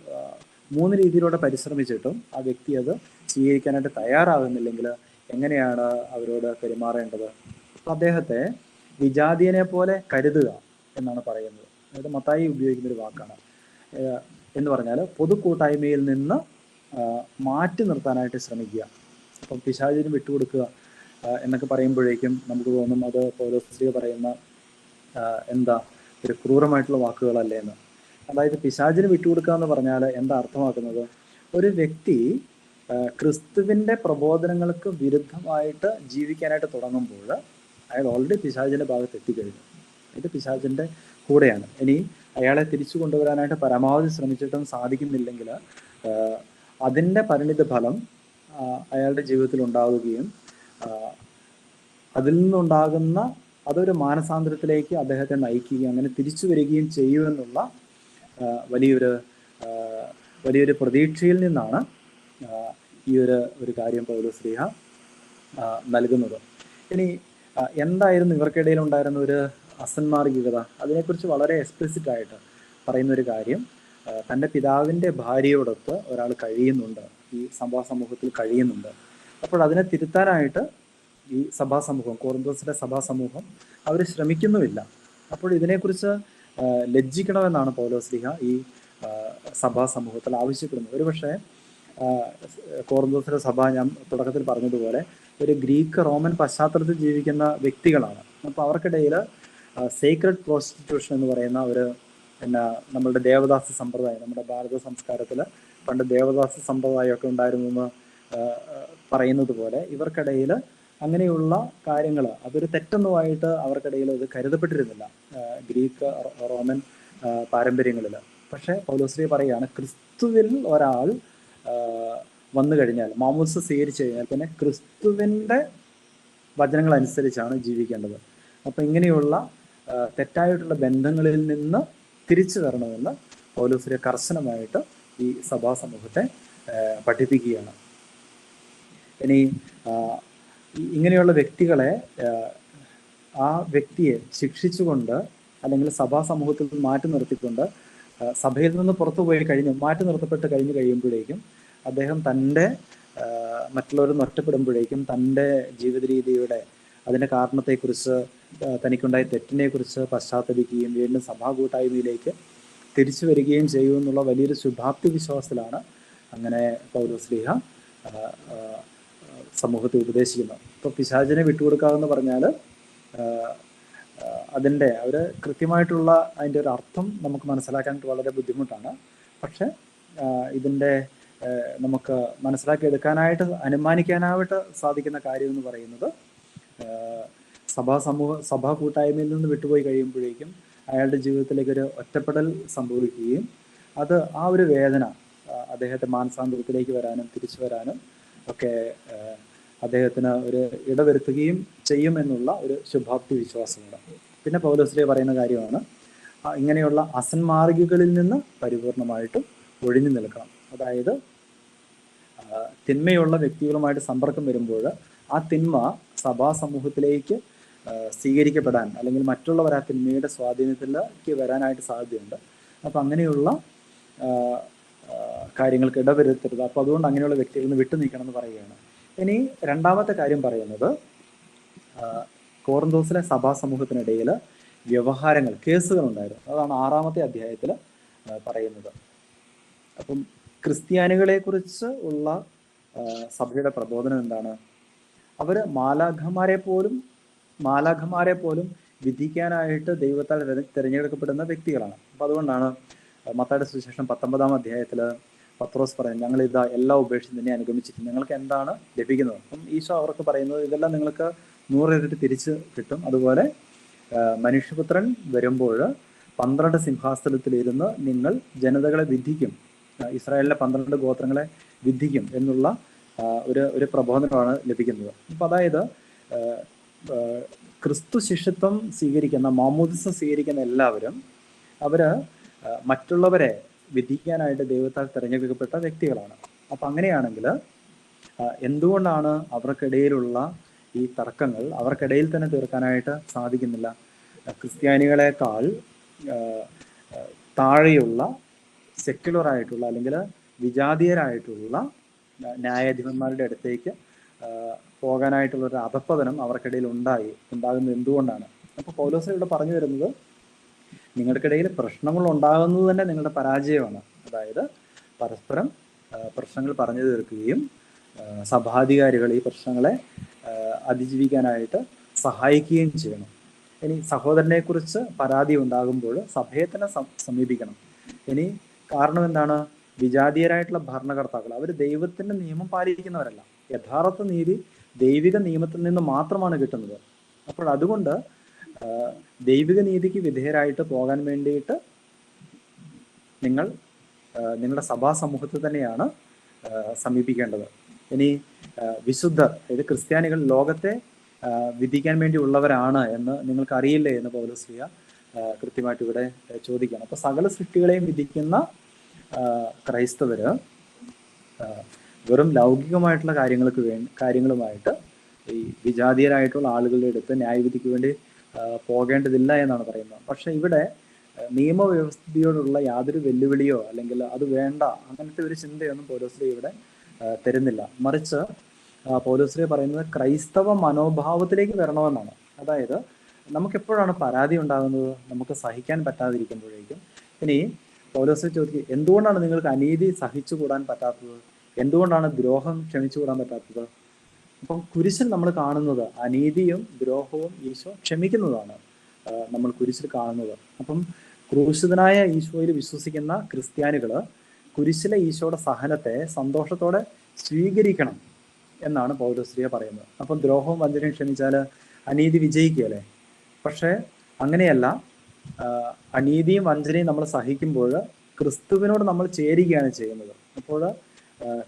3 രീതിയിലൂടെ പരിശ്രമിച്ചിട്ടും ആ വ്യക്തി അത് സ്വീകരിക്കാനായിട്ട് തയ്യാറാകുന്നില്ലെങ്കിൽ എങ്ങനെയാണ് അവരോട് പെരുമാറേണ്ടത്? അദ്ദേഹത്തെ വിജാതീയനെ പോലെ കരുതുക എന്നാണ് പറയുന്നത്. അതായത് മത്തായി ഉപയോഗിക്കുന്ന ഒരു വാക്കാണ്. എന്ന് പറഞ്ഞാൽ പൊതു കൂട്ടായ്മയിൽ നിന്ന് മാറ്റി നിർത്താനായിട്ട് ശ്രമിക്കുക. അപ്പം പിശാചിന് വിട്ടുകൊടുക്കുക എന്നൊക്കെ പറയുമ്പോഴേക്കും നമുക്ക് തോന്നും അത് പൗലോസ് ശ്ലീഹ പറയുന്ന എന്താ ഒരു ക്രൂരമായിട്ടുള്ള വാക്കുകളല്ലേ എന്ന്. അതായത് പിശാചിന് വിട്ടുകൊടുക്കുക എന്ന് പറഞ്ഞാൽ എന്താ അർത്ഥമാക്കുന്നത്? ഒരു വ്യക്തി ക്രിസ്തുവിൻ്റെ പ്രബോധനങ്ങൾക്ക് വിരുദ്ധമായിട്ട് ജീവിക്കാനായിട്ട് തുടങ്ങുമ്പോൾ അയാൾ ഓൾറെഡി പിശാചിൻ്റെ ഭാഗത്ത് എത്തിക്കഴിഞ്ഞു. ഇത് പിശാചിൻ്റെ കൂടെയാണ്. ഇനി അയാളെ തിരിച്ചു കൊണ്ടുവരാനായിട്ട് പരമാവധി ശ്രമിച്ചിട്ടും സാധിക്കുന്നില്ലെങ്കിൽ അതിൻ്റെ പരിണിത ഫലം അയാളുടെ ജീവിതത്തിൽ ഉണ്ടാവുകയും അതിൽ നിന്നുണ്ടാകുന്ന അതൊരു മാനസാന്തരത്തിലേക്ക് അദ്ദേഹത്തെ നയിക്കുകയും അങ്ങനെ തിരിച്ചു വരികയും ചെയ്യുമെന്നുള്ള വലിയൊരു വലിയൊരു പ്രതീക്ഷയിൽ നിന്നാണ് ഈ ഒരു കാര്യം പൗലോസ് ശ്ലീഹ നൽകുന്നത്. ഇനി എന്തായിരുന്നു ഇവർക്കിടയിൽ ഉണ്ടായിരുന്ന ഒരു അസന്മാർഗികത? അതിനെക്കുറിച്ച് വളരെ എക്സ്പ്ലിസിറ്റ് ആയിട്ട് പറയുന്ന ഒരു കാര്യം, തൻ്റെ പിതാവിൻ്റെ ഭാര്യയോടൊത്ത് ഒരാൾ കഴിയുന്നുണ്ട്, ഈ സഭാസമൂഹത്തിൽ കഴിയുന്നുണ്ട്. അപ്പോൾ അതിനെ തിരുത്താനായിട്ട് ഈ സഭാസമൂഹം, കോറിന്തോസിലെ സഭാസമൂഹം അവർ ശ്രമിക്കുന്നുമില്ല. അപ്പോൾ ഇതിനെക്കുറിച്ച് ലജ്ജിക്കണമെന്നാണ് പൗലോസ് ശ്ലീഹ ഈ സഭാസമൂഹത്തിൽ ആവശ്യപ്പെടുന്നത്. ഒരുപക്ഷെ കോറിന്തോസിലെ സഭ, ഞാൻ തുടക്കത്തിൽ പറഞ്ഞതുപോലെ, ഒരു ഗ്രീക്ക് റോമൻ പശ്ചാത്തലത്തിൽ ജീവിക്കുന്ന വ്യക്തികളാണ്. അപ്പോൾ അവർക്കിടയിൽ സേക്രഡ് പ്രോസ്റ്റിറ്റ്യൂഷൻ എന്ന് പറയുന്ന ഒരു നമ്മളുടെ ദേവദാസ സമ്പ്രദായം, നമ്മുടെ ഭാരത സംസ്കാരത്തിൽ പണ്ട് ദേവദാസ സമ്പ്രദായമൊക്കെ ഉണ്ടായിരുന്നു എന്ന് പറയുന്നത് പോലെ ഇവർക്കിടയിൽ അങ്ങനെയുള്ള കാര്യങ്ങൾ അതൊരു തെറ്റൊന്നുമായിട്ട് അവർക്കിടയിൽ അത് കരുതപ്പെട്ടിരുന്നില്ല ഗ്രീക്ക് റോമൻ പാരമ്പര്യങ്ങളിൽ. പക്ഷേ പൗലോസ് പറയുകയാണ്, ക്രിസ്തുവിൽ ഒരാൾ വന്നു കഴിഞ്ഞാൽ, മാമോദിസ സ്വീകരിച്ചു കഴിഞ്ഞാൽ പിന്നെ ക്രിസ്തുവിൻ്റെ വചനങ്ങൾ അനുസരിച്ചാണ് ജീവിക്കേണ്ടത്. അപ്പം ഇങ്ങനെയുള്ള തെറ്റായിട്ടുള്ള ബന്ധങ്ങളിൽ നിന്ന് തിരിച്ചു വരണമെന്ന് പൗലോസ് കർശനമായിട്ട് ഈ സഭാസമൂഹത്തെ പഠിപ്പിക്കുകയാണ്. ഇനി ഇങ്ങനെയുള്ള വ്യക്തികളെ, ആ വ്യക്തിയെ ശിക്ഷിച്ചുകൊണ്ട് അല്ലെങ്കിൽ സഭാസമൂഹത്തിൽ നിന്ന് മാറ്റി നിർത്തിക്കൊണ്ട് സഭയിൽ നിന്ന് പുറത്തു പോയി മാറ്റി നിർത്തപ്പെട്ട് കഴിയുമ്പോഴേക്കും അദ്ദേഹം തൻ്റെ മറ്റുള്ളവർ ഒറ്റപ്പെടുമ്പോഴേക്കും തൻ്റെ ജീവിത രീതിയുടെ അതിൻ്റെ കാരണത്തെക്കുറിച്ച്, തനിക്കുണ്ടായ തെറ്റിനെക്കുറിച്ച് പശ്ചാത്തപിക്കുകയും വീണ്ടും സഭാ കൂട്ടായ്മയിലേക്ക് തിരിച്ചു വരികയും ചെയ്യുമെന്നുള്ള വലിയൊരു ശുഭാപ്തി വിശ്വാസത്തിലാണ് അങ്ങനെ പൗലോസ് ശ്ലീഹ സമൂഹത്തെ ഉപദേശിക്കുന്നത്. ഇപ്പോൾ പിശാചിനെ വിട്ടുകൊടുക്കാമെന്ന് പറഞ്ഞാൽ അതിൻ്റെ കൃത്യമായിട്ടുള്ള അതിൻ്റെ ഒരു അർത്ഥം നമുക്ക് മനസ്സിലാക്കാനായിട്ട് വളരെ ബുദ്ധിമുട്ടാണ്. പക്ഷെ ഇതിൻ്റെ നമുക്ക് മനസ്സിലാക്കിയെടുക്കാനായിട്ട്, അനുമാനിക്കാനായിട്ട് സാധിക്കുന്ന കാര്യം എന്ന് പറയുന്നത്, സഭാ കൂട്ടായ്മയിൽ നിന്ന് വിട്ടുപോയി കഴിയുമ്പോഴേക്കും അയാളുടെ ജീവിതത്തിലേക്ക് ഒരു ഒറ്റപ്പെടൽ സംഭവിക്കുകയും അത് ആ ഒരു വേദന അദ്ദേഹത്തെ മാനസാന്തരത്തിലേക്ക് വരാനും തിരിച്ചു വരാനും ഒക്കെ അദ്ദേഹത്തിന് ഒരു ഇടവരുത്തുകയും ചെയ്യുമെന്നുള്ള ഒരു ശുഭാപ്തി വിശ്വാസമുണ്ട്. പിന്നെ പൗലോസ് പറയുന്ന കാര്യമാണ്, ഇങ്ങനെയുള്ള അസന്മാർഗികളിൽ നിന്ന് പരിപൂർണമായിട്ടും ഒഴിഞ്ഞു നിൽക്കണം. അതായത് തിന്മയുള്ള വ്യക്തികളുമായിട്ട് സമ്പർക്കം വരുമ്പോൾ ആ തിന്മ സഭാസമൂഹത്തിലേക്ക് സ്വീകരിക്കപ്പെടാൻ അല്ലെങ്കിൽ മറ്റുള്ളവർ ആ തിന്മയുടെ സ്വാധീനത്തിലേക്ക് വരാനായിട്ട് സാധ്യതയുണ്ട്. അപ്പം അങ്ങനെയുള്ള കാര്യങ്ങൾക്ക് ഇടവരുത്തരുത്. അപ്പോൾ അതുകൊണ്ട് അങ്ങനെയുള്ള വ്യക്തികളിൽ നിന്ന് വിട്ടു നീക്കണം എന്ന് പറയുകയാണ്. ഇനി രണ്ടാമത്തെ കാര്യം പറയുന്നത്, കോറിന്തോസിലെ സഭാസമൂഹത്തിനിടയിൽ വ്യവഹാരങ്ങൾ, കേസുകൾ ഉണ്ടായിരുന്നു. അതാണ് 6-ാമത്തെ അധ്യായത്തിൽ പറയുന്നത്. അപ്പം ക്രിസ്ത്യാനികളെ കുറിച്ച് ഉള്ള സഭയുടെ പ്രബോധനം എന്താണ്? അവർ മാലാഖമാരെ പോലും വിധിക്കാനായിട്ട് ദൈവത്താൽ തിരഞ്ഞെടുക്കപ്പെടുന്ന വ്യക്തികളാണ്. അപ്പം അതുകൊണ്ടാണ് മത്തായിയുടെ സുവിശേഷം 19-ാം അധ്യായത്തിൽ പത്രോസ് പറയുന്നത്, ഞങ്ങൾ ഇതാ എല്ലാം ഉപേക്ഷിച്ച് നിന്നെ അനുഗമിച്ചിട്ട് ഞങ്ങൾക്ക് എന്താണ് ലഭിക്കുന്നത്? അപ്പം ഈശോ അവർക്ക് പറയുന്നത്, ഇതെല്ലാം നിങ്ങൾക്ക് 100 ഇരട്ടി തിരിച്ച് കിട്ടും. അതുപോലെ മനുഷ്യപുത്രൻ വരുമ്പോൾ 12 സിംഹാസനത്തിലിരുന്ന് നിങ്ങൾ ജനതകളെ വിധിക്കും, ഇസ്രായേലിലെ 12 ഗോത്രങ്ങളെ വിധിക്കും എന്നുള്ള ഒരു പ്രബോധനമാണ് ലഭിക്കുന്നത്. അപ്പം അതായത് ക്രിസ്തു ശിഷ്യത്വം സ്വീകരിക്കുന്ന, മാമോദിസ സ്വീകരിക്കുന്ന എല്ലാവരും മറ്റുള്ളവരെ വിധിക്കാനായിട്ട് ദൈവത്താൽ തിരഞ്ഞെടുക്കപ്പെട്ട വ്യക്തികളാണ്. അപ്പം അങ്ങനെയാണെങ്കിൽ എന്തുകൊണ്ടാണ് അവർക്കിടയിലുള്ള ഈ തർക്കങ്ങൾ അവർക്കിടയിൽ തന്നെ തീർക്കാനായിട്ട് സാധിക്കുന്നില്ല? ക്രിസ്ത്യാനികളെക്കാൾ താഴെയുള്ള സെക്യുലറായിട്ടുള്ള അല്ലെങ്കിൽ വിജാതീയരായിട്ടുള്ള ന്യായാധിപന്മാരുടെ അടുത്തേക്ക് പോകാനായിട്ടുള്ള ഒരു അധപ്പതനം അവർക്കിടയിൽ ഉണ്ടാകുന്നത് എന്തുകൊണ്ടാണ്? അപ്പോൾ പൗലോസ് ഇവിടെ പറഞ്ഞു വരുന്നത്, നിങ്ങൾക്കിടയിൽ പ്രശ്നങ്ങൾ ഉണ്ടാകുന്നത് തന്നെ നിങ്ങളുടെ പരാജയമാണ്. അതായത് പരസ്പരം പ്രശ്നങ്ങൾ പറഞ്ഞു തീർക്കുകയും സഭാധികാരികൾ ഈ പ്രശ്നങ്ങളെ അതിജീവിക്കാനായിട്ട് സഹായിക്കുകയും ചെയ്യണം. ഇനി സഹോദരനെ കുറിച്ച് പരാതി ഉണ്ടാകുമ്പോൾ സഭയെ തന്നെ സമീപിക്കണം. ഇനി കാരണം എന്താണ്? വിജാതീയരായിട്ടുള്ള ഭരണകർത്താക്കൾ അവർ ദൈവത്തിന്റെ നിയമം പാലിക്കുന്നവരല്ല. യഥാർത്ഥ നീതി ദൈവിക നിയമത്തിൽ നിന്ന് മാത്രമാണ് കിട്ടുന്നത്. അപ്പോൾ അതുകൊണ്ട് ദൈവിക നീതിക്ക് വിധേയരായിട്ട് പോകാൻ വേണ്ടിയിട്ട് നിങ്ങൾ നിങ്ങളുടെ സഭാ സമൂഹത്തിൽ തന്നെയാണ് സമീപിക്കേണ്ടത്. ഇനി വിശുദ്ധർ, അതായത് ക്രിസ്ത്യാനികൾ ലോകത്തെ വിധിക്കാൻ വേണ്ടി ഉള്ളവരാണ് എന്ന് നിങ്ങൾക്ക് അറിയില്ലേ എന്ന് പൗലോസ്ലീഹ കൃത്യമായിട്ട് ഇവിടെ ചോദിക്കുകയാണ്. അപ്പൊ സകല സൃഷ്ടികളെയും വിധിക്കുന്ന ക്രൈസ്തവര് വെറും ലൗകികമായിട്ടുള്ള കാര്യങ്ങളുമായിട്ട് ഈ വിജാതീയരായിട്ടുള്ള ആളുകളുടെ അടുത്ത് ന്യായവിധിക്ക് വേണ്ടി പോകേണ്ടതില്ല എന്നാണ് പറയുന്നത്. പക്ഷെ ഇവിടെ നിയമവ്യവസ്ഥയോടുള്ള യാതൊരു വെല്ലുവിളിയോ അല്ലെങ്കിൽ അത് വേണ്ട അങ്ങനത്തെ ഒരു ചിന്തയൊന്നും പൗലോസ്ലീഹ ഇവിടെ തരുന്നില്ല. മറിച്ച് പൗലോസ്ലീഹ പറയുന്നത് ക്രൈസ്തവ മനോഭാവത്തിലേക്ക് വരണമെന്നാണ്. അതായത് നമുക്കെപ്പോഴാണ് പരാതി ഉണ്ടാകുന്നത്? നമുക്ക് സഹിക്കാൻ പറ്റാതിരിക്കുമ്പോഴേക്കും. ഇനി പൗലോസ്ലീഹ ചോദിക്കുക, എന്തുകൊണ്ടാണ് നിങ്ങൾക്ക് അനീതി സഹിച്ചുകൂടാൻ പറ്റാത്തത്? എന്തുകൊണ്ടാണ് ദ്രോഹം ക്ഷമിച്ചുകൂടാൻ പറ്റാത്തത്? അപ്പം കുരിശിൽ നമ്മൾ കാണുന്നത് അനീതിയും ദ്രോഹവും ഈശോ ക്ഷമിക്കുന്നതാണ് നമ്മൾ കുരിശിൽ കാണുന്നത്. അപ്പം ക്രൂശിതനായ ഈശോയിൽ വിശ്വസിക്കുന്ന ക്രിസ്ത്യാനികള് കുരിശിലെ ഈശോയുടെ സഹനത്തെ സന്തോഷത്തോടെ സ്വീകരിക്കണം എന്നാണ് പൗലോസ്ലീഹ പറയുന്നത്. അപ്പം ദ്രോഹവും വഞ്ചനയും ക്ഷമിച്ചാൽ അനീതി വിജയിക്കുകയല്ലേ? പക്ഷെ അങ്ങനെയല്ല. അനീതിയും വഞ്ചനയും നമ്മൾ സഹിക്കുമ്പോൾ ക്രിസ്തുവിനോട് നമ്മൾ ചേരുകയാണ് ചെയ്യുന്നത്. അപ്പോൾ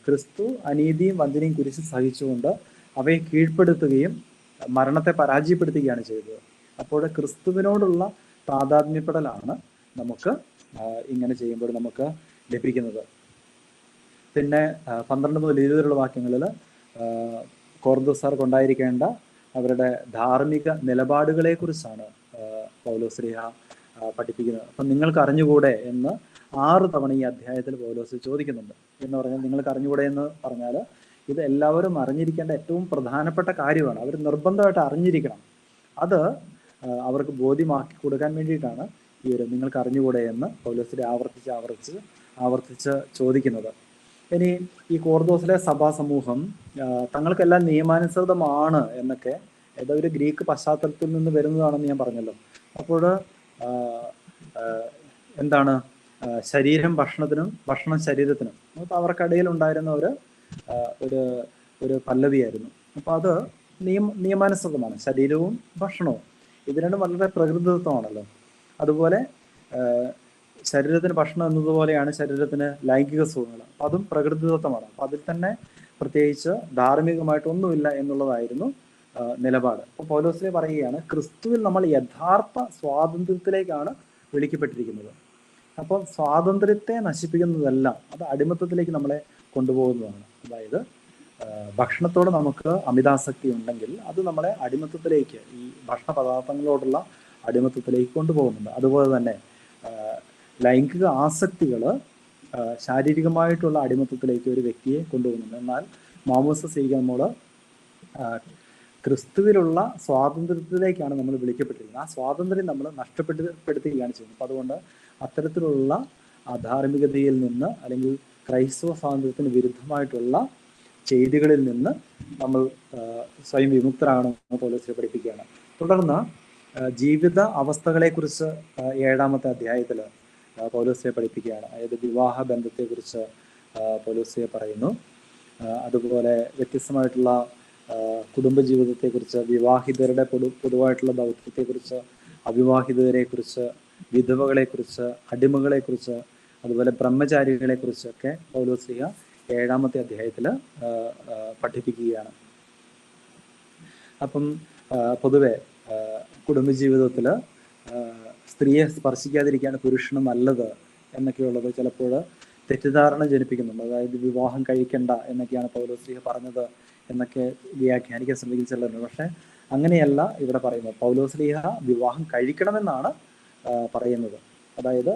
ക്രിസ്തു അനീതിയും വഞ്ചനയും കുരിശിൽ സഹിച്ചുകൊണ്ട് അവയെ കീഴ്പ്പെടുത്തുകയും മരണത്തെ പരാജയപ്പെടുത്തുകയാണ് ചെയ്തത്. അപ്പോൾ ക്രിസ്തുവിനോടുള്ള താതാത്മ്യപ്പെടലാണ് നമുക്ക് ഇങ്ങനെ ചെയ്യുമ്പോൾ നമുക്ക് ലഭിക്കുന്നത്. പിന്നെ 12 മുതൽ 20 വാക്യങ്ങളിൽ കൊറിന്തോസാർക്ക് ഉണ്ടായിരിക്കേണ്ട അവരുടെ ധാർമ്മിക നിലപാടുകളെ കുറിച്ചാണ് പൗലോസ്ലീഹ പഠിപ്പിക്കുന്നത്. അപ്പം നിങ്ങൾക്ക് അറിഞ്ഞുകൂടെ എന്ന് 6 തവണ ഈ അധ്യായത്തിൽ പൗലോസ് ചോദിക്കുന്നുണ്ട്. എന്ന് പറഞ്ഞാൽ നിങ്ങൾക്ക് അറിഞ്ഞുകൂടെ എന്ന് പറഞ്ഞാൽ ഇത് എല്ലാവരും അറിഞ്ഞിരിക്കേണ്ട ഏറ്റവും പ്രധാനപ്പെട്ട കാര്യമാണ്. അവർ നിർബന്ധമായിട്ട് അറിഞ്ഞിരിക്കണം. അത് അവർക്ക് ബോധ്യമാക്കി കൊടുക്കാൻ വേണ്ടിയിട്ടാണ് ഈ ഒരു നിങ്ങൾക്ക് അറിഞ്ഞുകൂടെ എന്ന് പൗലോസ് ആവർത്തിച്ച് ചോദിക്കുന്നത്. ഇനി ഈ കോർദോസിലെ സഭാ സമൂഹം തങ്ങൾക്കെല്ലാം നിയമാനുസൃതമാണ് എന്നൊക്കെ ഒരു ഗ്രീക്ക് പശ്ചാത്തലത്തിൽ നിന്ന് വരുന്നതാണെന്ന് ഞാൻ പറഞ്ഞല്ലോ. അപ്പോൾ എന്താണ് ശരീരം ഭക്ഷണത്തിനും ഭക്ഷണം ശരീരത്തിനും, അപ്പോൾ അവർക്കിടയിൽ ഉണ്ടായിരുന്ന ഒരു പല്ലവിയായിരുന്നു. അപ്പൊ അത് നിയമാനുസൃതമാണ്. ശരീരവും ഭക്ഷണവും ഇത് രണ്ടും വളരെ പ്രകൃതിദത്തമാണല്ലോ. അതുപോലെ ശരീരത്തിന് ഭക്ഷണം എന്നതുപോലെയാണ് ശരീരത്തിന് ലൈംഗിക സുഖങ്ങൾ. അതും പ്രകൃതിദത്തമാണ്. അപ്പൊ അതിൽ തന്നെ പ്രത്യേകിച്ച് ധാർമ്മികമായിട്ടൊന്നുമില്ല എന്നുള്ളതായിരുന്നു നിലപാട്. അപ്പൊ പൗലോസ്ലീഹ പറയുകയാണ്, ക്രിസ്തുവിൽ നമ്മൾ യഥാർത്ഥ സ്വാതന്ത്ര്യത്തിലേക്കാണ് വിളിക്കപ്പെട്ടിരിക്കുന്നത്. അപ്പം സ്വാതന്ത്ര്യത്തെ നശിപ്പിക്കുന്നതെല്ലാം അത് അടിമത്തത്തിലേക്ക് നമ്മളെ കൊണ്ടുപോകുന്നതാണ്. അതായത് ഭക്ഷണത്തോട് നമുക്ക് അമിതാസക്തി ഉണ്ടെങ്കിൽ അത് നമ്മളെ അടിമത്തത്തിലേക്ക്, ഈ ഭക്ഷണ പദാർത്ഥങ്ങളോടുള്ള അടിമത്തത്തിലേക്ക് കൊണ്ടുപോകുന്നുണ്ട്. അതുപോലെ തന്നെ ലൈംഗിക ആസക്തികൾ ശാരീരികമായിട്ടുള്ള അടിമത്തത്തിലേക്ക് ഒരു വ്യക്തിയെ കൊണ്ടുപോകുന്നുണ്ട്. എന്നാൽ മാമോദിസ സ്വീകരിക്കുമ്പോൾ ക്രിസ്തുവിലുള്ള സ്വാതന്ത്ര്യത്തിലേക്കാണ് നമ്മൾ വിളിക്കപ്പെട്ടിരിക്കുന്നത്. ആ സ്വാതന്ത്ര്യം നമ്മൾ നഷ്ടപ്പെടുത്തുകയാണ് ചെയ്യുന്നത്. അപ്പം അതുകൊണ്ട് അത്തരത്തിലുള്ള അധാർമികതയിൽ നിന്ന് അല്ലെങ്കിൽ ക്രൈസ്തവ സ്വാതന്ത്ര്യത്തിന് വിരുദ്ധമായിട്ടുള്ള ചെയ്തികളിൽ നിന്ന് നമ്മൾ സ്വയം വിമുക്തരാകണമെന്ന് പൗലോസ് പഠിപ്പിക്കുകയാണ്. തുടർന്ന് ജീവിത അവസ്ഥകളെക്കുറിച്ച് 7-ാമത്തെ അധ്യായത്തിൽ പൗലോസ് പഠിപ്പിക്കുകയാണ്. അതായത് വിവാഹ ബന്ധത്തെക്കുറിച്ച് പൗലോസ് പറയുന്നു. അതുപോലെ വ്യത്യസ്തമായിട്ടുള്ള കുടുംബജീവിതത്തെക്കുറിച്ച്, വിവാഹിതരുടെ പൊതുവായിട്ടുള്ള ദൗത്യത്തെക്കുറിച്ച്, അവിവാഹിതരെക്കുറിച്ച്, വിധവകളെക്കുറിച്ച്, അടിമകളെക്കുറിച്ച്, അതുപോലെ ബ്രഹ്മചാരികളെക്കുറിച്ചൊക്കെ പൗലോസ്ലീഹ 7-ാമത്തെ അധ്യായത്തിൽ പഠിപ്പിക്കുകയാണ്. അപ്പം പൊതുവെ കുടുംബജീവിതത്തിൽ സ്ത്രീയെ സ്പർശിക്കാതിരിക്കുകയാണ് പുരുഷന് നല്ലത് എന്നൊക്കെയുള്ളത് ചിലപ്പോൾ തെറ്റിദ്ധാരണ ജനിപ്പിക്കുന്നുണ്ട്. അതായത് വിവാഹം കഴിക്കണ്ട എന്നൊക്കെയാണ് പൗലോസ്ലീഹ പറഞ്ഞത് എന്നൊക്കെ വ്യാഖ്യാനിക്കാൻ ശ്രമിക്കുന്ന ചിലരുണ്ട്. പക്ഷെ അങ്ങനെയല്ല ഇവിടെ പറയുന്നത്. പൗലോസ്ലീഹ വിവാഹം കഴിക്കണമെന്നാണ് പറയുന്നത്. അതായത്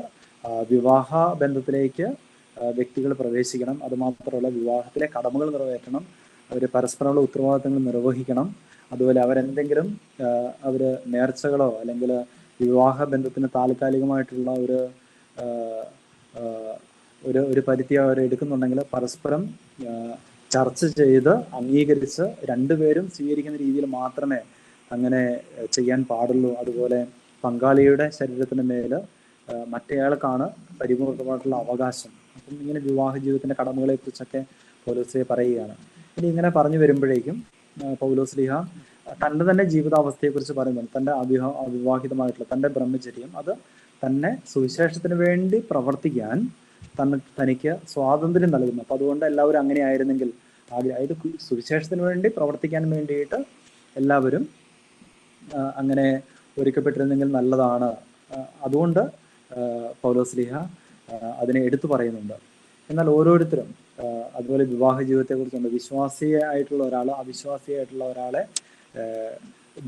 വിവാഹ ബന്ധത്തിലേക്ക് വ്യക്തികൾ പ്രവേശിക്കണം. അതുമാത്രമല്ല, വിവാഹത്തിലെ കടമകൾ നിറവേറ്റണം. അവർ പരസ്പരമുള്ള ഉത്തരവാദിത്തങ്ങൾ നിർവഹിക്കണം. അതുപോലെ അവരെന്തെങ്കിലും നേർച്ചകളോ അല്ലെങ്കിൽ വിവാഹ ബന്ധത്തിന് താൽക്കാലികമായിട്ടുള്ള ഒരു പരിധി അവർ എടുക്കുന്നുണ്ടെങ്കിൽ പരസ്പരം ചർച്ച ചെയ്ത് അംഗീകരിച്ച് രണ്ടുപേരും സ്വീകരിക്കുന്ന രീതിയിൽ മാത്രമേ അങ്ങനെ ചെയ്യാൻ പാടുള്ളൂ. അതുപോലെ പങ്കാളിയുടെ ശരീരത്തിന് മേൽ മറ്റേയാൾക്കാണ് പരിപൂർണമായിട്ടുള്ള അവകാശം. അപ്പം ഇങ്ങനെ വിവാഹ ജീവിതത്തിന്റെ കടമകളെ കുറിച്ചൊക്കെ പൗലോസ്ലീഹ പറയുകയാണ്. ഇനി ഇങ്ങനെ പറഞ്ഞു വരുമ്പോഴേക്കും പൗലോസ്ലീഹ തൻ്റെ തന്നെ ജീവിതാവസ്ഥയെക്കുറിച്ച് പറയുന്നുണ്ട്. തൻ്റെ അവിവാഹിതമായിട്ടുള്ള തൻ്റെ ബ്രഹ്മചര്യം അത് തന്നെ സുവിശേഷത്തിന് വേണ്ടി പ്രവർത്തിക്കാൻ തനിക്ക് സ്വാതന്ത്ര്യം നൽകുന്നു. അപ്പൊ അതുകൊണ്ട് എല്ലാവരും അങ്ങനെ ആയിരുന്നെങ്കിൽ, അതായത് സുവിശേഷത്തിന് വേണ്ടി പ്രവർത്തിക്കാൻ വേണ്ടിയിട്ട് എല്ലാവരും അങ്ങനെ ഒരുക്കപ്പെട്ടിരുന്നെങ്കിൽ നല്ലതാണ്. അതുകൊണ്ട് പൗലോസ്ലീഹ അതിനെ എടുത്തു പറയുന്നുണ്ട്. എന്നാൽ ഓരോരുത്തരും അതുപോലെ വിവാഹ ജീവിതത്തെക്കുറിച്ചുണ്ട്. വിശ്വാസിയായിട്ടുള്ള ഒരാൾ അവിശ്വാസിയായിട്ടുള്ള ഒരാളെ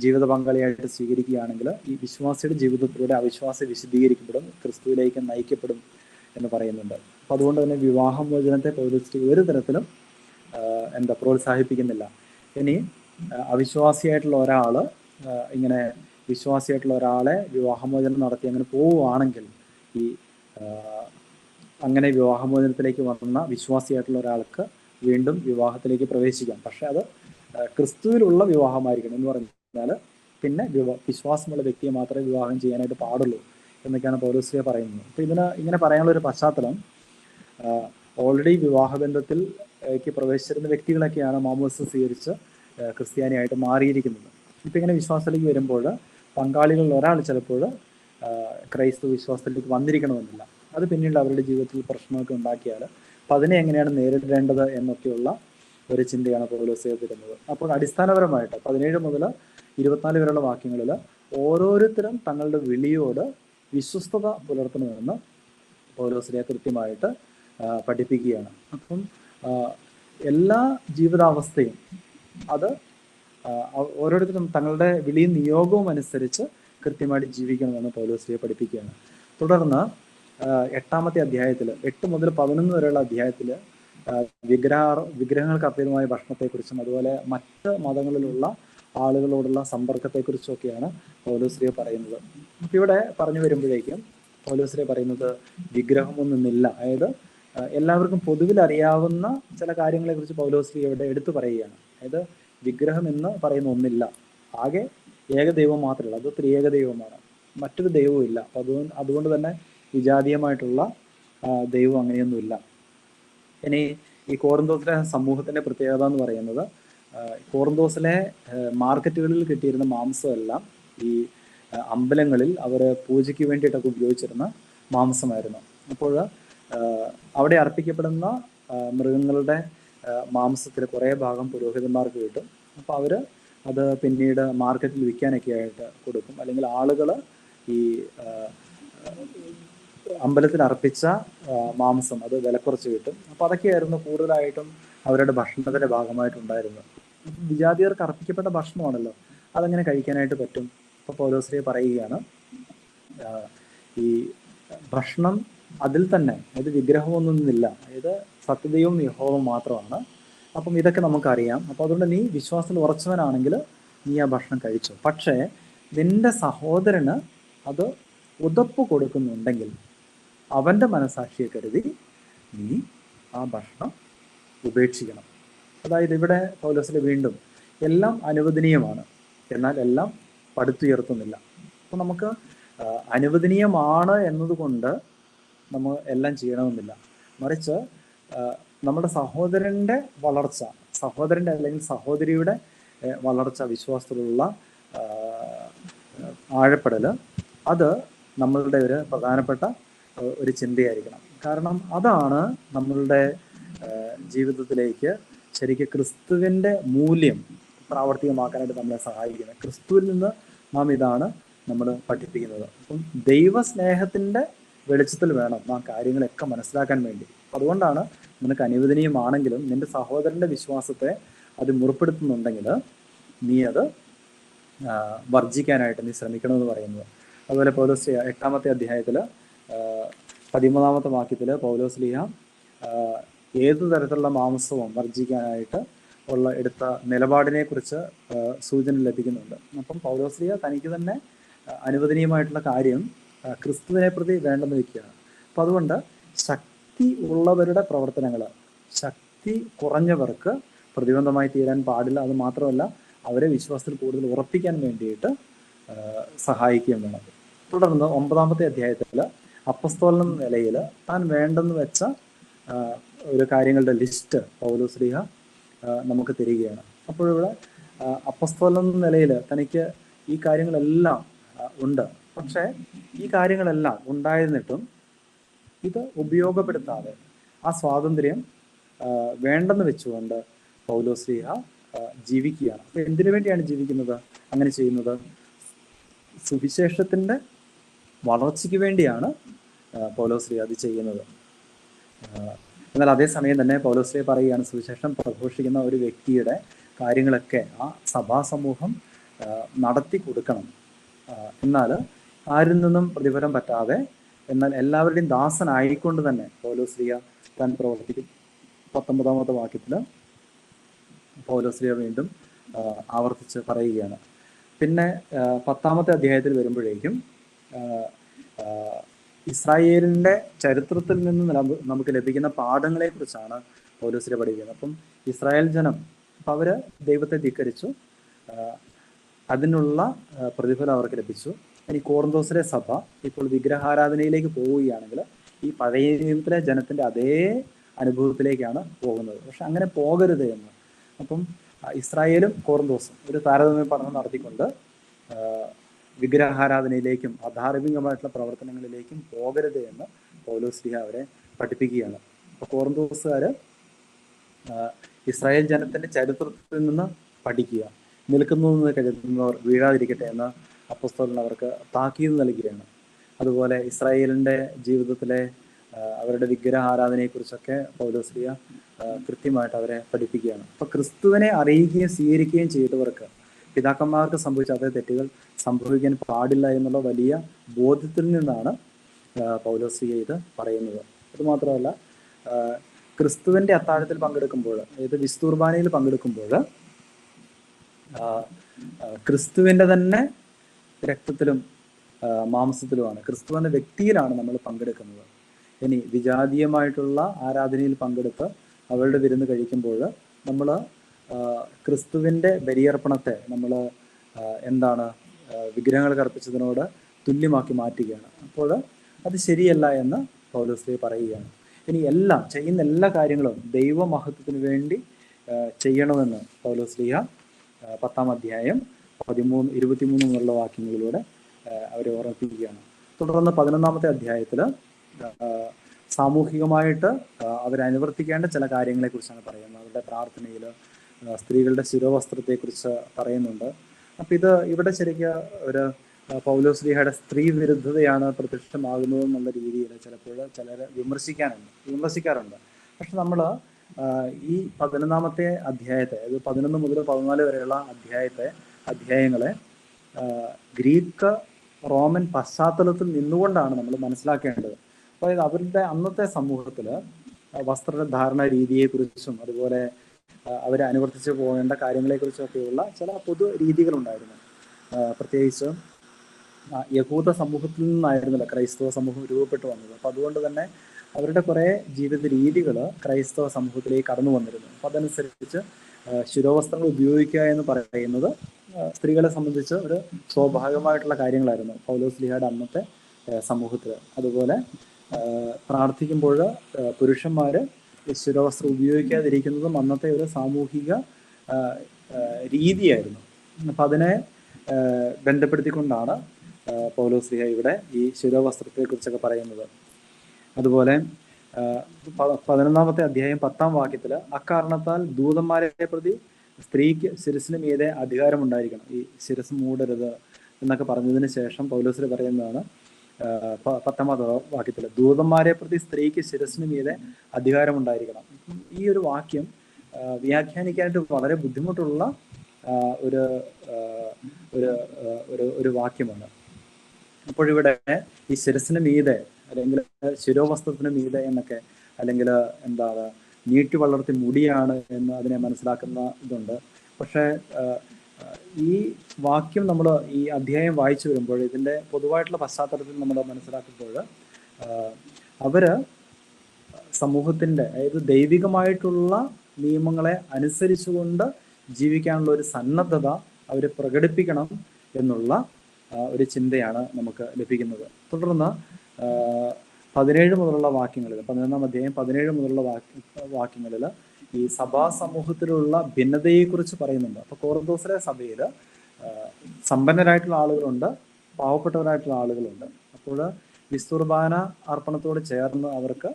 ജീവിത പങ്കാളിയായിട്ട് സ്വീകരിക്കുകയാണെങ്കിൽ ഈ വിശ്വാസിയുടെ ജീവിതത്തിലൂടെ അവിശ്വാസി വിശദീകരിക്കപ്പെടും, ക്രിസ്തുവിലേക്ക് നയിക്കപ്പെടും എന്ന് പറയുന്നുണ്ട്. അപ്പൊ അതുകൊണ്ട് തന്നെ വിവാഹമോചനത്തെ പൗലോസ് ഒരു തരത്തിലും പ്രോത്സാഹിപ്പിക്കുന്നില്ല. ഇനി അവിശ്വാസിയായിട്ടുള്ള ഒരാൾ ഇങ്ങനെ വിശ്വാസിയായിട്ടുള്ള ഒരാളെ വിവാഹമോചനം നടത്തി അങ്ങനെ പോവുകയാണെങ്കിൽ ഈ അങ്ങനെ വിവാഹമോചനത്തിലേക്ക് വന്ന വിശ്വാസിയായിട്ടുള്ള ഒരാൾക്ക് വീണ്ടും വിവാഹത്തിലേക്ക് പ്രവേശിക്കാം. പക്ഷെ അത് ക്രിസ്തുവിലുള്ള വിവാഹമായിരിക്കണം എന്ന് പറഞ്ഞാൽ പിന്നെ വിശ്വാസമുള്ള വ്യക്തിയെ മാത്രമേ വിവാഹം ചെയ്യാനായിട്ട് പാടുള്ളൂ എന്നൊക്കെയാണ് പൗലോസ്ലീഹ പറയുന്നത്. അപ്പൊ ഇങ്ങനെ പറയാനുള്ള ഒരു പശ്ചാത്തലം, ഓൾറെഡി വിവാഹബന്ധത്തിലേക്ക് പ്രവേശിച്ചിരുന്ന വ്യക്തികളൊക്കെയാണ് മാമോദിസ സ്വീകരിച്ച് ക്രിസ്ത്യാനിയായിട്ട് മാറിയിരിക്കുന്നത്. ഇപ്പൊ ഇങ്ങനെ വിശ്വാസത്തിലേക്ക് വരുമ്പോൾ പങ്കാളികളിൽ ഒരാൾ ചിലപ്പോൾ ക്രൈസ്തവ വിശ്വാസത്തിലേക്ക് വന്നിരിക്കണമെന്നില്ല. അത് പിന്നീട് അവരുടെ ജീവിതത്തിൽ പ്രശ്നമൊക്കെ ഉണ്ടാക്കിയാൽ അപ്പം അതിനെ എങ്ങനെയാണ് നേരിടേണ്ടത് എന്നൊക്കെയുള്ള ഒരു ചിന്തയാണ് പൗലോസ്ലീഹ തരുന്നത്. അപ്പോൾ അടിസ്ഥാനപരമായിട്ട് 17 മുതൽ 24 വരെയുള്ള വാക്യങ്ങളിൽ ഓരോരുത്തരും തങ്ങളുടെ വിളിയോട് വിശ്വസ്തത പുലർത്തണമെന്ന് പൗലോസ്ലീഹ കൃത്യമായിട്ട് പഠിപ്പിക്കുകയാണ്. അപ്പം എല്ലാ ജീവിതാവസ്ഥയും അത് ഓരോരുത്തരും തങ്ങളുടെ വിളിയും നിയോഗവും അനുസരിച്ച് കൃത്യമായിട്ട് ജീവിക്കണമെന്ന് പൗലോസ്ലീഹ പഠിപ്പിക്കുകയാണ്. തുടർന്ന് 8-ാമത്തെ അധ്യായത്തിൽ 8 മുതൽ 11 വരെയുള്ള അധ്യായത്തിൽ വിഗ്രഹങ്ങൾക്ക് അർപ്പിതമായ ഭക്ഷണത്തെക്കുറിച്ചും അതുപോലെ മറ്റ് മതങ്ങളിലുള്ള ആളുകളോടുള്ള സമ്പർക്കത്തെക്കുറിച്ചൊക്കെയാണ് പൗലോസ്ലീഹ പറയുന്നത്. അപ്പൊ ഇവിടെ പറഞ്ഞു വരുമ്പോഴേക്കും പൗലോസ്ലീഹ പറയുന്നത് വിഗ്രഹമൊന്നുമില്ല, അതായത് എല്ലാവർക്കും പൊതുവിൽ അറിയാവുന്ന ചില കാര്യങ്ങളെ കുറിച്ച് പൗലോസ്ലീഹ ഇവിടെ എടുത്തു പറയുകയാണ്. അതായത് വിഗ്രഹം എന്ന് പറയുന്ന ഒന്നില്ല, ആകെ ഏകദൈവം മാത്രമേ ഉള്ളൂ, അത് ത്രിയേക ദൈവമാണ്, മറ്റൊരു ദൈവവും ഇല്ല. അപ്പൊ അതുകൊണ്ട് തന്നെ വിജാതീയമായിട്ടുള്ള ദൈവം അങ്ങനെയൊന്നുമില്ല. ഇനി ഈ കോറിന്തോസിലെ സമൂഹത്തിന്റെ പ്രത്യേകത എന്ന് പറയുന്നത്, കോറിന്തോസിലെ മാർക്കറ്റുകളിൽ കിട്ടിയിരുന്ന മാംസമെല്ലാം ഈ അമ്പലങ്ങളിൽ അവർ പൂജയ്ക്ക് വേണ്ടിയിട്ടൊക്കെ ഉപയോഗിച്ചിരുന്ന മാംസമായിരുന്നു. അപ്പോൾ അവിടെ അർപ്പിക്കപ്പെടുന്ന മൃഗങ്ങളുടെ മാംസത്തിൽ കുറേ ഭാഗം പുരോഹിതന്മാർക്ക് കിട്ടും. അപ്പോൾ അവർ അത് പിന്നീട് മാർക്കറ്റിൽ വിൽക്കാനൊക്കെ ആയിട്ട് കൊടുക്കും, അല്ലെങ്കിൽ ആളുകൾ ഈ അമ്പലത്തിൽ അർപ്പിച്ച മാംസം അത് വിലക്കുറച്ച് കിട്ടും. അപ്പോൾ അതൊക്കെയായിരുന്നു കൂടുതലായിട്ടും അവരുടെ ഭക്ഷണത്തിന്റെ ഭാഗമായിട്ടുണ്ടായിരുന്നത്. വിജാതിയർക്ക് അർപ്പിക്കപ്പെട്ട ഭക്ഷണമാണല്ലോ, അതെങ്ങനെ കഴിക്കാനായിട്ട് പറ്റും? അപ്പോൾ പൗലോസ്ലീഹ പറയുകയാണ്, ഈ ഭക്ഷണം അതിൽ തന്നെ, അതായത് വിഗ്രഹമൊന്നുമില്ല, അതായത് സത്യദൈവവും യഹോവയും മാത്രമാണ്. അപ്പം ഇതൊക്കെ നമുക്കറിയാം. അപ്പോൾ അതുകൊണ്ട് നീ വിശ്വാസത്തിൽ ഉറച്ചവനാണെങ്കിൽ നീ ആ ഭക്ഷണം കഴിച്ചു. പക്ഷേ നിന്റെ സഹോദരന് അത് ഉതപ്പ് കൊടുക്കുന്നുണ്ടെങ്കിൽ അവൻ്റെ മനസാക്ഷിയെ കരുതി നീ ആ ഭക്ഷണം ഉപേക്ഷിക്കണം. അതായത് ഇവിടെ പൗലോസ്ലീഹ വീണ്ടും എല്ലാം അനുവദനീയമാണ്, എന്നാൽ എല്ലാം പടുത്തുയർത്തുന്നില്ല. അപ്പം നമുക്ക് അനുവദനീയമാണ് എന്നതുകൊണ്ട് നമ്മൾ എല്ലാം ചെയ്യണമെന്നില്ല. മറിച്ച് നമ്മുടെ സഹോദരൻ്റെ വളർച്ച, സഹോദരൻ്റെ അല്ലെങ്കിൽ സഹോദരിയുടെ വളർച്ച, വിശ്വാസത്തിലുള്ള ആഴപ്പെടൽ, അത് നമ്മളുടെ ഒരു പ്രധാനപ്പെട്ട ഒരു ചിന്തയായിരിക്കണം. കാരണം അതാണ് നമ്മളുടെ ജീവിതത്തിലേക്ക് ശരിക്കും ക്രിസ്തുവിൻ്റെ മൂല്യം പ്രാവർത്തികമാക്കാനായിട്ട് നമ്മളെ സഹായിക്കുന്നത്. ക്രിസ്തുവിൽ നിന്ന് നാം ഇതാണ് നമ്മൾ പഠിപ്പിക്കുന്നത്. അപ്പം ദൈവസ്നേഹത്തിൻ്റെ വെളിച്ചത്തിൽ വേണം നാം കാര്യങ്ങളൊക്കെ മനസ്സിലാക്കാൻ വേണ്ടി. അതുകൊണ്ടാണ് നിനക്ക് അനുവദനീയമാണെങ്കിലും നിന്റെ സഹോദരൻ്റെ വിശ്വാസത്തെ അത് മുറിപ്പെടുത്തുന്നുണ്ടെങ്കിൽ നീ അത് വർജിക്കാനായിട്ട് നീ ശ്രമിക്കണമെന്ന് പറയുന്നത്. അതുപോലെ പൗലോസ്ലീഹ 8-ാമത്തെ അധ്യായത്തിൽ 13-ാമത്തെ വാക്യത്തിൽ പൗലോസ്ലീഹ ഏതു തരത്തിലുള്ള മാംസവും വർജിക്കാനായിട്ട് എടുത്ത നിലപാടിനെ കുറിച്ച് സൂചന ലഭിക്കുന്നുണ്ട്. അപ്പം പൗലോസ്ലീഹ തനിക്ക് തന്നെ അനുവദനീയമായിട്ടുള്ള കാര്യം ക്രിസ്തുവിനെ പ്രതി വേണ്ടെന്ന് വെക്കുകയാണ്. അപ്പം അതുകൊണ്ട് ശക്തി ഉള്ളവരുടെ പ്രവർത്തനങ്ങൾ ശക്തി കുറഞ്ഞവർക്ക് പ്രതിബന്ധമായി തീരാൻ പാടില്ല. അത് മാത്രമല്ല അവരെ വിശ്വാസത്തിൽ കൂടുതൽ ഉറപ്പിക്കാൻ വേണ്ടിയിട്ട് സഹായിക്കുകയും വേണം. തുടർന്ന് 9-ാമത്തെ അധ്യായത്തിൽ അപ്പസ്തോലൻ എന്ന നിലയിൽ താൻ വേണ്ടെന്ന് വെച്ച ഒരു കാര്യങ്ങളുടെ ലിസ്റ്റ് പൗലോസ്ലീഹ നമുക്ക് തരികയാണ്. അപ്പോഴിവിടെ അപ്പസ്തോലൻ എന്ന നിലയിൽ തനിക്ക് ഈ കാര്യങ്ങളെല്ലാം ഉണ്ട്. പക്ഷേ ഈ കാര്യങ്ങളെല്ലാം ഉണ്ടായിരുന്നിട്ടും ഇത് ഉപയോഗപ്പെടുത്താതെ ആ സ്വാതന്ത്ര്യം വേണ്ടെന്ന് വെച്ചുകൊണ്ട് പൗലോസ്ലീഹ ജീവിക്കുകയാണ്. അപ്പൊ എന്തിനു വേണ്ടിയാണ് ജീവിക്കുന്നത്, അങ്ങനെ ചെയ്യുന്നത്? സുവിശേഷത്തിന്റെ വളർച്ചയ്ക്ക് വേണ്ടിയാണ് പൗലോസ്ലീഹ അത് ചെയ്യുന്നത്. എന്നാൽ അതേസമയം തന്നെ പൗലോസ്ലീഹ പറയുകയാണ്, സുവിശേഷം പ്രഘോഷിക്കുന്ന ഒരു വ്യക്തിയുടെ കാര്യങ്ങളൊക്കെ ആ സഭാ സമൂഹം നടത്തി കൊടുക്കണം. എന്നാൽ ആരിൽ നിന്നും പ്രതിഫലം പറ്റാതെ, എന്നാൽ എല്ലാവരുടെയും ദാസനായിക്കൊണ്ട് തന്നെ പൗലോസ്ലീഹ താൻ പ്രവർത്തിക്കും. 19-ാമത്തെ വാക്യത്തിൽ പൗലോസ്ലീഹ വീണ്ടും ആവർത്തിച്ച് പറയുകയാണ്. പിന്നെ 10-ാമത്തെ അധ്യായത്തിൽ വരുമ്പോഴേക്കും ഇസ്രായേലിന്റെ ചരിത്രത്തിൽ നിന്ന് നമുക്ക് ലഭിക്കുന്ന പാഠങ്ങളെ കുറിച്ചാണ് പൗലോസ്ലീഹ പഠിക്കുന്നത്. അപ്പം ഇസ്രായേൽ ജനം അവര് ദൈവത്തെ ധിക്കരിച്ചു, അതിനുള്ള പ്രതിഫലം അവർക്ക് ലഭിച്ചു. ഇനി കോറിന്തോസിലെ സഭ ഇപ്പോൾ വിഗ്രഹാരാധനയിലേക്ക് പോവുകയാണെങ്കിൽ ഈ പഴയ നിയമത്തിലെ ജനത്തിന്റെ അതേ അനുഭവത്തിലേക്കാണ് പോകുന്നത്. പക്ഷെ അങ്ങനെ പോകരുത് എന്ന്. അപ്പം ഇസ്രായേലും കോറിന്തോസും ഒരു താരതമ്യ പഠനം നടത്തിക്കൊണ്ട് വിഗ്രഹാരാധനയിലേക്കും അധാർമികമായിട്ടുള്ള പ്രവർത്തനങ്ങളിലേക്കും പോകരുത് എന്ന് പൗലോസ്ലീഹ അവരെ പഠിപ്പിക്കുകയാണ്. അപ്പൊ കോറിന്തോസുകാര് ഇസ്രായേൽ ജനത്തിന്റെ ചരിത്രത്തിൽ നിന്ന് പഠിക്കുക, നിൽക്കുന്നു എന്ന് കരുതുന്നവർ വീഴാതിരിക്കട്ടെ എന്ന് അപ്പോസ്തലൻ അവർക്ക് താക്കീത് നൽകുകയാണ്. അതുപോലെ ഇസ്രായേലിന്റെ ജീവിതത്തിലെ അവരുടെ വിഗ്രഹാരാധനയെ കുറിച്ചൊക്കെ പൗലോസ്ലീഹ കൃത്യമായിട്ട് അവരെ പഠിപ്പിക്കുകയാണ്. അപ്പൊ ക്രിസ്തുവിനെ അറിയുകയും സ്വീകരിക്കുകയും ചെയ്തവർക്ക്, പിതാക്കന്മാർക്ക് സംഭവിച്ച അതേ തെറ്റുകൾ സംഭവിക്കാൻ പാടില്ല എന്നുള്ള വലിയ ബോധ്യത്തിൽ നിന്നാണ് പൗലോസ്ലീഹ ഇത് പറയുന്നത്. അതുമാത്രമല്ല, ക്രിസ്തുവിന്റെ അത്താഴത്തിൽ പങ്കെടുക്കുമ്പോൾ, അതായത് വിസ്തുർബാനയിൽ പങ്കെടുക്കുമ്പോൾ ക്രിസ്തുവിന്റെ തന്നെ രക്തത്തിലും മാംസത്തിലുമാണ്, ക്രിസ്തു എന്ന വ്യക്തിയിലാണ് നമ്മൾ പങ്കെടുക്കുന്നത്. ഇനി വിജാതീയമായിട്ടുള്ള ആരാധനയിൽ പങ്കെടുത്ത് അവരുടെ വിരുന്ന് കഴിക്കുമ്പോൾ നമ്മൾ ക്രിസ്തുവിന്റെ ബലിയർപ്പണത്തെ നമ്മൾ എന്താണ് വിഗ്രഹങ്ങൾക്ക് അർപ്പിച്ചതിനോട് തുല്യമാക്കി മാറ്റുകയാണ്. അപ്പോൾ അത് ശരിയല്ല എന്ന് പൗലോസ്ലീഹ പറയുകയാണ്. ഇനി ചെയ്യുന്ന എല്ലാ കാര്യങ്ങളും ദൈവമഹത്വത്തിന് വേണ്ടി ചെയ്യണമെന്ന് പൗലോസ്ലീഹ 10-ാം അധ്യായം 23 മുതലുള്ള വാക്യങ്ങളിലൂടെ അവരെ ഓർമ്മിപ്പിക്കുകയാണ്. തുടർന്ന് 11-ാമത്തെ അധ്യായത്തിൽ സാമൂഹികമായിട്ട് അവരനുവർത്തിക്കേണ്ട ചില കാര്യങ്ങളെ കുറിച്ചാണ് പറയുന്നത്. അവരുടെ പ്രാർത്ഥനയിൽ സ്ത്രീകളുടെ ശിരോവസ്ത്രത്തെക്കുറിച്ച് പറയുന്നുണ്ട്. അപ്പൊ ഇവിടെ ശരിക്കും ഒരു പൗലോസ്ലീഹയുടെ സ്ത്രീ വിരുദ്ധതയാണ് പ്രത്യക്ഷമാകുന്നത് എന്നുള്ള രീതിയിൽ ചിലപ്പോൾ ചിലർ വിമർശിക്കാറുണ്ട്. പക്ഷെ നമ്മൾ ഈ 11-ാമത്തെ അധ്യായത്തെ, അതായത് 11 മുതൽ 14 വരെയുള്ള അധ്യായങ്ങളെ ഗ്രീക്ക് റോമൻ പശ്ചാത്തലത്തിൽ നിന്നുകൊണ്ടാണ് നമ്മൾ മനസ്സിലാക്കേണ്ടത്. അതായത് അവരുടെ അന്നത്തെ സമൂഹത്തിൽ വസ്ത്രധാരണ രീതിയെക്കുറിച്ചും അതുപോലെ അവരെ അനുവർത്തിച്ച് പോകേണ്ട കാര്യങ്ങളെക്കുറിച്ചൊക്കെയുള്ള ചില പൊതു രീതികളുണ്ടായിരുന്നു. പ്രത്യേകിച്ച് യഹൂദ സമൂഹത്തിൽ നിന്നായിരുന്നില്ല ക്രൈസ്തവ സമൂഹം രൂപപ്പെട്ടു വന്നത്. അപ്പം അതുകൊണ്ട് തന്നെ അവരുടെ കുറേ ജീവിത രീതികൾ ക്രൈസ്തവ സമൂഹത്തിലേക്ക് കടന്നു വന്നിരുന്നു. അപ്പം അതനുസരിച്ച് ശിരോവസ്ത്രങ്ങൾ ഉപയോഗിക്കുക എന്ന് പറയുന്നത് സ്ത്രീകളെ സംബന്ധിച്ച് ഒരു സ്വാഭാവികമായിട്ടുള്ള കാര്യങ്ങളായിരുന്നു പൗലോസ്ലീഹയുടെ അന്നത്തെ സമൂഹത്തിൽ. അതുപോലെ പ്രാർത്ഥിക്കുമ്പോൾ പുരുഷന്മാർ ശിരോവസ്ത്രം ഉപയോഗിക്കാതിരിക്കുന്നതും അന്നത്തെ ഒരു സാമൂഹിക രീതിയായിരുന്നു. അപ്പം അതിനെ ബന്ധപ്പെടുത്തിക്കൊണ്ടാണ് പൗലോസ്ലീഹ ഇവിടെ ഈ ശിരോവസ്ത്രത്തെ കുറിച്ചൊക്കെ പറയുന്നത്. അതുപോലെ 11-ാമത്തെ അധ്യായം 10-ാം വാക്യത്തിൽ അക്കാരണത്താൽ ദൂതന്മാരെ പ്രതി സ്ത്രീക്ക് ശിരസിന് മീതെ അധികാരം ഉണ്ടായിരിക്കണം, ഈ ശിരസ് മൂടരുത് എന്നൊക്കെ പറഞ്ഞതിന് ശേഷം പൗലോസ്ലീഹ പറയുന്നതാണ് 10-ാമത്തെ വാക്യത്തിൽ ദൂതന്മാരെ പ്രതി സ്ത്രീക്ക് ശിരസിന് മീതെ അധികാരം ഉണ്ടായിരിക്കണം. ഈ ഒരു വാക്യം വ്യാഖ്യാനിക്കാനായിട്ട് വളരെ ബുദ്ധിമുട്ടുള്ള ഒരു വാക്യമാണ്. അപ്പോഴിവിടെ ഈ ശിരസിന് മീതെ അല്ലെങ്കിൽ ശിരോവസ്ത്രത്തിന് മീതെ എന്നൊക്കെ, അല്ലെങ്കിൽ എന്താണ് നീട്ടി വളർത്തി മുടിയാണ് എന്ന് അതിനെ മനസ്സിലാക്കുന്ന ഇതുണ്ട്. പക്ഷേ ഈ വാക്യം നമ്മൾ ഈ അധ്യായം വായിച്ചു വരുമ്പോൾ ഇതിൻ്റെ പൊതുവായിട്ടുള്ള പശ്ചാത്തലത്തിൽ നമ്മൾ മനസ്സിലാക്കുമ്പോൾ അവര് സമൂഹത്തിൻ്റെ, അതായത് ദൈവികമായിട്ടുള്ള നിയമങ്ങളെ അനുസരിച്ചുകൊണ്ട് ജീവിക്കാനുള്ള ഒരു സന്നദ്ധത അവർ പ്രകടിപ്പിക്കണം എന്നുള്ള ഒരു ചിന്തയാണ് നമുക്ക് ലഭിക്കുന്നത്. തുടർന്ന് 17 മുതലുള്ള വാക്യങ്ങളിൽ, 11-ാം അധ്യായം 17 മുതലുള്ള വാക്യങ്ങളിൽ ഈ സഭാ സമൂഹത്തിലുള്ള ഭിന്നതയെക്കുറിച്ച് പറയുന്നുണ്ട്. അപ്പൊ കോറിന്തോസിലെ സഭയിൽ സമ്പന്നരായിട്ടുള്ള ആളുകളുണ്ട്, പാവപ്പെട്ടവരായിട്ടുള്ള ആളുകളുണ്ട്. അപ്പോൾ വിസ്തുർബാന അർപ്പണത്തോട് ചേർന്ന് അവർക്ക്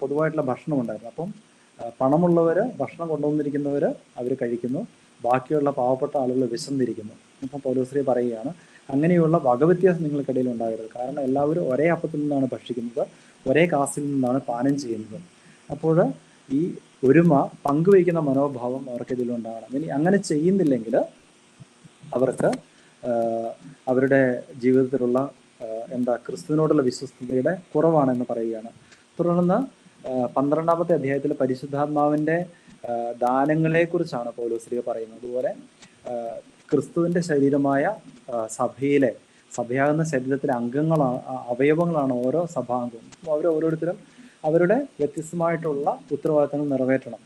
പൊതുവായിട്ടുള്ള ഭക്ഷണം ഉണ്ടായിരുന്നു. അപ്പം പണമുള്ളവര് ഭക്ഷണം കൊണ്ടുവന്നിരിക്കുന്നവര് അവർ കഴിക്കുന്നു, ബാക്കിയുള്ള പാവപ്പെട്ട ആളുകൾ വിശന്നിരിക്കുന്നു. അപ്പം പൗലോസ്ലീഹ പറയുകയാണ്, അങ്ങനെയുള്ള വകവ്യത്യാസം നിങ്ങൾക്കിടയിൽ ഉണ്ടാകരുത്. കാരണം എല്ലാവരും ഒരേ അപ്പത്തിൽ നിന്നാണ് ഭക്ഷിക്കുന്നത്, ഒരേ കാസിൽ നിന്നാണ് പാനം ചെയ്യുന്നത്. അപ്പോൾ ഈ ഒരുമ പങ്കുവയ്ക്കുന്ന മനോഭാവം അവർക്കിതിൽ ഉണ്ടാകണം. ഇനി അങ്ങനെ ചെയ്യുന്നില്ലെങ്കിൽ അവർക്ക് അവരുടെ ജീവിതത്തിലുള്ള ക്രിസ്തുവിനോടുള്ള വിശ്വസ്തതയുടെ കുറവാണെന്ന് പറയുകയാണ്. തുടർന്ന് 12-ാമത്തെ അധ്യായത്തിൽ പരിശുദ്ധാത്മാവിന്റെ ദാനങ്ങളെ കുറിച്ചാണ് പൗലോസ്ലീഹ പറയുന്നത്. അതുപോലെ ക്രിസ്തുവിന്റെ ശരീരമായ സഭയാകുന്ന ശരീരത്തിലെ അവയവങ്ങളാണ് ഓരോ സഭാംഗവും. അപ്പോൾ ഓരോരുത്തരും അവരുടെ വ്യത്യസ്തമായിട്ടുള്ള ഉത്തരവാദിത്തങ്ങൾ നിറവേറ്റണം.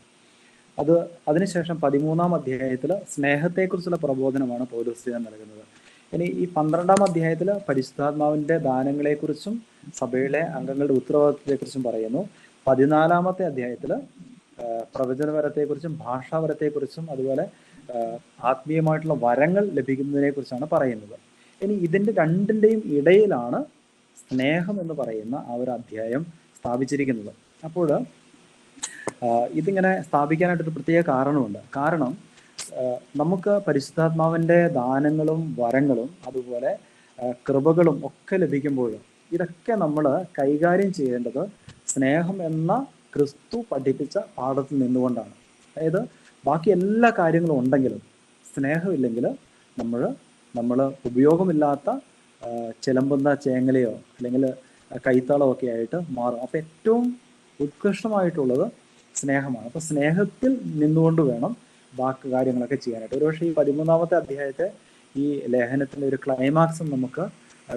അതിനുശേഷം 13-ാം അധ്യായത്തിൽ സ്നേഹത്തെക്കുറിച്ചുള്ള പ്രബോധനമാണ് പൗലോസ്ലീഹ നൽകുന്നത്. ഇനി ഈ 12-ാം അധ്യായത്തിൽ പരിശുദ്ധാത്മാവിന്റെ ദാനങ്ങളെക്കുറിച്ചും സഭയിലെ അംഗങ്ങളുടെ ഉത്തരവാദിത്തത്തെക്കുറിച്ചും പറയുന്നു. 14-ാമത്തെ അധ്യായത്തിൽ പ്രവചനവരത്തെക്കുറിച്ചും ഭാഷാവരത്തെക്കുറിച്ചും അതുപോലെ ആത്മീയമായിട്ടുള്ള വരങ്ങൾ ലഭിക്കുന്നതിനെ കുറിച്ചാണ് പറയുന്നത്. ഇനി ഇതിന്റെ രണ്ടിന്റെയും ഇടയിലാണ് സ്നേഹം എന്ന് പറയുന്ന ആ ഒരു അധ്യായം സ്ഥാപിച്ചിരിക്കുന്നത്. അപ്പോൾ ഇതിങ്ങനെ സ്ഥാപിക്കാനായിട്ടൊരു പ്രത്യേക കാരണമുണ്ട്. കാരണം നമുക്ക് പരിശുദ്ധാത്മാവിന്റെ ദാനങ്ങളും വരങ്ങളും അതുപോലെ കൃപകളും ഒക്കെ ലഭിക്കുമ്പോൾ ഇതൊക്കെ നമ്മൾ കൈകാര്യം ചെയ്യേണ്ടത് സ്നേഹം എന്ന ക്രിസ്തു പഠിപ്പിച്ച പാഠത്തിൽ നിന്നുകൊണ്ടാണ്. അതായത് ബാക്കി എല്ലാ കാര്യങ്ങളും ഉണ്ടെങ്കിലും സ്നേഹമില്ലെങ്കിൽ നമ്മൾ ഉപയോഗമില്ലാത്ത ചിലമ്പുന്ന ചേങ്ങലയോ അല്ലെങ്കിൽ കൈത്താളമോ ഒക്കെ ആയിട്ട് മാറും. അപ്പം ഏറ്റവും ഉത്കൃഷ്ടമായിട്ടുള്ളത് സ്നേഹമാണ്. അപ്പം സ്നേഹത്തിൽ നിന്നുകൊണ്ട് വേണം ബാക്കി കാര്യങ്ങളൊക്കെ ചെയ്യാനായിട്ട്. ഒരുപക്ഷെ ഈ 13-ാമത്തെ അധ്യായത്തെ ഈ ലേഖനത്തിൻ്റെ ഒരു ക്ലൈമാക്സും നമുക്ക്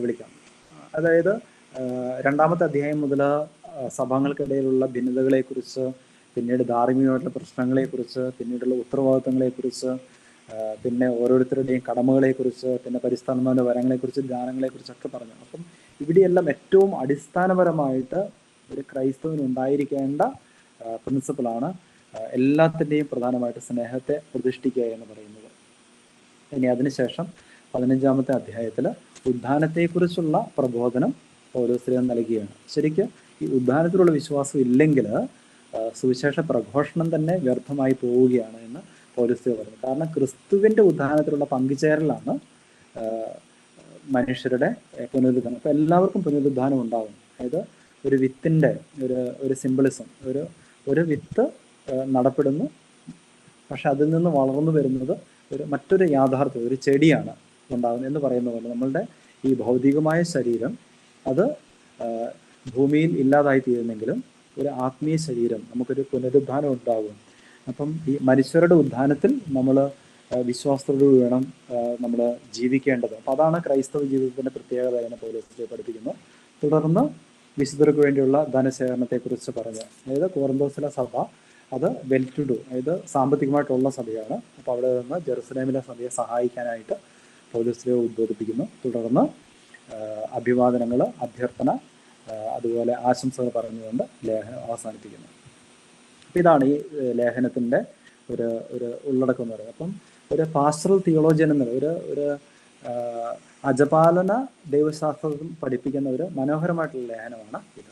വിളിക്കാം. അതായത് 2-ാമത്തെ അധ്യായം മുതൽ സഭകൾക്കിടയിലുള്ള ഭിന്നതകളെക്കുറിച്ച്, പിന്നീട് ധാർമ്മികമായിട്ടുള്ള പ്രശ്നങ്ങളെക്കുറിച്ച്, പിന്നീടുള്ള ഉത്തരവാദിത്തങ്ങളെക്കുറിച്ച്, പിന്നെ ഓരോരുത്തരുടെയും കടമകളെക്കുറിച്ച്, പിന്നെ പരിസ്ഥാനങ്ങളുടെ വരങ്ങളെക്കുറിച്ച്, ജ്ഞാനങ്ങളെക്കുറിച്ചൊക്കെ പറഞ്ഞു. അപ്പം ഇവിടെയെല്ലാം ഏറ്റവും അടിസ്ഥാനപരമായിട്ട് ഒരു ക്രൈസ്തവന് ഉണ്ടായിരിക്കേണ്ട പ്രിൻസിപ്പിളാണ് എല്ലാത്തിൻ്റെയും പ്രധാനമായിട്ട് സ്നേഹത്തെ പ്രതിഷ്ഠിക്കുക എന്ന് പറയുന്നത്. ഇനി അതിനുശേഷം 15-ാമത്തെ അധ്യായത്തിൽ ഉദ്ധാനത്തെക്കുറിച്ചുള്ള പ്രബോധനം പൗലോസ്ലീഹ നൽകുകയാണ്. ശരിക്കും ഈ ഉദ്ധാനത്തിലുള്ള വിശ്വാസം ഇല്ലെങ്കിൽ സുവിശേഷ പ്രഘോഷണം തന്നെ വ്യർത്ഥമായി പോവുകയാണ് എന്ന് പൗലോസ്ലീഹ പറഞ്ഞു. കാരണം ക്രിസ്തുവിന്റെ ഉദ്ധാനത്തിലുള്ള പങ്കുചേരലാണ് മനുഷ്യരുടെ പുനരുദ്ധാനം. അപ്പൊ എല്ലാവർക്കും പുനരുദ്ധാനം ഉണ്ടാകും. അതായത് ഒരു വിത്തിന്റെ ഒരു സിംബിളിസം, ഒരു വിത്ത് നടപ്പെടുന്നു, പക്ഷെ അതിൽ നിന്ന് വളർന്നു വരുന്നത് മറ്റൊരു യാഥാർത്ഥ്യം, ഒരു ചെടിയാണ് ഉണ്ടാകുന്നത് എന്ന് പറയുന്ന പോലെ നമ്മളുടെ ഈ ഭൗതികമായ ശരീരം അത് ഭൂമിയിൽ ഇല്ലാതായി തീരുന്നെങ്കിലും ഒരു ആത്മീയ ശരീരം, നമുക്കൊരു പുനരുദ്ധാനം ഉണ്ടാകും. അപ്പം ഈ മനുഷ്യരുടെ ഉദ്ധാനത്തിൽ നമ്മൾ വിശ്വാസത്തോട് വേണം നമ്മൾ ജീവിക്കേണ്ടത്. അപ്പം അതാണ് ക്രൈസ്തവ ജീവിതത്തിന്റെ പ്രത്യേകത എന്ന് പൗലോസ് പഠിപ്പിക്കുന്നു. തുടർന്ന് വിശുദ്ധർക്ക് വേണ്ടിയുള്ള ധനശേഖരണത്തെക്കുറിച്ച് പറഞ്ഞു. അതായത് കോറിന്തോസിലെ സഭ അത് വെൽ ടു ഡു, അതായത് സാമ്പത്തികമായിട്ടുള്ള സഭയാണ്. അപ്പോൾ അവിടെ നിന്ന് ജെറുസലേമിലെ സഭയെ സഹായിക്കാനായിട്ട് പൗലോസ് ഉദ്ബോധിപ്പിക്കുന്നു. തുടർന്ന് അഭിവാദനങ്ങൾ, അഭ്യർത്ഥന, അതുപോലെ ആശംസകൾ പറഞ്ഞുകൊണ്ട് ലേഖനം അവസാനിപ്പിക്കുന്നു. അപ്പം ഇതാണ് ഈ ലേഖനത്തിൻ്റെ ഒരു ഉള്ളടക്കം എന്ന് പറയുന്നത്. അപ്പം ഒരു പാസ്റ്ററൽ തിയോളജിയൻ എന്ന ഒരു അജപാലന ദൈവശാസ്ത്രം പഠിപ്പിക്കുന്ന ഒരു മനോഹരമായിട്ടുള്ള ലേഖനമാണ് ഇത്.